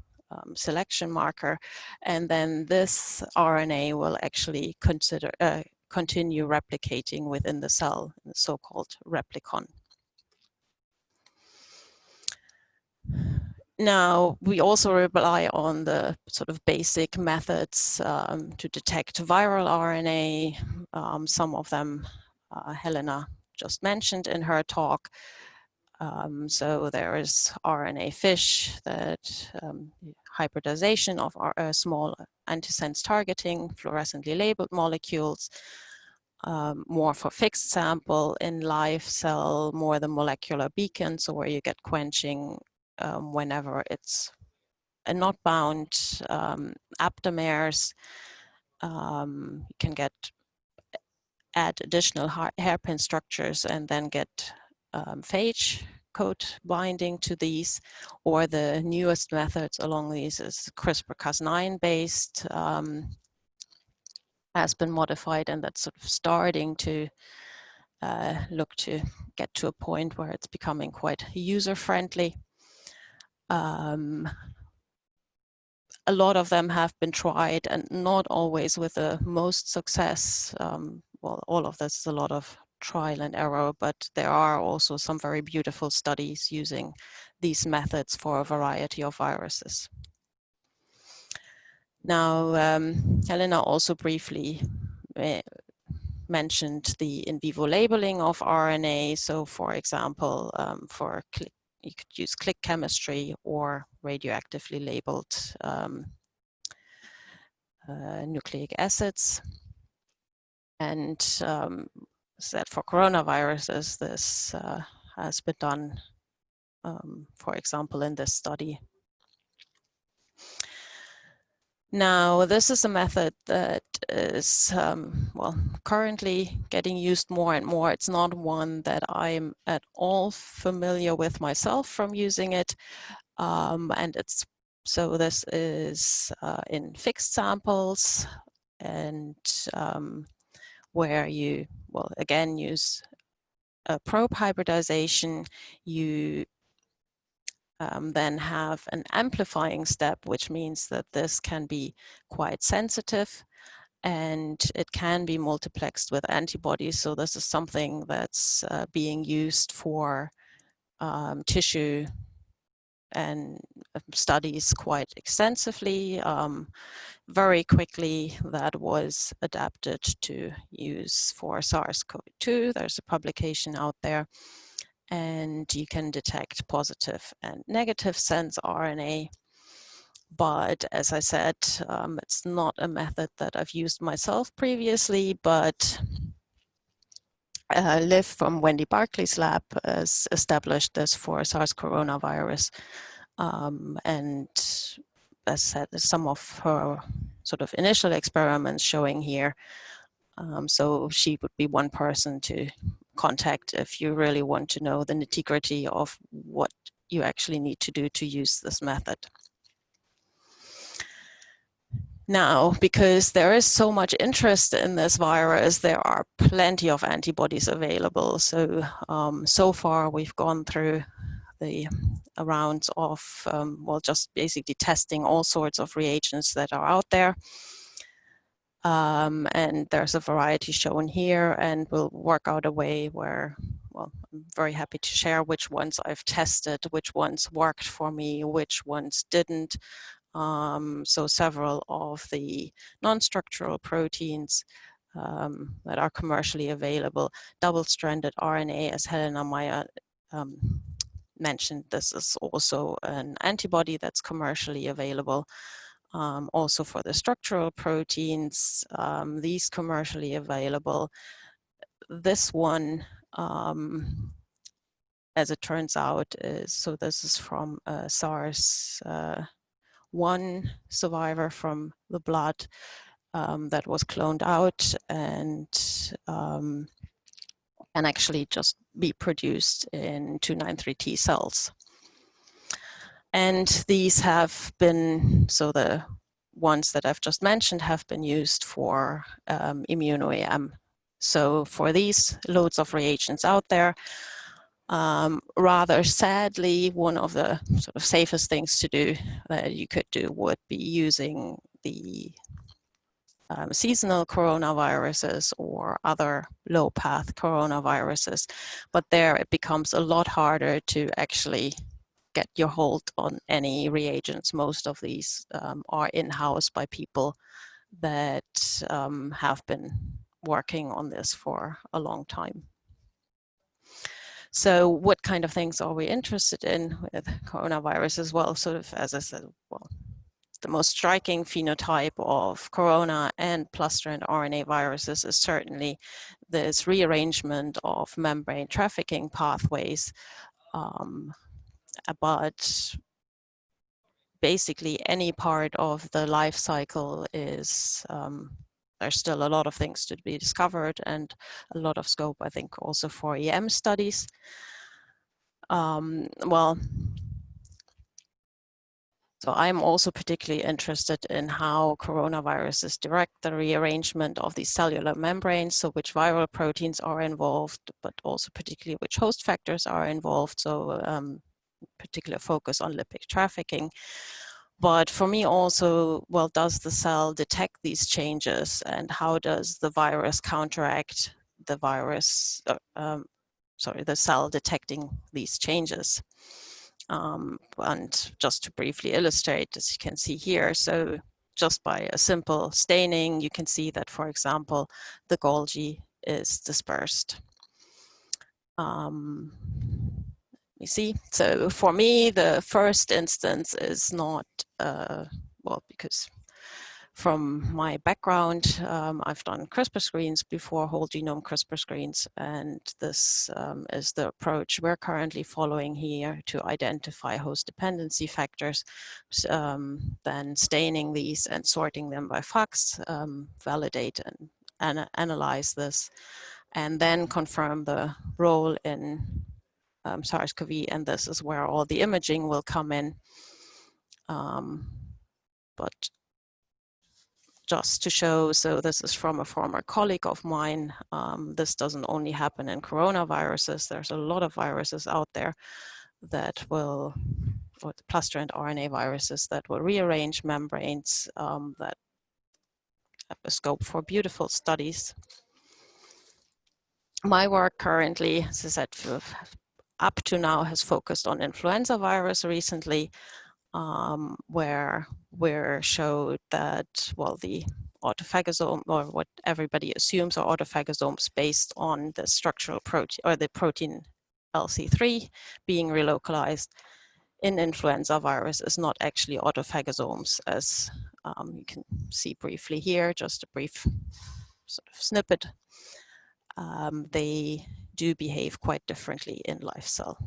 selection marker. And then this RNA will actually continue replicating within the cell, the so-called replicon. Now, we also rely on the sort of basic methods to detect viral RNA. Some of them Helena just mentioned in her talk. So there is RNA fish, that hybridization of small antisense targeting, fluorescently labeled molecules. More for fixed sample, in live cell, more the molecular beacon, so where you get quenching whenever it's not bound aptamers. You can add additional hairpin structures and then get phage coat binding to these, or the newest methods along these is CRISPR-Cas9 based, has been modified, and that's sort of starting to look to get to a point where it's becoming quite user-friendly. A lot of them have been tried and not always with the most success. Well, all of this is a lot of trial and error, but there are also some very beautiful studies using these methods for a variety of viruses. Now, Helena also briefly mentioned the in vivo labeling of RNA. So for example, you could use click chemistry or radioactively labeled nucleic acids. And that for coronaviruses, this has been done, for example, in this study. Now, this is a method that is, well, currently getting used more and more. It's not one that I'm at all familiar with myself from using it. And so this is in fixed samples, and where you, well, again, use a probe hybridization. You then have an amplifying step, which means that this can be quite sensitive and it can be multiplexed with antibodies. So this is something that's being used for tissue and studies quite extensively. Very quickly, that was adapted to use for SARS-CoV-2. There's a publication out there, and you can detect positive and negative sense RNA. But as I said, it's not a method that I've used myself previously, but Liv from Wendy Barclay's lab has established this for SARS coronavirus. And as I said, some of her sort of initial experiments showing here. So she would be one person to contact if you really want to know the nitty-gritty of what you actually need to do to use this method. Now, because there is so much interest in this virus, there are plenty of antibodies available. So, so far we've gone through the rounds of, well, just basically testing all sorts of reagents that are out there. And there's a variety shown here, and we'll work out a way where, well, I'm very happy to share which ones I've tested, which ones worked for me, which ones didn't. So several of the non-structural proteins that are commercially available, double-stranded RNA, as Helena Meyer mentioned, this is also an antibody that's commercially available. Also for the structural proteins, these commercially available. This one, as it turns out, is, so this is from SARS-1 survivor from the blood that was cloned out and can actually just be produced in 293T cells. And these have been, so the ones that I've just mentioned have been used for immuno-EM. So for these loads of reagents out there, rather sadly, one of the sort of safest things to do that you could do would be using the seasonal coronaviruses or other low-path coronaviruses. But there it becomes a lot harder to actually get your hold on any reagents. Most of these are in-house by people that have been working on this for a long time. So what kind of things are we interested in with coronaviruses? Well, sort of, as I said, well, the most striking phenotype of corona and plus-strand RNA viruses is certainly this rearrangement of membrane trafficking pathways. But basically any part of the life cycle is, there's still a lot of things to be discovered and a lot of scope, I think, also for EM studies. Well, so I'm also particularly interested in how coronaviruses direct the rearrangement of these cellular membranes, so which viral proteins are involved, but also particularly which host factors are involved. So particular focus on lipid trafficking. But for me also, well, does the cell detect these changes, and how does the virus counteract the virus, the cell detecting these changes? And just to briefly illustrate, as you can see here, so just by a simple staining, you can see that, for example, the Golgi is dispersed. You see, so for me, the first instance is not, well, because from my background, I've done CRISPR screens before, whole genome CRISPR screens, and this is the approach we're currently following here to identify host dependency factors, then staining these and sorting them by FACS, validate and analyze this, and then confirm the role in SARS-CoV, and this is where all the imaging will come in. But just to show, so this is from a former colleague of mine. This doesn't only happen in coronaviruses. There's a lot of viruses out there that will, or the plus-strand RNA viruses that will rearrange membranes that have a scope for beautiful studies. My work currently, as I said, up to now has focused on influenza virus recently, where we showed that, well, the autophagosome, or what everybody assumes are autophagosomes based on the structural protein, or the protein LC3 being relocalized in influenza virus, is not actually autophagosomes, as you can see briefly here, just a brief sort of snippet. They do behave quite differently in live cell.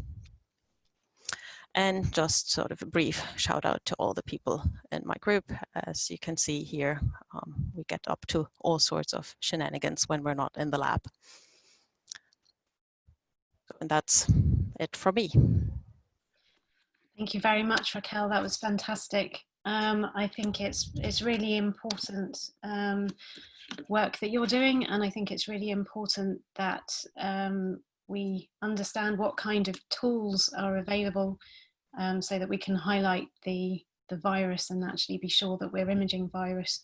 And just sort of a brief shout out to all the people in my group. As you can see here, we get up to all sorts of shenanigans when we're not in the lab. And that's it for me. Thank you very much, Raquel. That was fantastic. I think it's really important work that you're doing, and I think it's really important that we understand what kind of tools are available, so that we can highlight the virus and actually be sure that we're imaging virus.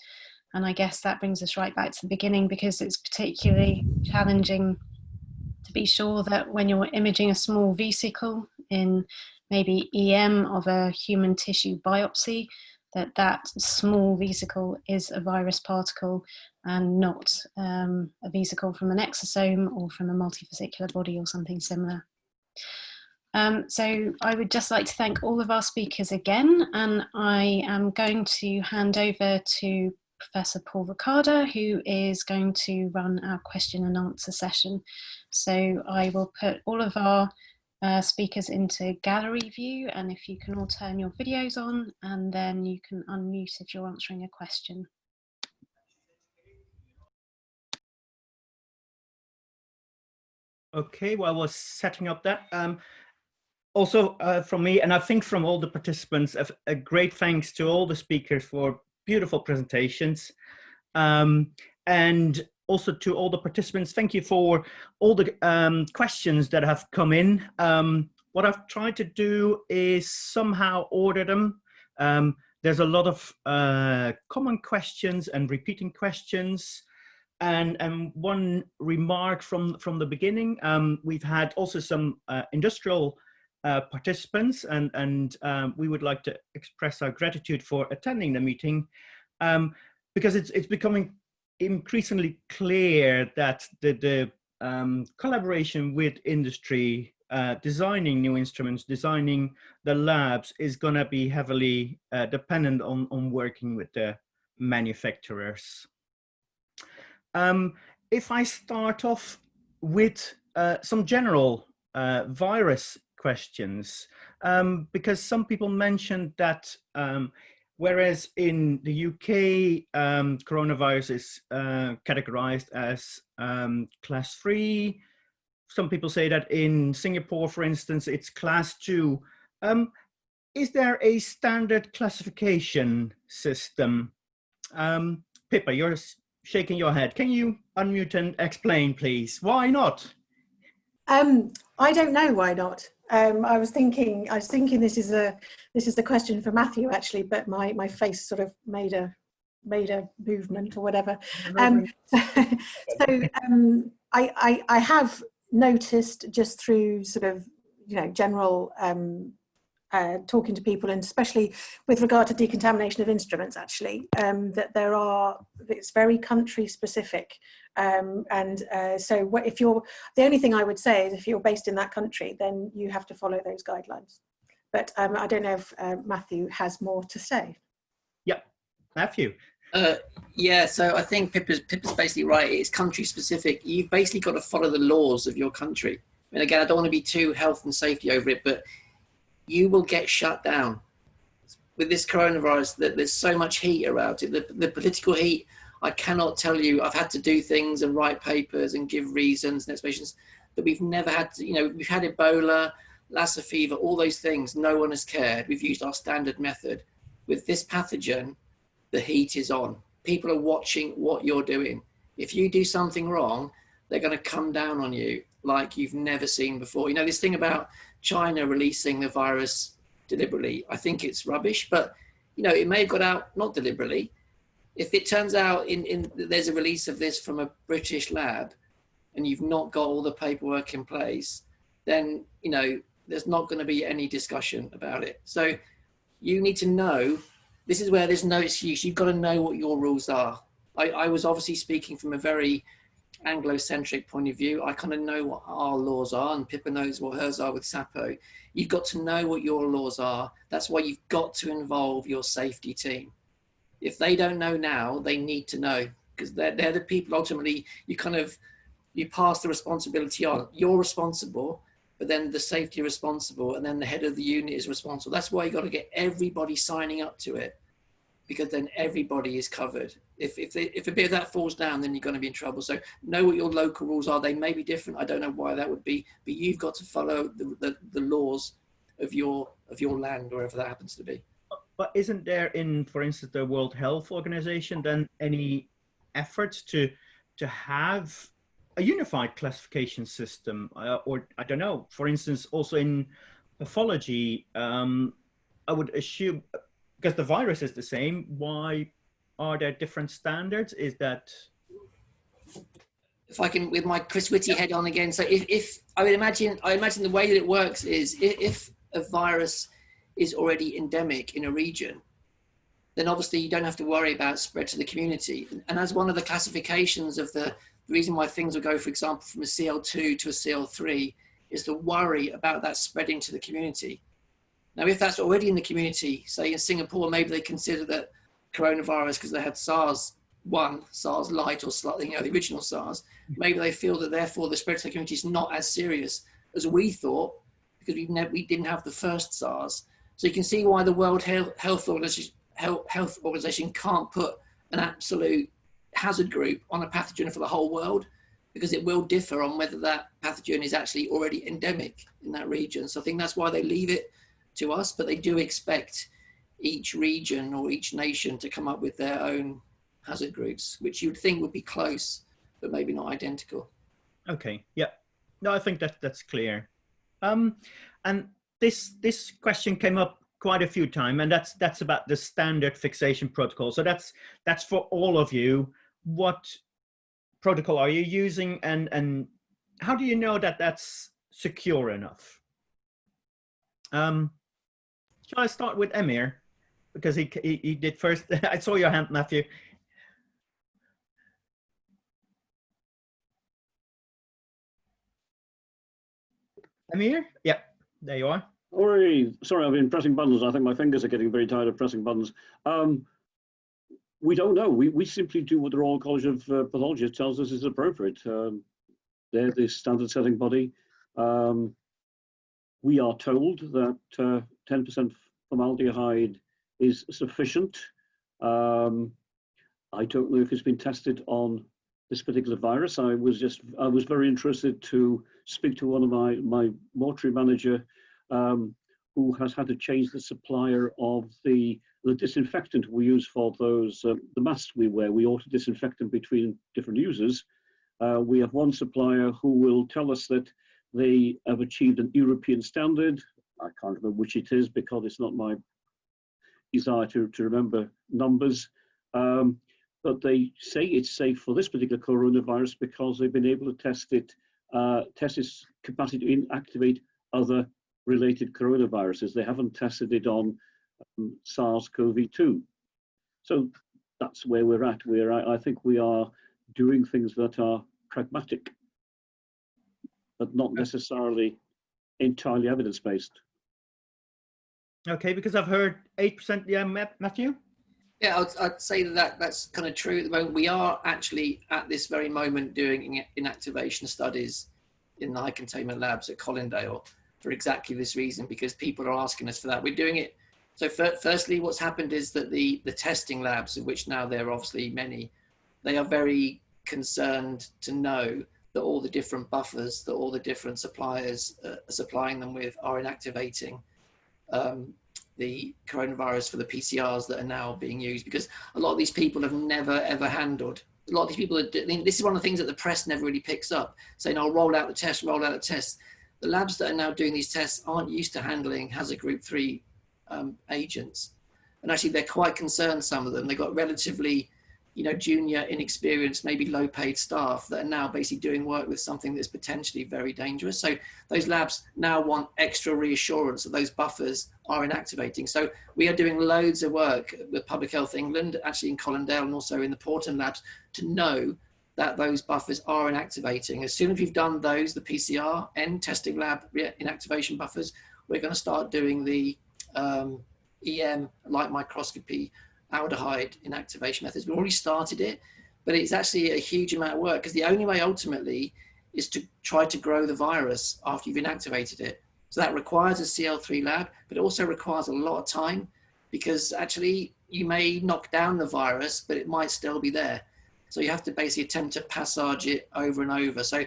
And I guess that brings us right back to the beginning, because it's particularly challenging to be sure that when you're imaging a small vesicle in maybe EM of a human tissue biopsy, that small vesicle is a virus particle and not a vesicle from an exosome or from a multivesicular body or something similar. So I would just like to thank all of our speakers again, and I am going to hand over to Professor Paul Ricardo, who is going to run our question and answer session. So I will put all of our speakers into gallery view, and if you can all turn your videos on, and then you can unmute if you're answering a question. Okay, while I was setting up that, also from me, and I think from all the participants, a great thanks to all the speakers for beautiful presentations. And also to all the participants, thank you for all the questions that have come in. What I've tried to do is somehow order them. There's a lot of common questions and repeating questions. And one remark from the beginning, we've had also some industrial participants, and we would like to express our gratitude for attending the meeting, because it's becoming increasingly clear that the collaboration with industry, designing new instruments, designing the labs, is going to be heavily dependent on working with the manufacturers. If I start off with some general virus questions, because some people mentioned that whereas in the UK, coronavirus is categorized as class 3, some people say that in Singapore, for instance, it's class 2. Is there a standard classification system? Pippa, you're shaking your head. Can you unmute and explain, please? Why not? I don't know why not. I was thinking this is the question for Matthew actually, but my face sort of made a movement or whatever. I have noticed just through sort of general talking to people, and especially with regard to decontamination of instruments, actually, that it's very country specific. So if you're, the only thing I would say is if you're based in that country, then you have to follow those guidelines. But I don't know if Matthew has more to say. Yep, Matthew. Yeah, so I think Pippa's basically right. It's country specific. You've basically got to follow the laws of your country. And again, I don't want to be too health and safety over it, but you will get shut down with this coronavirus. That there's so much heat around it, the political heat. I cannot tell you, I've had to do things and write papers and give reasons and explanations that we've never had to, we've had Ebola, Lassa fever, all those things. No one has cared. We've used our standard method. With this pathogen, the heat is on. People are watching what you're doing. If you do something wrong, they're going to come down on you like you've never seen before. This thing about China releasing the virus deliberately, I think it's rubbish, but it may have got out not deliberately. If it turns out there's a release of this from a British lab and you've not got all the paperwork in place, then there's not going to be any discussion about it. So you need to know, this is where there's no excuse. You've got to know what your rules are. I was obviously speaking from a very Anglo-centric point of view. I kind of know what our laws are, and Pippa knows what hers are with SAPO. You've got to know what your laws are. That's why you've got to involve your safety team. If they don't know now, they need to know, because they're the people ultimately you pass the responsibility on. You're responsible, but then the safety is responsible, and then the head of the unit is responsible. That's why you got to get everybody signing up to it, because then everybody is covered. If a bit of that falls down, then you're going to be in trouble. So know what your local rules are. They may be different. I don't know why that would be, but you've got to follow the laws of your land, wherever that happens to be. But isn't there in, for instance, the World Health Organization, then any efforts to have a unified classification system, or I don't know, for instance, also in pathology, I would assume, because the virus is the same, why are there different standards? Is that... If I can, with my Chris Whitty head on again. So if I imagine the way that it works is if a virus is already endemic in a region, then obviously you don't have to worry about spread to the community. And as one of the classifications of the reason why things will go, for example, from a CL2 to a CL3 is the worry about that spreading to the community. Now, if that's already in the community, say in Singapore, maybe they consider that coronavirus, because they had SARS-1, SARS light, or slightly, the original SARS, maybe they feel that therefore the spread to the community is not as serious as we thought, because we didn't have the first SARS. So you can see why the World Health Organization can't put an absolute hazard group on a pathogen for the whole world, because it will differ on whether that pathogen is actually already endemic in that region. So I think that's why they leave it to us, but they do expect each region or each nation to come up with their own hazard groups, which you'd think would be close, but maybe not identical. Okay, yeah. No, I think that's clear. And this question came up quite a few times, and that's about the standard fixation protocol. So that's for all of you. What protocol are you using, and how do you know that that's secure enough? Shall I start with Emir, because he did first? I saw your hand, Matthew. Emir? Yeah, there you are. Sorry, I've been pressing buttons. I think my fingers are getting very tired of pressing buttons. We don't know. We simply do what the Royal College of Pathologists tells us is appropriate. They're the standard setting body. We are told that 10% formaldehyde is sufficient. I don't know if it's been tested on this particular virus. I was very interested to speak to one of my mortuary manager who has had to change the supplier of the disinfectant we use for those, the masks we wear. We auto disinfect them between different users. We have one supplier who will tell us that they have achieved an European standard. I can't remember which it is because it's not my desire to remember numbers. But they say it's safe for this particular coronavirus because they've been able to test its capacity to inactivate other related coronaviruses. They haven't tested it on SARS-CoV-2. So that's where we're at. I think we are doing things that are pragmatic, but not necessarily entirely evidence-based. Okay, because I've heard 8%. Yeah, Matthew? Yeah, I'd say that's kind of true at the moment. We are actually at this very moment doing inactivation studies in the high containment labs at Colindale for exactly this reason, because people are asking us for that. We're doing it. So firstly, what's happened is that the testing labs, of which now there are obviously many, they are very concerned to know that all the different buffers that all the different suppliers are supplying them with are inactivating the coronavirus for the PCRs that are now being used, because a lot of these people have never ever handled. A lot of these people this is one of the things that the press never really picks up, saying, "Oh, roll out the test, roll out the test." The labs that are now doing these tests aren't used to handling hazard group 3 agents, and actually they're quite concerned. Some of them, they've got relatively, junior, inexperienced, maybe low-paid staff that are now basically doing work with something that's potentially very dangerous. So those labs now want extra reassurance that those buffers are inactivating. So we are doing loads of work with Public Health England, actually in Colindale and also in the Porton labs, to know that those buffers are inactivating. As soon as we've done those, the PCR and testing lab inactivation buffers, we're going to start doing the EM, light microscopy, aldehyde inactivation methods. We've already started it, but it's actually a huge amount of work, because the only way ultimately is to try to grow the virus after you've inactivated it. So that requires a CL3 lab, but it also requires a lot of time, because actually you may knock down the virus, but it might still be there. So you have to basically attempt to passage it over and over. So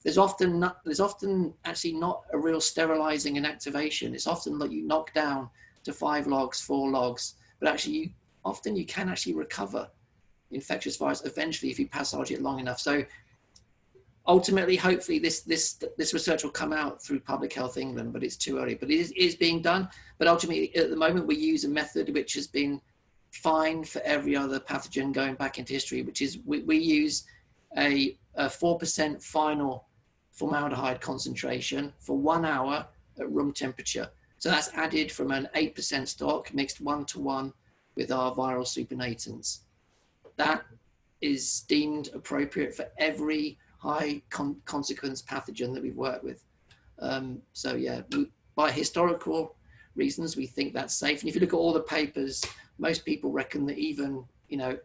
there's often actually not a real sterilizing inactivation. It's often that you knock down to 5 logs, 4 logs, but actually often you can actually recover infectious virus eventually if you passage it long enough. So ultimately, hopefully, this research will come out through Public Health England, but it's too early. But it is being done. But ultimately, at the moment, we use a method which has been fine for every other pathogen going back into history, which is we use a 4% final formaldehyde concentration for 1 hour at room temperature. So that's added from an 8% stock mixed 1-to-1 with our viral supernatants. That is deemed appropriate for every high consequence pathogen that we've worked with. So yeah, by historical reasons, we think that's safe. And if you look at all the papers, most people reckon that even, you know,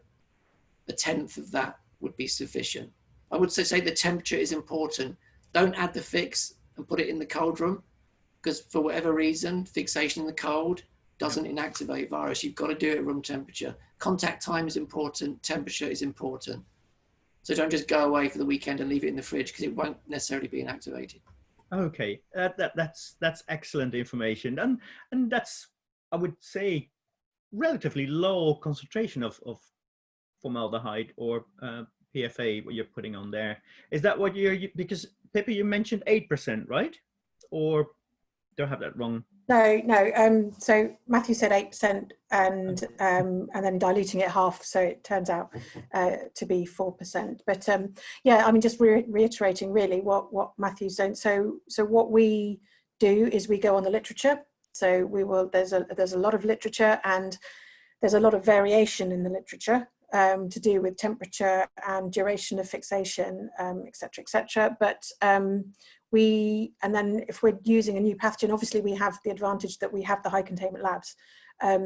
a tenth of that would be sufficient. I would say the temperature is important. Don't add the fix and put it in the cold room, because for whatever reason, fixation in the cold doesn't inactivate virus. You've got to do it at room temperature. Contact time is important. Temperature is important. So don't just go away for the weekend and leave it in the fridge, because it won't necessarily be inactivated. Okay, that's excellent information, and that's, I would say, relatively low concentration of formaldehyde or PFA, what you're putting on there. Is that what because Pippa, you mentioned 8%, right? Or do I have that wrong? No. So Matthew said 8%, and then diluting it half, so it turns out to be 4%. But yeah, I mean, just reiterating really what Matthew's done. So what we do is we go on the literature. So we will. There's a lot of literature, and there's a lot of variation in the literature to do with temperature and duration of fixation, et cetera. But and then if we're using a new pathogen, obviously we have the advantage that we have the high containment labs.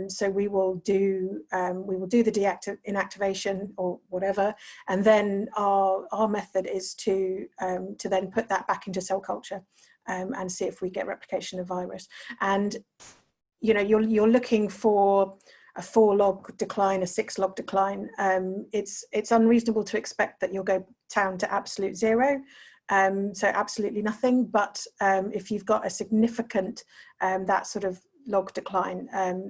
So we will do the inactivation or whatever, and then our method is to then put that back into cell culture and see if we get replication of virus. And you know, you're looking for a 4-log decline, a 6-log decline. It's unreasonable to expect that you'll go down to absolute zero. So absolutely nothing, but if you've got a significant that sort of log decline,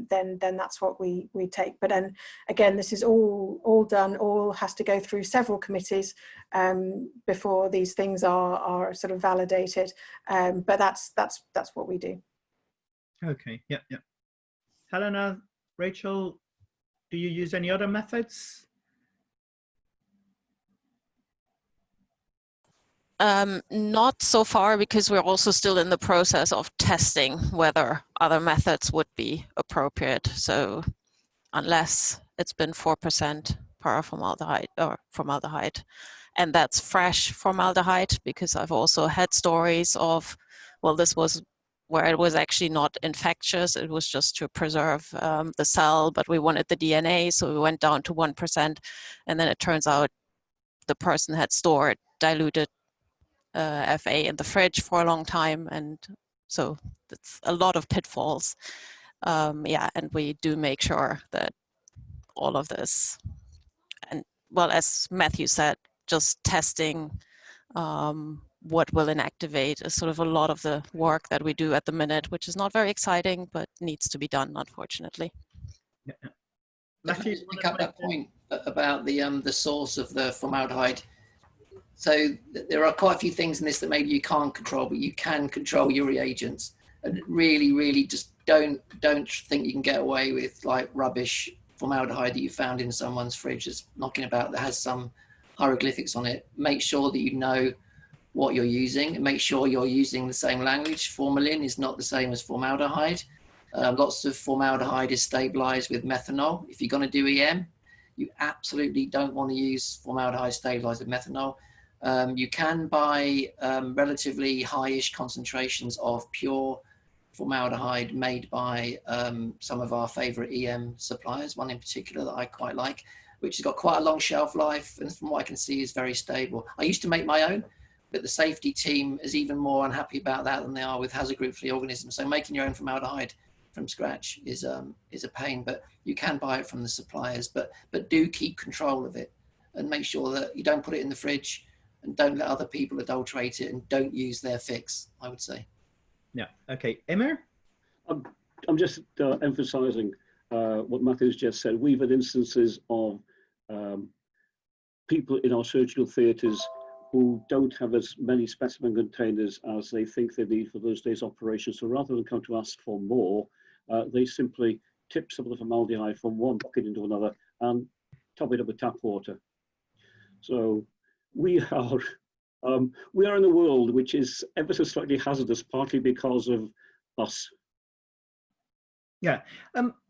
then that's what we take. But then again, this is all done, all has to go through several committees before these things are sort of validated. But that's what we do. Okay, yeah. Helena, Rachel, do you use any other methods? Not so far, because we're also still in the process of testing whether other methods would be appropriate. So unless it's been 4% formaldehyde, and that's fresh formaldehyde, because I've also had stories of, well, this was where it was actually not infectious, it was just to preserve the cell, but we wanted the DNA, so we went down to 1%, and then it turns out the person had stored diluted FA in the fridge for a long time, and so it's a lot of pitfalls. Yeah, and we do make sure that all of this, and well, as Matthew said, just testing what will inactivate is sort of a lot of the work that we do at the minute, which is not very exciting, but needs to be done, unfortunately. Yeah. Matthew, pick up that point about the source of the formaldehyde. So there are quite a few things in this that maybe you can't control, but you can control your reagents. And really just don't think you can get away with like rubbish formaldehyde that you found in someone's fridge that's knocking about that has some hieroglyphics on it. Make sure that you know what you're using, and make sure you're using the same language. Formalin is not the same as formaldehyde. Lots of formaldehyde is stabilized with methanol. If you're going to do EM, you absolutely don't want to use formaldehyde stabilized with methanol. You can buy relatively high-ish concentrations of pure formaldehyde made by some of our favorite EM suppliers, one in particular that I quite like, which has got quite a long shelf life, and from what I can see is very stable. I used to make my own, but the safety team is even more unhappy about that than they are with hazard group free organisms. So making your own formaldehyde from scratch is a pain, but you can buy it from the suppliers, but do keep control of it and make sure that you don't put it in the fridge and don't let other people adulterate it, and don't use their fix, I would say. Yeah, okay. Emir? I'm just emphasizing what Matthew's just said. We've had instances of people in our surgical theatres who don't have as many specimen containers as they think they need for those days' operation. So rather than come to ask for more, they simply tip some of the formaldehyde from one bucket into another and top it up with tap water. So we are in a world which is ever so slightly hazardous, partly because of us. Yeah.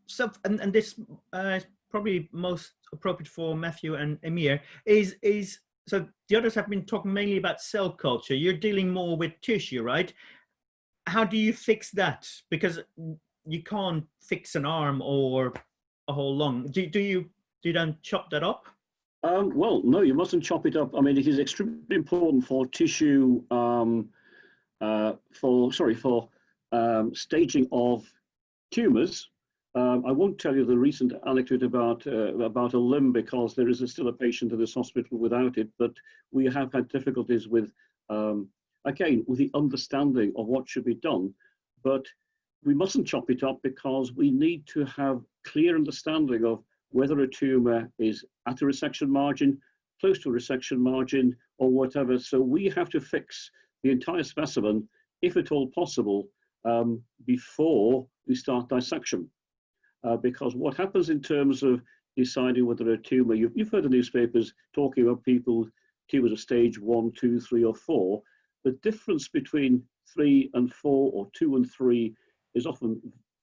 So and this is probably most appropriate for Matthew and Emir. So the others have been talking mainly about cell culture. You're dealing more with tissue, right? How do you fix that? Because you can't fix an arm or a whole lung. Do you then chop that up? Well, no, you mustn't chop it up. I mean, it is extremely important for tissue, staging of tumors. I won't tell you the recent anecdote about a limb, because there is still a patient in this hospital without it, but we have had difficulties with, again, with the understanding of what should be done. But we mustn't chop it up, because we need to have clear understanding of whether a tumor is at a resection margin, close to a resection margin, or whatever. So we have to fix the entire specimen, if at all possible, before we start dissection. Because what happens in terms of deciding whether a tumor, you've heard the newspapers talking about tumors of stage 1, 2, 3, or 4. The difference between 3 and 4 or 2 and 3 is often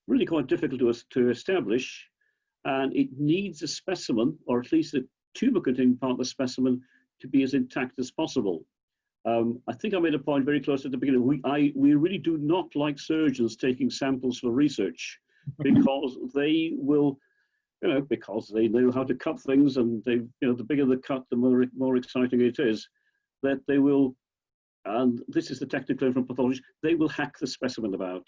really quite difficult to establish. And it needs a specimen, or at least a tumor-containing part of the specimen, to be as intact as possible. I think I made a point very close at the beginning. We really do not like surgeons taking samples for research, because they will, because they know how to cut things, and the bigger the cut, the more exciting it is, that they will, and this is the technical term from pathology, they will hack the specimen about.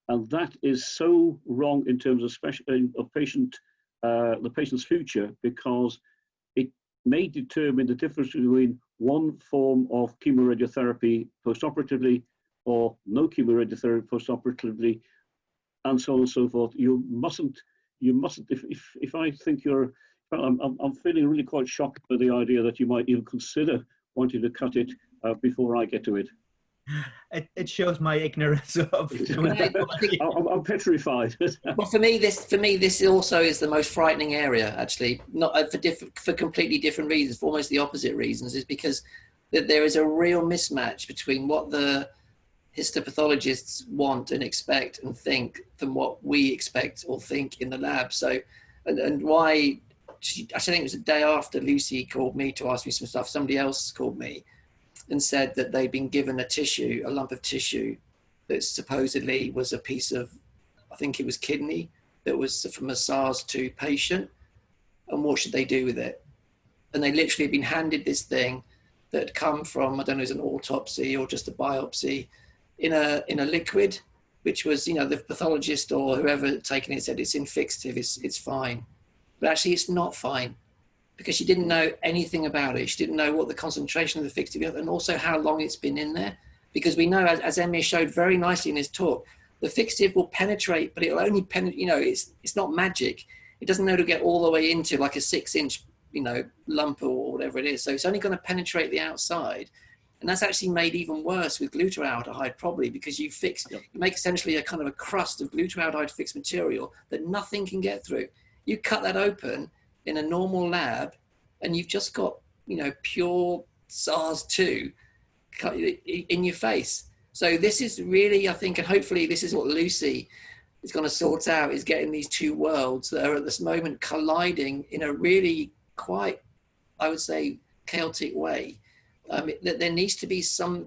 And that is so wrong in terms of the patient's future, because it may determine the difference between one form of chemoradiotherapy postoperatively or no chemoradiotherapy postoperatively, and so on and so forth. You mustn't. If I think I'm feeling really quite shocked by the idea that you might even consider wanting to cut it before I get to it. It shows my ignorance of. I'm petrified. Well, for me, this also is the most frightening area. Actually, not for completely different reasons, for almost the opposite reasons, is because there is a real mismatch between what the histopathologists want and expect and think than what we expect or think in the lab. So, and why? I think it was the day after Lucy called me to ask me some stuff. Somebody else called me and said that they'd been given a lump of tissue that supposedly was a piece of, I think it was kidney, that was from a SARS-2 patient, and what should they do with it? And they literally had been handed this thing that had come from, I don't know, it was an autopsy or just a biopsy, in a liquid, which was, the pathologist or whoever had taken it said it's infixative, it's fine. But actually it's not fine, because she didn't know anything about it. She didn't know what the concentration of the fixative and also how long it's been in there. Because we know, as Emir showed very nicely in his talk, the fixative will penetrate, but it'll only penetrate, it's not magic. It doesn't know to get all the way into like a 6-inch, lump or whatever it is. So it's only going to penetrate the outside. And that's actually made even worse with glutaraldehyde, probably, because you make essentially a kind of a crust of glutaraldehyde fixed material that nothing can get through. You cut that open in a normal lab, and you've just got, pure SARS-2 in your face. So this is really, I think, and hopefully this is what Lucy is going to sort out, is getting these two worlds that are at this moment colliding in a really quite, I would say, chaotic way. That there needs to be some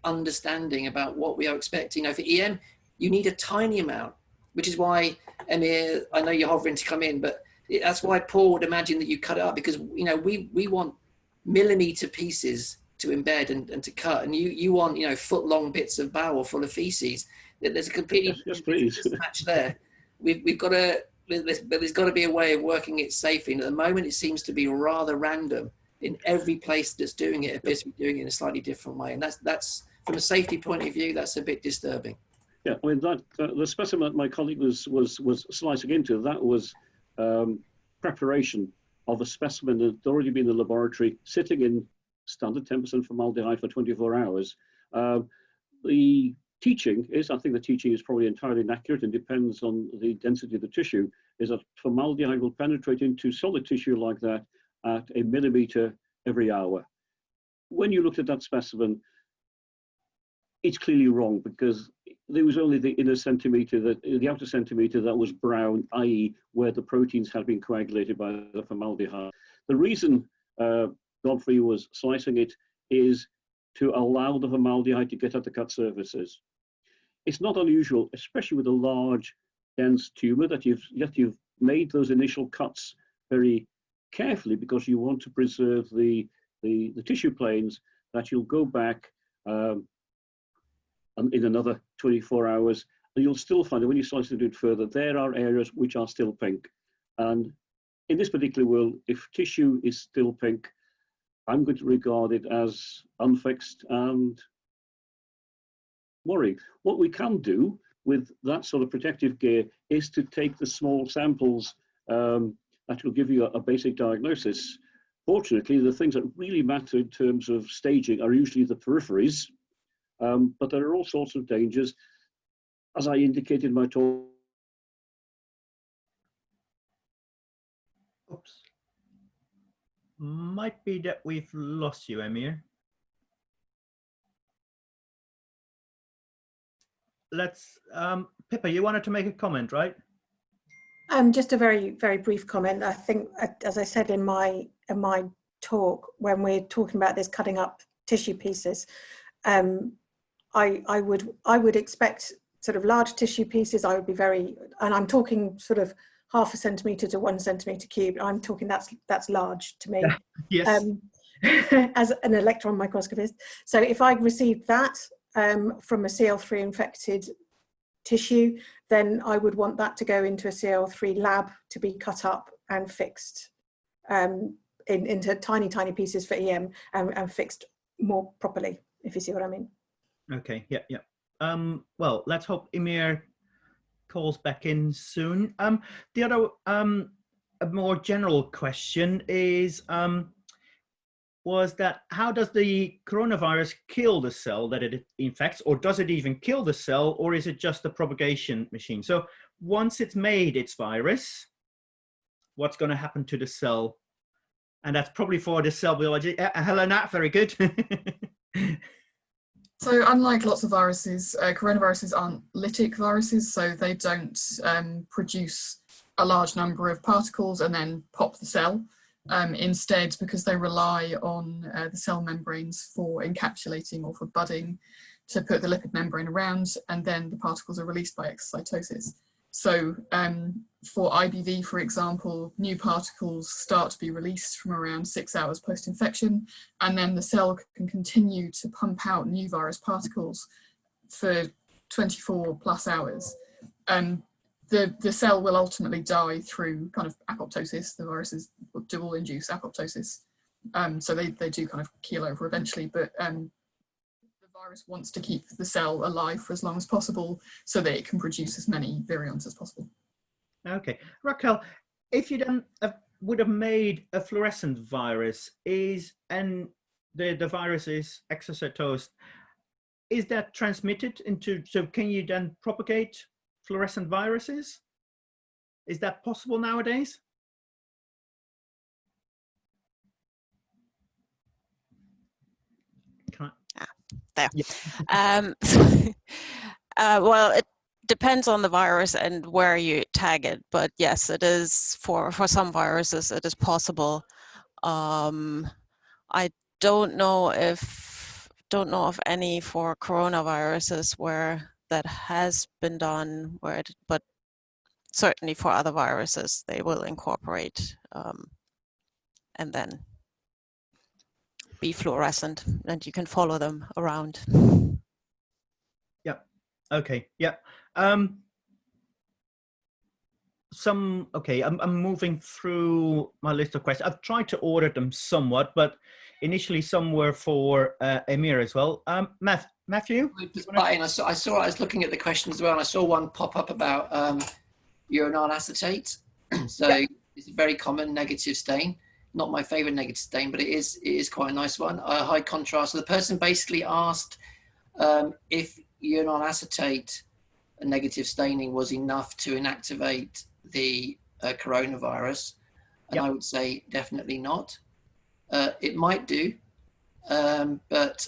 understanding about what we are expecting. For EM, you need a tiny amount, which is why, Emir, I know you're hovering to come in, but that's why Paul would imagine that you cut it up, because we want millimeter pieces to embed and to cut, and you want foot long bits of bowel full of feces. There's a completely mismatch there. We've got to, but there's got to be a way of working it safely. And at the moment, it seems to be rather random. In every place that's doing it appears to be doing it in a slightly different way, and that's from a safety point of view, that's a bit disturbing. Yeah, I mean that the specimen that my colleague was slicing into, that was preparation of a specimen that had already been in the laboratory, sitting in standard 10% formaldehyde for 24 hours. The teaching is, I think the teaching is probably entirely inaccurate and depends on the density of the tissue, is that formaldehyde will penetrate into solid tissue like that at a millimeter every hour. When you looked at that specimen, it's clearly wrong because there was only the inner centimeter, the outer centimeter that was brown, i.e. where the proteins had been coagulated by the formaldehyde. The reason Godfrey was slicing it is to allow the formaldehyde to get at the cut surfaces. It's not unusual, especially with a large, dense tumor, that you've made those initial cuts very carefully because you want to preserve the tissue planes, that you'll go back in another 24 hours, and you'll still find that when you slice it further, there are areas which are still pink. And in this particular world, if tissue is still pink, I'm going to regard it as unfixed and worrying. What we can do with that sort of protective gear is to take the small samples that will give you a basic diagnosis. Fortunately, the things that really matter in terms of staging are usually the peripheries, but there are all sorts of dangers. As I indicated in my talk. Oops. Might be that we've lost you, Amir. Let's, Pippa, you wanted to make a comment, right? Just a very, very brief comment. I think, as I said in my talk, when we're talking about this cutting up tissue pieces, I would expect sort of large tissue pieces. I would be very, and I'm talking sort of 0.5 centimetre to 1 centimetre cubed. I'm talking that's large to me. Yes. As an electron microscopist. So if I received that from a CL3 infected tissue, then I would want that to go into a CL3 lab to be cut up and fixed into tiny, tiny pieces for EM and fixed more properly, if you see what I mean. Okay, yeah, yeah. Well, let's hope Emir calls back in soon. The other, a more general question is, was that how does the coronavirus kill the cell that it infects, or does it even kill the cell, or is it just a propagation machine? So once it's made its virus, what's going to happen to the cell? And that's probably for the cell biology. Helena, very good. So unlike lots of viruses, coronaviruses aren't lytic viruses, so they don't produce a large number of particles and then pop the cell. Instead, because they rely on the cell membranes for encapsulating or for budding, to put the lipid membrane around, and then the particles are released by exocytosis. So for IBV, for example, new particles start to be released from around 6 hours post-infection, and then the cell can continue to pump out new virus particles for 24 plus hours. The cell will ultimately die through kind of apoptosis. The viruses do all induce apoptosis. So they do kind of keel over eventually, but the virus wants to keep the cell alive for as long as possible so that it can produce as many virions as possible. Okay, Raquel, if you then would have made a fluorescent virus, and the virus is exocytosed, is that transmitted into, so can you then propagate fluorescent viruses? Is that possible nowadays? There. Yeah. Well, it depends on the virus and where you tag it, but yes, it is for some viruses it is possible. I don't know of any for coronaviruses where that has been done, but certainly for other viruses they will incorporate and then be fluorescent, and you can follow them around. Yeah. Okay. Yeah. Okay, I'm moving through my list of questions. I've tried to order them somewhat, but initially some were for Emir as well. Matthew? I was looking at the questions as well, and I saw one pop up about uranyl acetate. So yeah. It's a very common negative stain. not my favorite negative stain, but it is quite a nice one. High contrast. So the person basically asked if urinal acetate negative staining was enough to inactivate the coronavirus, and I would say definitely not. It might do, but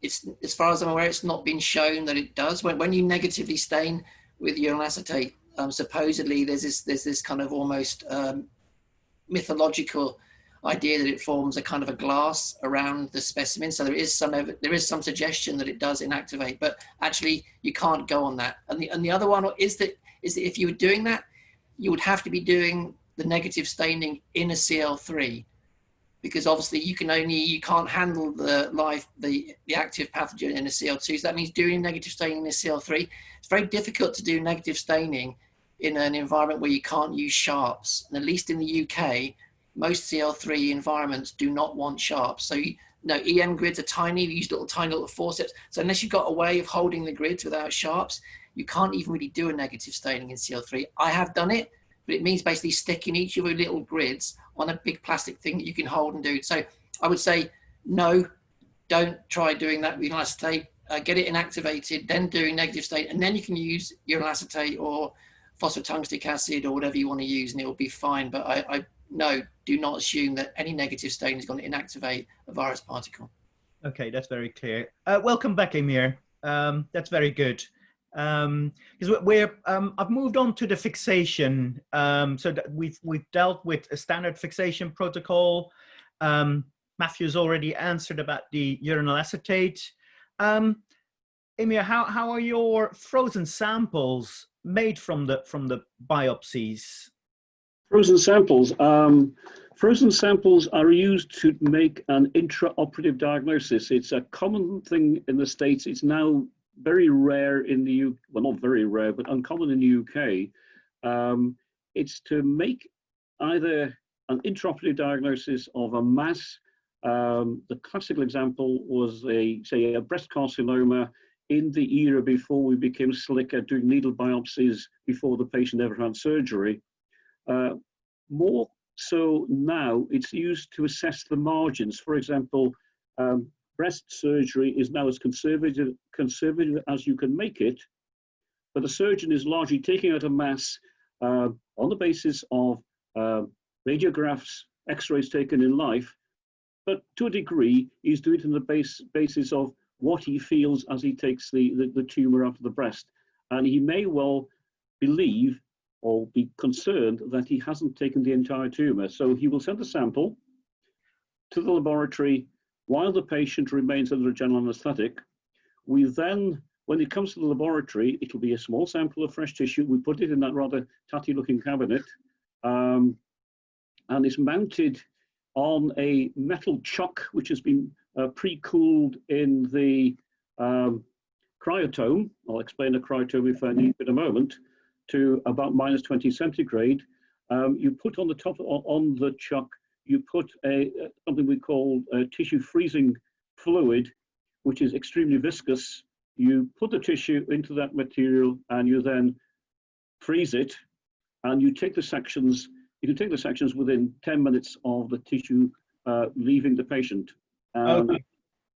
it's, as far as I'm aware, it's not been shown that it does. When you negatively stain with urinal acetate, supposedly there's this kind of almost mythological idea that it forms a kind of a glass around the specimen. So there is some suggestion that it does inactivate, but actually you can't go on that. And the other one is that if you were doing that, you would have to be doing the negative staining in a CL3, because obviously you can't handle the active pathogen in a CL2. So that means doing negative staining in a CL3. It's very difficult to do negative staining in an environment where you can't use sharps. And at least in the UK, most CL3 environments do not want sharps. So EM grids are tiny. We use tiny little forceps. So unless you've got a way of holding the grids without sharps, you can't even really do a negative staining in CL3. I have done it, but it means basically sticking each of your little grids on a big plastic thing that you can hold and do. So I would say, no, don't try doing that with urinal acetate. Get it inactivated, then doing negative stain, and then you can use urinal acetate or phosphotungstic acid or whatever you want to use, and it will be fine. But no, do not assume that any negative stain is going to inactivate a virus particle. Okay, that's very clear. Welcome back, Emir. That's very good. Because I've moved on to the fixation. So that we've dealt with a standard fixation protocol. Matthew's already answered about the urinal acetate. Emir, how are your frozen samples made from the biopsies? Frozen samples. Frozen samples are used to make an intraoperative diagnosis. It's a common thing in the States. It's now very rare in the UK, well, not very rare, but uncommon in the UK. It's to make either an intraoperative diagnosis of a mass. The classical example was say a breast carcinoma in the era before we became slick at doing needle biopsies before the patient ever had surgery. More so now, it's used to assess the margins. For example, breast surgery is now as conservative as you can make it, but the surgeon is largely taking out a mass on the basis of radiographs, x-rays taken in life, but to a degree, he's doing it on the basis of what he feels as he takes the tumor out of the breast. And he may well believe or be concerned that he hasn't taken the entire tumor. So he will send a sample to the laboratory while the patient remains under a general anesthetic. We then, when it comes to the laboratory, it'll be a small sample of fresh tissue. We put it in that rather tatty looking cabinet, and it's mounted on a metal chuck, which has been pre-cooled in the cryotome. I'll explain a cryotome if I need in a moment, to about -20 centigrade. You put on the top, on the chuck, you put something we call tissue freezing fluid, which is extremely viscous. You put the tissue into that material and you then freeze it, and you take the sections. You can take the sections within 10 minutes of the tissue leaving the patient. Okay.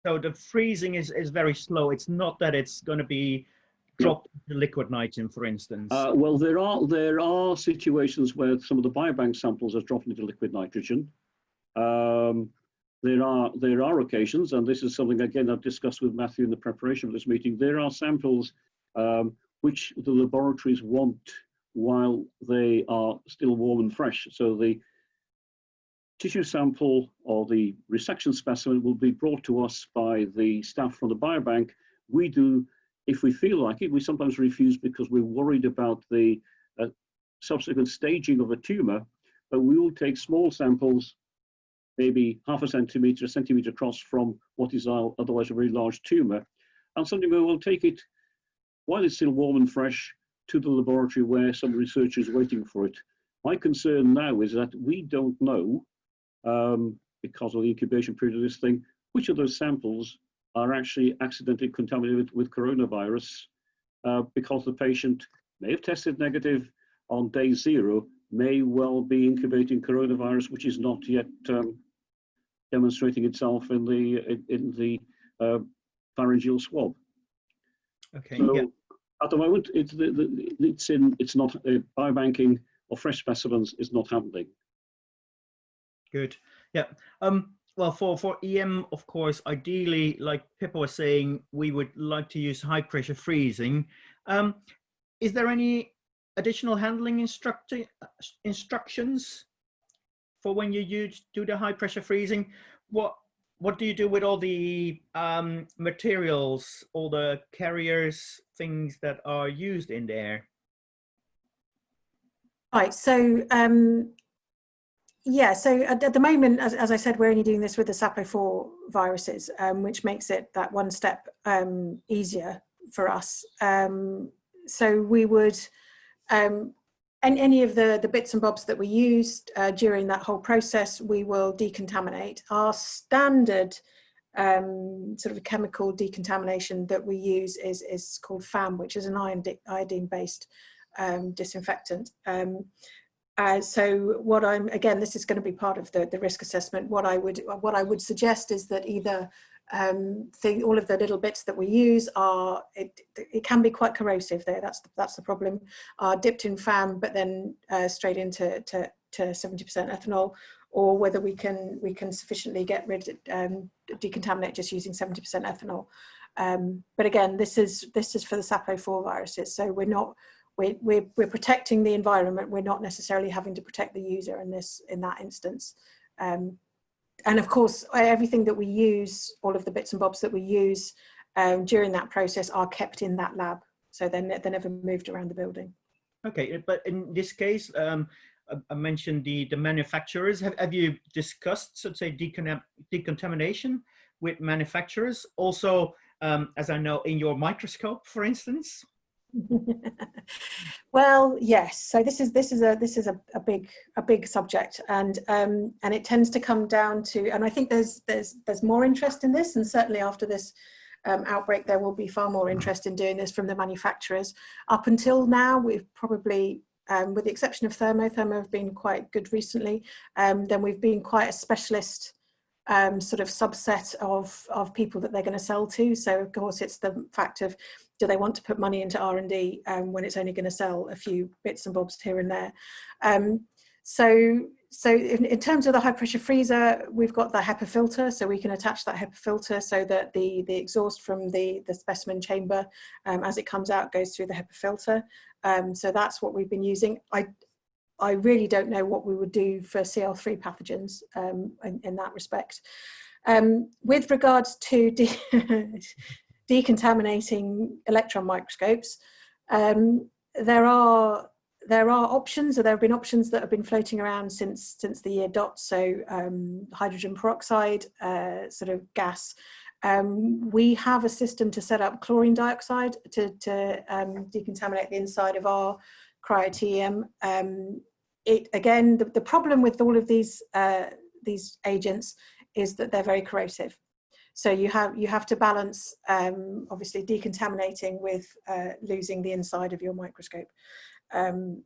So the freezing is very slow. It's not that it's going to be dropped into liquid nitrogen, for instance. Well, there are situations where some of the biobank samples are dropped into liquid nitrogen. There are occasions, and this is something again I've discussed with Matthew in the preparation of this meeting. There are samples which the laboratories want while they are still warm and fresh. So the tissue sample or the resection specimen will be brought to us by the staff from the biobank. We do, if we feel like it. We sometimes refuse because we're worried about the subsequent staging of a tumor, but we will take small samples, maybe half a centimeter across from what is otherwise a very large tumor, and something we will take it while it's still warm and fresh to the laboratory where some researcher is waiting for it. My concern now is that we don't know, because of the incubation period of this thing, which of those samples are actually accidentally contaminated with coronavirus, because the patient may have tested negative on day 0, may well be incubating coronavirus, which is not yet demonstrating itself in the pharyngeal swab. Okay. So Yeah. at the moment, it's not biobanking or fresh specimens is not happening. Good. Yeah. Well, for EM, of course, ideally, like Pippa was saying, we would like to use high pressure freezing. Is there any additional handling instructions for when you do the high pressure freezing? What do you do with all the materials, all the carriers, things that are used in there? Right. So yeah, so at the moment, as I said, we're only doing this with the SAPO4 viruses, which makes it that one step easier for us. So we would, any of the bits and bobs that we used during that whole process, we will decontaminate. Our standard sort of chemical decontamination that we use is called FAM, which is an iodine-based disinfectant. So what again, this is going to be part of the risk assessment. What I would suggest is that either all of the little bits that we use are, it can be quite corrosive there. That's the problem. Are dipped in FAM, but then straight into to 70% ethanol, or whether we can sufficiently get rid decontaminate just using 70% ethanol. But again, this is for the SAPO4 viruses. So we're protecting the environment. We're not necessarily having to protect the user in that instance. And of course, everything that we use, all of the bits and bobs that we use during that process are kept in that lab. So they're never moved around the building. Okay, but in this case, I mentioned the manufacturers. Have you discussed, so to say, decontamination with manufacturers? Also, as I know, in your microscope, for instance? Well, yes. So this is a big subject, and it tends to come down to, and I think there's more interest in this, and certainly after this outbreak, there will be far more interest in doing this from the manufacturers. Up until now, we've probably, with the exception of Thermo have been quite good recently. Then we've been quite a specialist sort of subset of people that they're going to sell to. So of course, it's the fact of, do they want to put money into R&D when it's only going to sell a few bits and bobs here and there? So in terms of the high pressure freezer, we've got the HEPA filter, so we can attach that HEPA filter so that the exhaust from the specimen chamber, as it comes out, goes through the HEPA filter. So that's what we've been using. I really don't know what we would do for CL3 pathogens in that respect. With regards to decontaminating electron microscopes, there are options, or there have been options that have been floating around since the year dot. So hydrogen peroxide, sort of gas. We have a system to set up chlorine dioxide to decontaminate the inside of our cryo-TEM. Again, the problem with all of these agents is that they're very corrosive. So you have to balance, obviously, decontaminating with losing the inside of your microscope.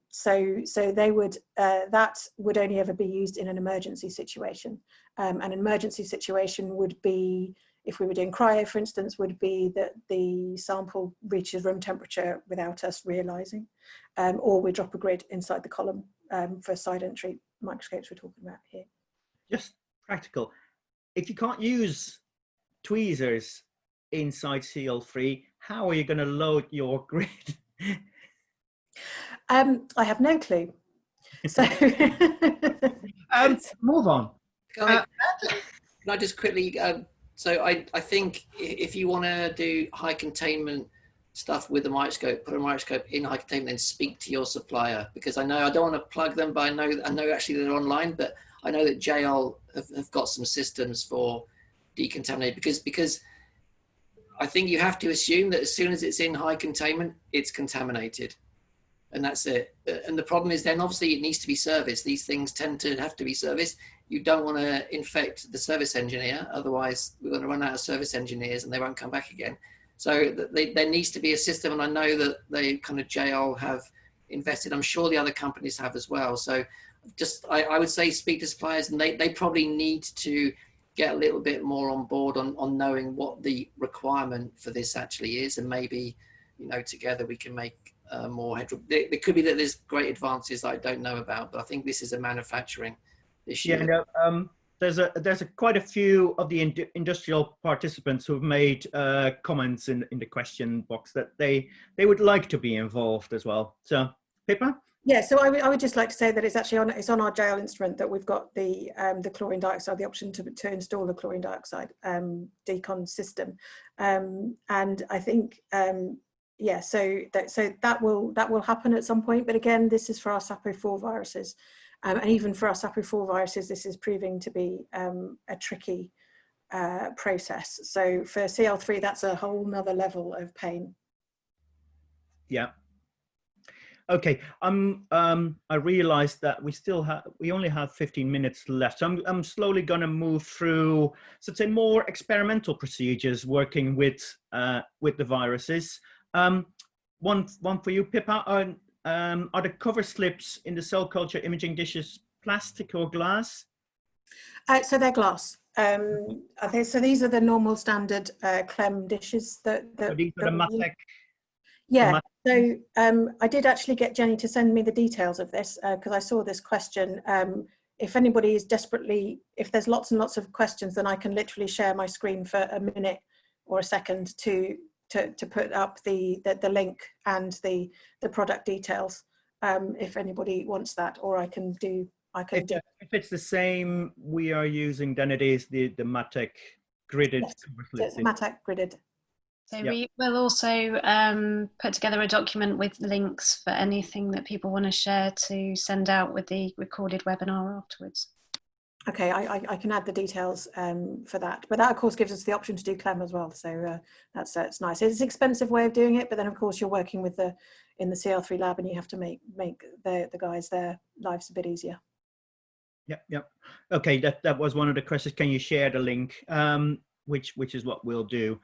So they would that would only ever be used in an emergency situation. An emergency situation would be, if we were doing cryo, for instance, would be that the sample reaches room temperature without us realizing, or we drop a grid inside the column for side entry microscopes we're talking about here. Just practical. If you can't use tweezers inside CL3, how are you going to load your grid? I have no clue. So move on. Can I just quickly, so I think if you want to do high containment stuff with a microscope, put a microscope in high containment, then speak to your supplier, because I know, I don't want to plug them, but I know actually they're online, but I know that JL have got some systems for decontaminate, because I think you have to assume that as soon as it's in high containment, it's contaminated, and that's it. And the problem is then obviously it needs to be serviced. These things tend to have to be serviced. You don't want to infect the service engineer, otherwise we're going to run out of service engineers and they won't come back again. So there needs to be a system, and I know that they kind of JL have invested. I'm sure the other companies have as well. So just, I would say speak to suppliers, and they probably need to get a little bit more on board on knowing what the requirement for this actually is, and maybe, you know, together we can make more headroom. There could be that there's great advances I don't know about, but I think this is a manufacturing issue. Yeah, no, there's quite a few of the industrial participants who've made comments in the question box that they would like to be involved as well. So, Pippa? Yeah, so I would just like to say that it's actually on our jail instrument that we've got the chlorine dioxide, the option to install the chlorine dioxide decon system, and I think yeah, so that will happen at some point. But again, this is for our SARS-CoV-4 viruses, and even for our SARS-CoV-4 viruses, this is proving to be a tricky process. So for CL3, that's a whole nother level of pain. Yeah. Okay, I realized that we only have 15 minutes left. So I'm slowly going to move through, so say, more experimental procedures working with the viruses. One for you, Pippa. Are the cover slips in the cell culture imaging dishes plastic or glass? So they're glass. So these are the normal standard Clem dishes that So these are the Matec. Yeah, so I did actually get Jenny to send me the details of this because I saw this question. If anybody is desperately, if there's lots and lots of questions, then I can literally share my screen for a minute or a second to put up the link and the product details if anybody wants that, or I can do. If it's the same we are using, then it is the Matec gridded. Yes, it's Matec gridded. So we will also put together a document with links for anything that people want to share to send out with the recorded webinar afterwards. Okay, I can add the details for that, but that of course gives us the option to do Clem as well. So that's it's nice. It's an expensive way of doing it, but then of course you're working with in the CL3 lab, and you have to make the guys their lives a bit easier. Yep. Okay, that was one of the questions. Can you share the link? Which is what we'll do.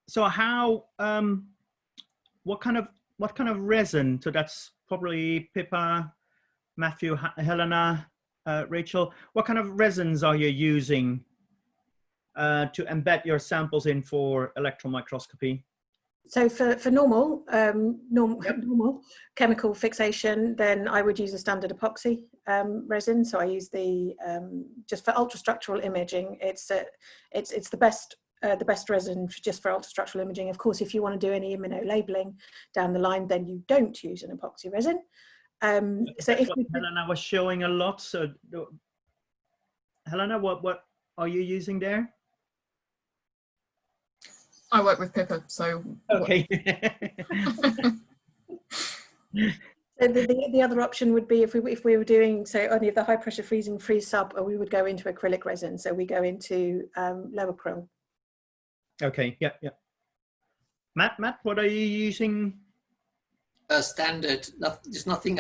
So how what kind of resin? So that's probably Pippa, Matthew, Helena, Rachel. What kind of resins are you using to embed your samples in for electron microscopy? So for normal chemical fixation, then I would use a standard epoxy resin. So I use the just for ultrastructural imaging. It's the best resin just for ultrastructural imaging. Of course, if you want to do any immunolabeling down the line, then you don't use an epoxy resin. So if Helena was showing a lot. So Helena, what are you using there? I work with Pippa, so okay. So the other option would be if we were doing only the high pressure freezing freeze sub, or we would go into acrylic resin. So we go into low acryl. Okay. Yeah. Matt, what are you using? Standard, just nothing.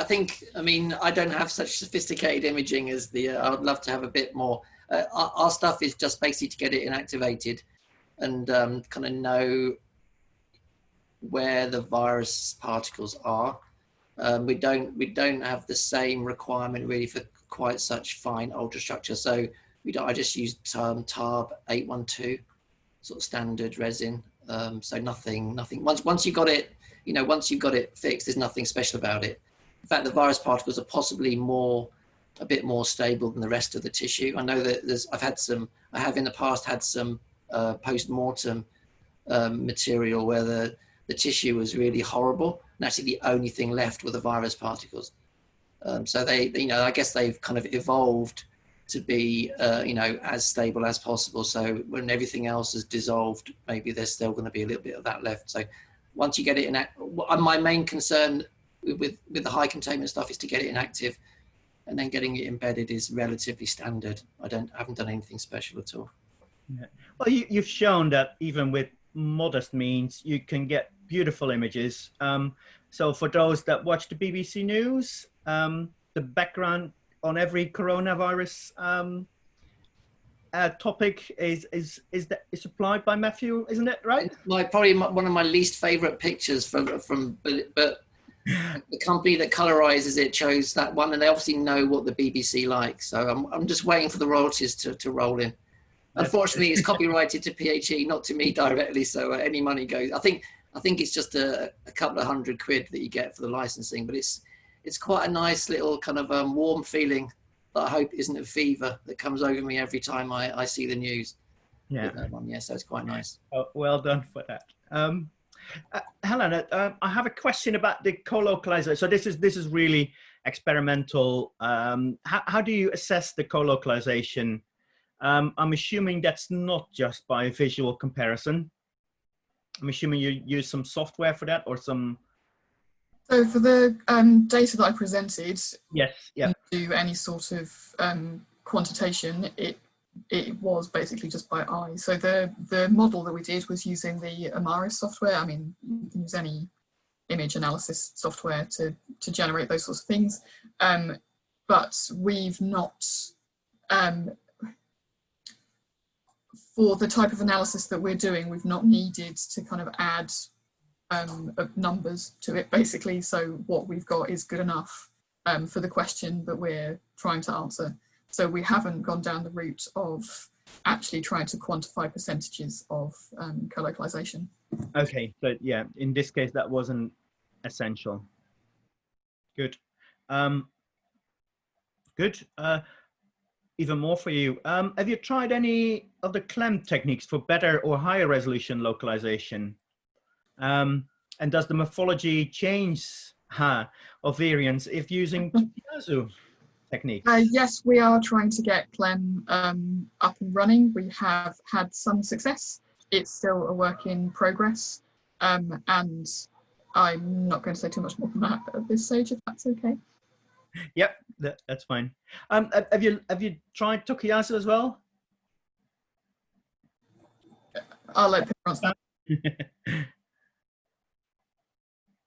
I mean, I don't have such sophisticated imaging as I would love to have a bit more. Our stuff is just basically to get it inactivated and kind of know where the virus particles are. We don't have the same requirement really for quite such fine ultrastructure. So I just use TARB 812 sort of standard resin. So nothing. Once you got it, once you've got it fixed, there's nothing special about it. In fact, the virus particles are possibly a bit more stable than the rest of the tissue. I know that I have in the past had some post-mortem material where the tissue was really horrible, and actually the only thing left were the virus particles. So they, I guess they've kind of evolved to be, as stable as possible. So when everything else is dissolved, maybe there's still going to be a little bit of that left. So once you get it my main concern with the high containment stuff is to get it inactive, and then getting it embedded is relatively standard. I haven't done anything special at all. Yeah. Well, you've shown that even with modest means, you can get beautiful images. So for those that watch the BBC News, the background on every coronavirus topic is supplied by Matthew, isn't it? Right? Probably one of my least favorite pictures but the company that colorizes it chose that one, and they obviously know what the BBC like. So I'm just waiting for the royalties to roll in. Unfortunately, it's copyrighted to PHE, not to me directly. So any money goes. I think it's just a couple of £100 that you get for the licensing, but it's quite a nice little kind of warm feeling that I hope isn't a fever that comes over me every time I see the news. Yeah. With that one. Yeah, so it's quite nice. Oh, well done for that. Helena, I have a question about the co-localization. So this is really experimental. How do you assess the co-localization? I'm assuming that's not just by visual comparison. I'm assuming you use some software for that or some. So for the data that I presented, yes, yeah, do any sort of quantitation, it was basically just by eye. So the model that we did was using the Amaris software. I mean, you can use any image analysis software to generate those sorts of things. But we've not, for the type of analysis that we're doing, we've not needed to kind of add numbers to it, basically. So what we've got is good enough for the question that we're trying to answer. So we haven't gone down the route of actually trying to quantify percentages of co-localization. Okay, so yeah, in this case, that wasn't essential. Good. Good. Even more for you. Have you tried any of the CLEM techniques for better or higher resolution localization? And does the morphology change of variants if using Tokiyasu techniques? Yes, we are trying to get CLEM up and running. We have had some success. It's still a work in progress. And I'm not going to say too much more than that at this stage, if that's okay. Yep, that's fine. Have you tried Tokiyasu as well? I'll let Peter answer that.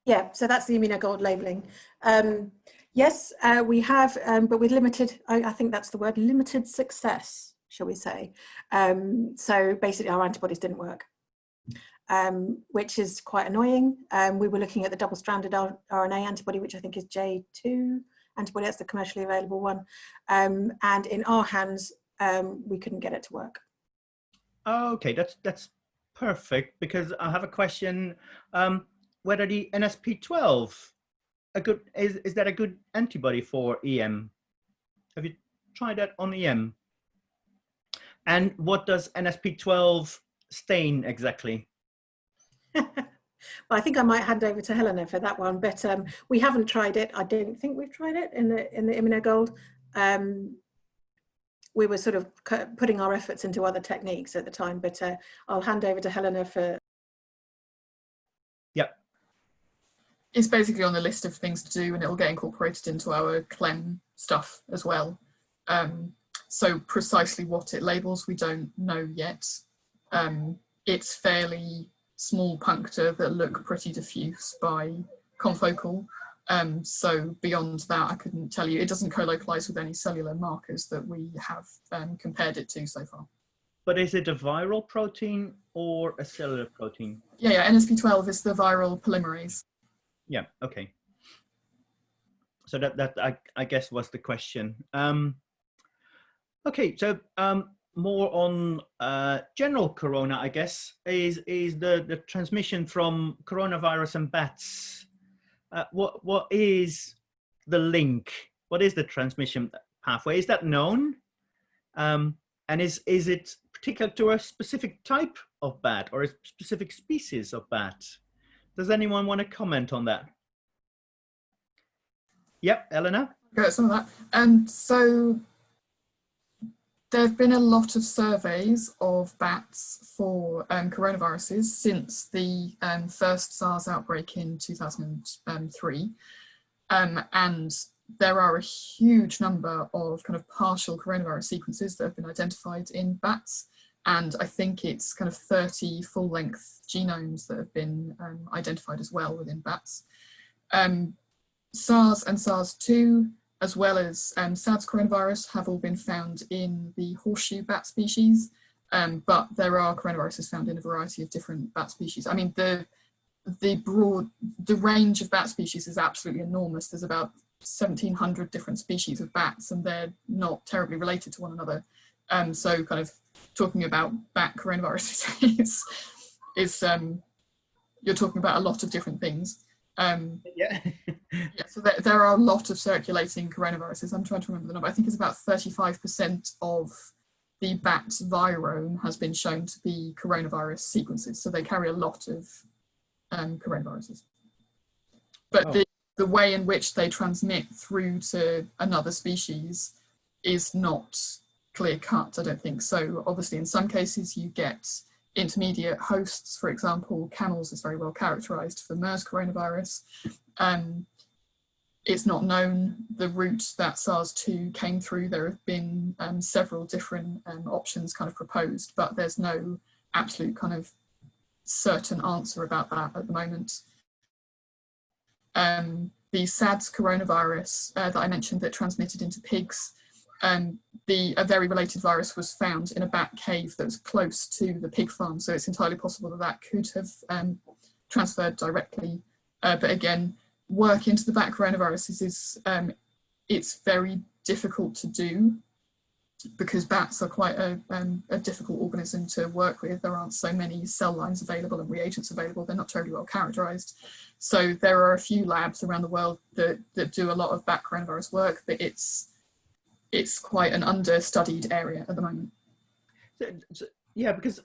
Yeah, so that's the immunogold labeling. Yes, we have, but with limited, I think that's the word, limited success, shall we say. So basically our antibodies didn't work, which is quite annoying. We were looking at the double-stranded RNA antibody, which I think is J2 antibody, that's the commercially available one. And in our hands, we couldn't get it to work. Okay, that's perfect, because I have a question. Whether the NSP12 is that a good antibody for EM? Have you tried that on EM? And what does NSP12 stain exactly? Well, I think I might hand over to Helena for that one, but we haven't tried it. I don't think we've tried it in the immunogold. We were sort of putting our efforts into other techniques at the time, but I'll hand over to Helena for. Yep. It's basically on the list of things to do, and it will get incorporated into our CLEM stuff as well. So precisely what it labels, we don't know yet. It's fairly small puncta that look pretty diffuse by confocal. So beyond that, I couldn't tell you. It doesn't co-localize with any cellular markers that we have compared it to so far. But is it a viral protein or a cellular protein? Yeah, NSP12 is the viral polymerase. Yeah, okay. So that I guess was the question. Okay, so more on general corona, I guess, is the transmission from coronavirus and bats. What is the link? What is the transmission pathway? Is that known? And is it particular to a specific type of bat or a specific species of bat? Does anyone want to comment on that? Yep, Eleanor? Got some of that. So there have been a lot of surveys of bats for coronaviruses since the first SARS outbreak in 2003. And there are a huge number of kind of partial coronavirus sequences that have been identified in bats. And I think it's kind of 30 full-length genomes that have been identified as well within bats. SARS and SARS-2, as well as SARS coronavirus, have all been found in the horseshoe bat species, but there are coronaviruses found in a variety of different bat species. I mean, the the range of bat species is absolutely enormous. There's about 1,700 different species of bats, and they're not terribly related to one another. So kind of talking about bat coronaviruses is you're talking about a lot of different things. Yeah. So there are a lot of circulating coronaviruses. I'm trying to remember the number. I think it's about 35% of the bat's virome has been shown to be coronavirus sequences. So they carry a lot of coronaviruses. But the way in which they transmit through to another species is not clear cut, I don't think. So obviously in some cases you get intermediate hosts. For example, camels is very well characterized for MERS coronavirus. It's not known the route that SARS-2 came through. There have been several different options kind of proposed, but there's no absolute kind of certain answer about that at the moment. The SARS coronavirus that I mentioned that transmitted into pigs, a very related virus was found in a bat cave that was close to the pig farm. So it's entirely possible that that could have transferred directly. But again, work into the bat coronaviruses is, it's very difficult to do because bats are quite a difficult organism to work with. There aren't so many cell lines available and reagents available. They're not terribly well characterized. So there are a few labs around the world that do a lot of bat coronavirus work, but it's quite an understudied area at the moment. So, yeah, because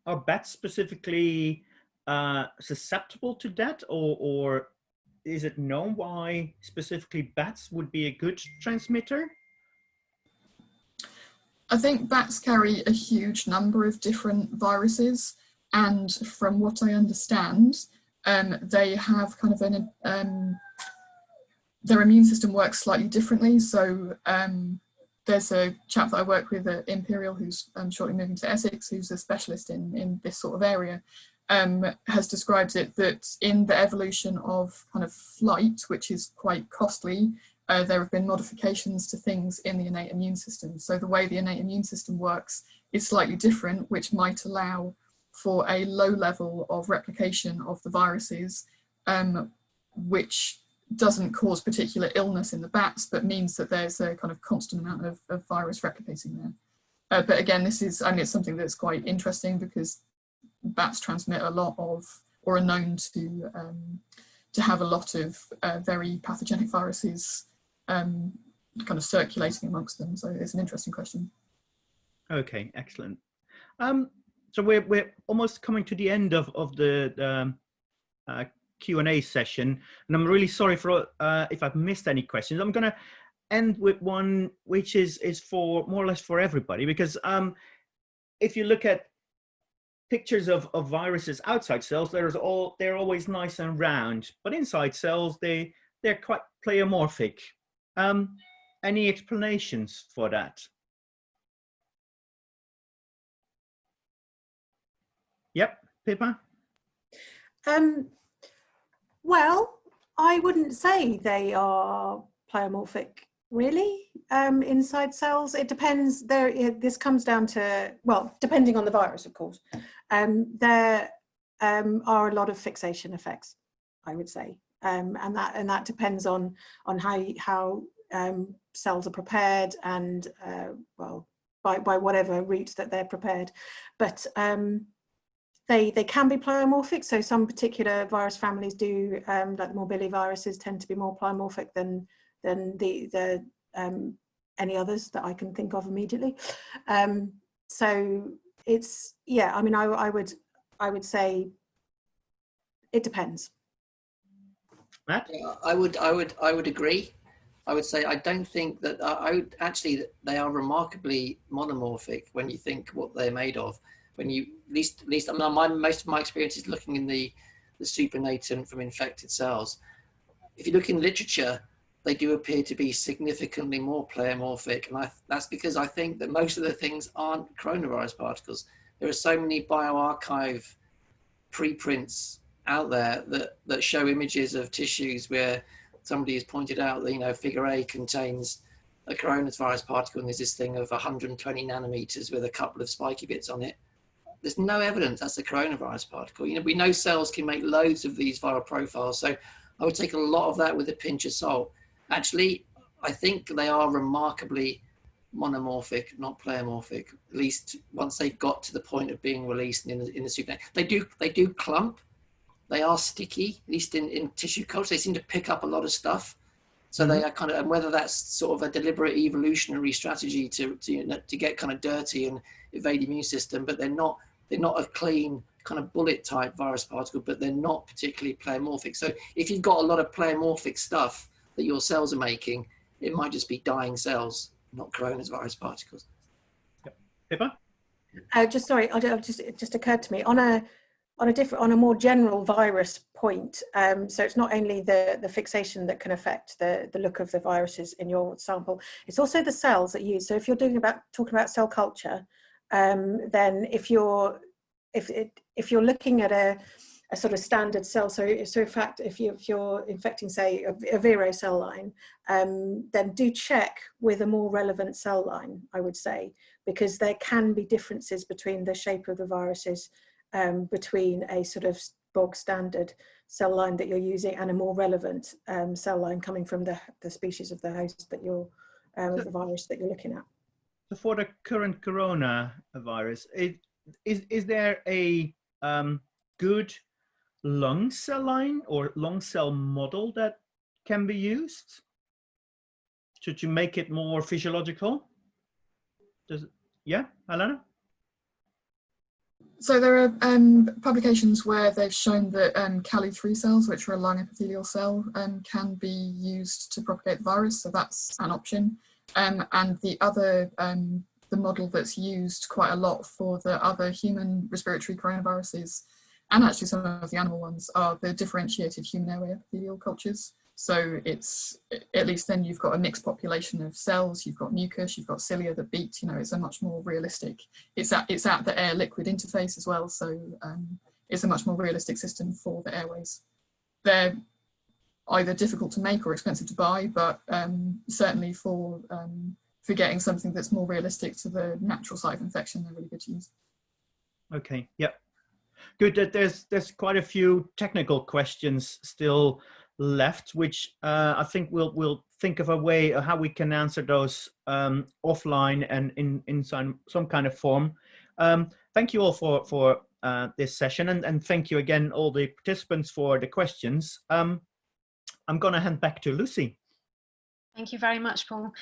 are bats specifically susceptible to that, or is it known why specifically bats would be a good transmitter? I think bats carry a huge number of different viruses, and from what I understand, they have kind of their immune system works slightly differently. So there's a chap that I work with at Imperial who's shortly moving to Essex, who's a specialist in this sort of area, has described it that in the evolution of kind of flight, which is quite costly, there have been modifications to things in the innate immune system. So the way the innate immune system works is slightly different, which might allow for a low level of replication of the viruses, which doesn't cause particular illness in the bats, but means that there's a kind of constant amount of virus replicating there. But again, this is, I mean, it's something that's quite interesting because bats transmit a lot of, or are known to have a lot of very pathogenic viruses kind of circulating amongst them. So it's an interesting question. Okay, excellent. So we're almost coming to the end of the Q&A session, and I'm really sorry for if I've missed any questions. I'm going to end with one which is for more or less for everybody, because if you look at pictures of viruses outside cells, they're always nice and round, but inside cells they're quite pleomorphic. Any explanations for that? Yep, Pippa? Well, I wouldn't say they are pleomorphic, really. Inside cells, it depends. This comes down to, well, depending on the virus, of course. There are a lot of fixation effects, I would say, and that depends on how cells are prepared and well, by whatever route that they're prepared, but. They can be pleomorphic, so some particular virus families do, like the morbilliviruses tend to be more pleomorphic than the any others that I can think of immediately. So it's, yeah, I mean, I would say it depends. Matt? Yeah, I would agree. I would say I don't think that they are remarkably monomorphic when you think what they're made of. When you least I mean, most of my experience is looking in the supernatant from infected cells. If you look in literature, they do appear to be significantly more pleomorphic, and that's because I think that most of the things aren't coronavirus particles. There are so many bioarchive preprints out there that show images of tissues where somebody has pointed out that, you know, figure A contains a coronavirus particle, and there's this thing of 120 nanometers with a couple of spiky bits on it. there's no evidence that's a coronavirus particle. You know, we know cells can make loads of these viral profiles, so I would take a lot of that with a pinch of salt. Actually, I think they are remarkably monomorphic, not pleomorphic, at least once they've got to the point of being released in the supernatant. They do clump, they are sticky, at least in tissue culture. They seem to pick up a lot of stuff. So they are kind of, and whether that's sort of a deliberate evolutionary strategy to get kind of dirty and evade the immune system, but they're not a clean kind of bullet type virus particle, but they're not particularly pleomorphic. So if you've got a lot of pleomorphic stuff that your cells are making, it might just be dying cells, not coronavirus particles. Yep. Pippa? Just sorry, it just occurred to me on a more general virus point. So it's not only the fixation that can affect the look of the viruses in your sample, it's also the cells that you use. So if you're talking about cell culture, then if you're looking at a sort of standard cell, so in fact, if you're infecting, say, a Vero cell line, then do check with a more relevant cell line, I would say, because there can be differences between the shape of the viruses between a sort of bog standard cell line that you're using and a more relevant cell line coming from the species of the host that you're, of the virus that you're looking at. So for the current coronavirus, is there a good lung cell line or lung cell model that can be used to make it more physiological? Yeah, Alana? So there are publications where they've shown that Cali-3 cells, which are a lung epithelial cell, can be used to propagate the virus. So that's an option. And the other, the model that's used quite a lot for the other human respiratory coronaviruses, and actually some of the animal ones, are the differentiated human airway epithelial cultures. So it's, at least then you've got a mixed population of cells, you've got mucus, you've got cilia that beat, you know, it's a much more realistic, it's at the air-liquid interface as well, so it's a much more realistic system for the airways. They're either difficult to make or expensive to buy, but certainly for getting something that's more realistic to the natural site of infection, they're really good to use. Okay, yep. Good. There's quite a few technical questions still left, which I think we'll think of a way of how we can answer those offline and in some kind of form. Thank you all for this session, and thank you again all the participants for the questions. I'm going to hand back to Lucy. Thank you very much, Paul.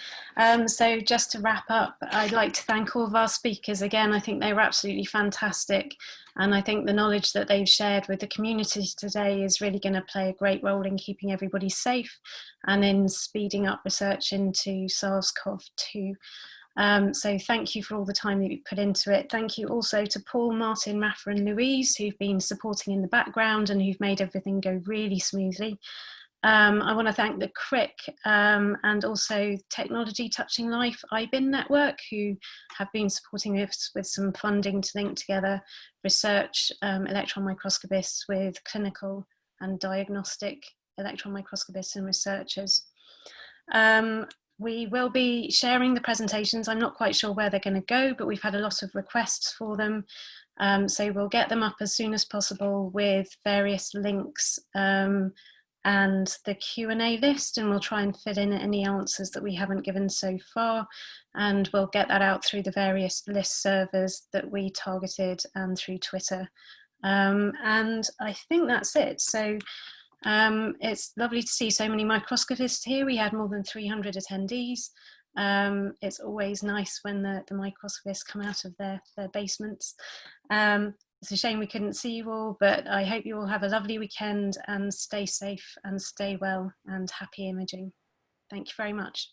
So just to wrap up, I'd like to thank all of our speakers again. I think they were absolutely fantastic. And I think the knowledge that they've shared with the community today is really going to play a great role in keeping everybody safe and in speeding up research into SARS-CoV-2. So thank you for all the time that you put into it. Thank you also to Paul, Martin, Rafa and Louise, who've been supporting in the background and who've made everything go really smoothly. I want to thank the CRIC and also Technology Touching Life IBIN network, who have been supporting us with some funding to link together research electron microscopists with clinical and diagnostic electron microscopists and researchers. We will be sharing the presentations. I'm not quite sure where they're going to go, but we've had a lot of requests for them. So we'll get them up as soon as possible with various links and the Q&A list, and we'll try and fit in any answers that we haven't given so far, and we'll get that out through the various list servers that we targeted and through Twitter. And I think that's it. So it's lovely to see so many microscopists here. We had more than 300 attendees. It's always nice when the microscopists come out of their basements. It's a shame we couldn't see you all, but I hope you all have a lovely weekend and stay safe and stay well and happy imaging. Thank you very much.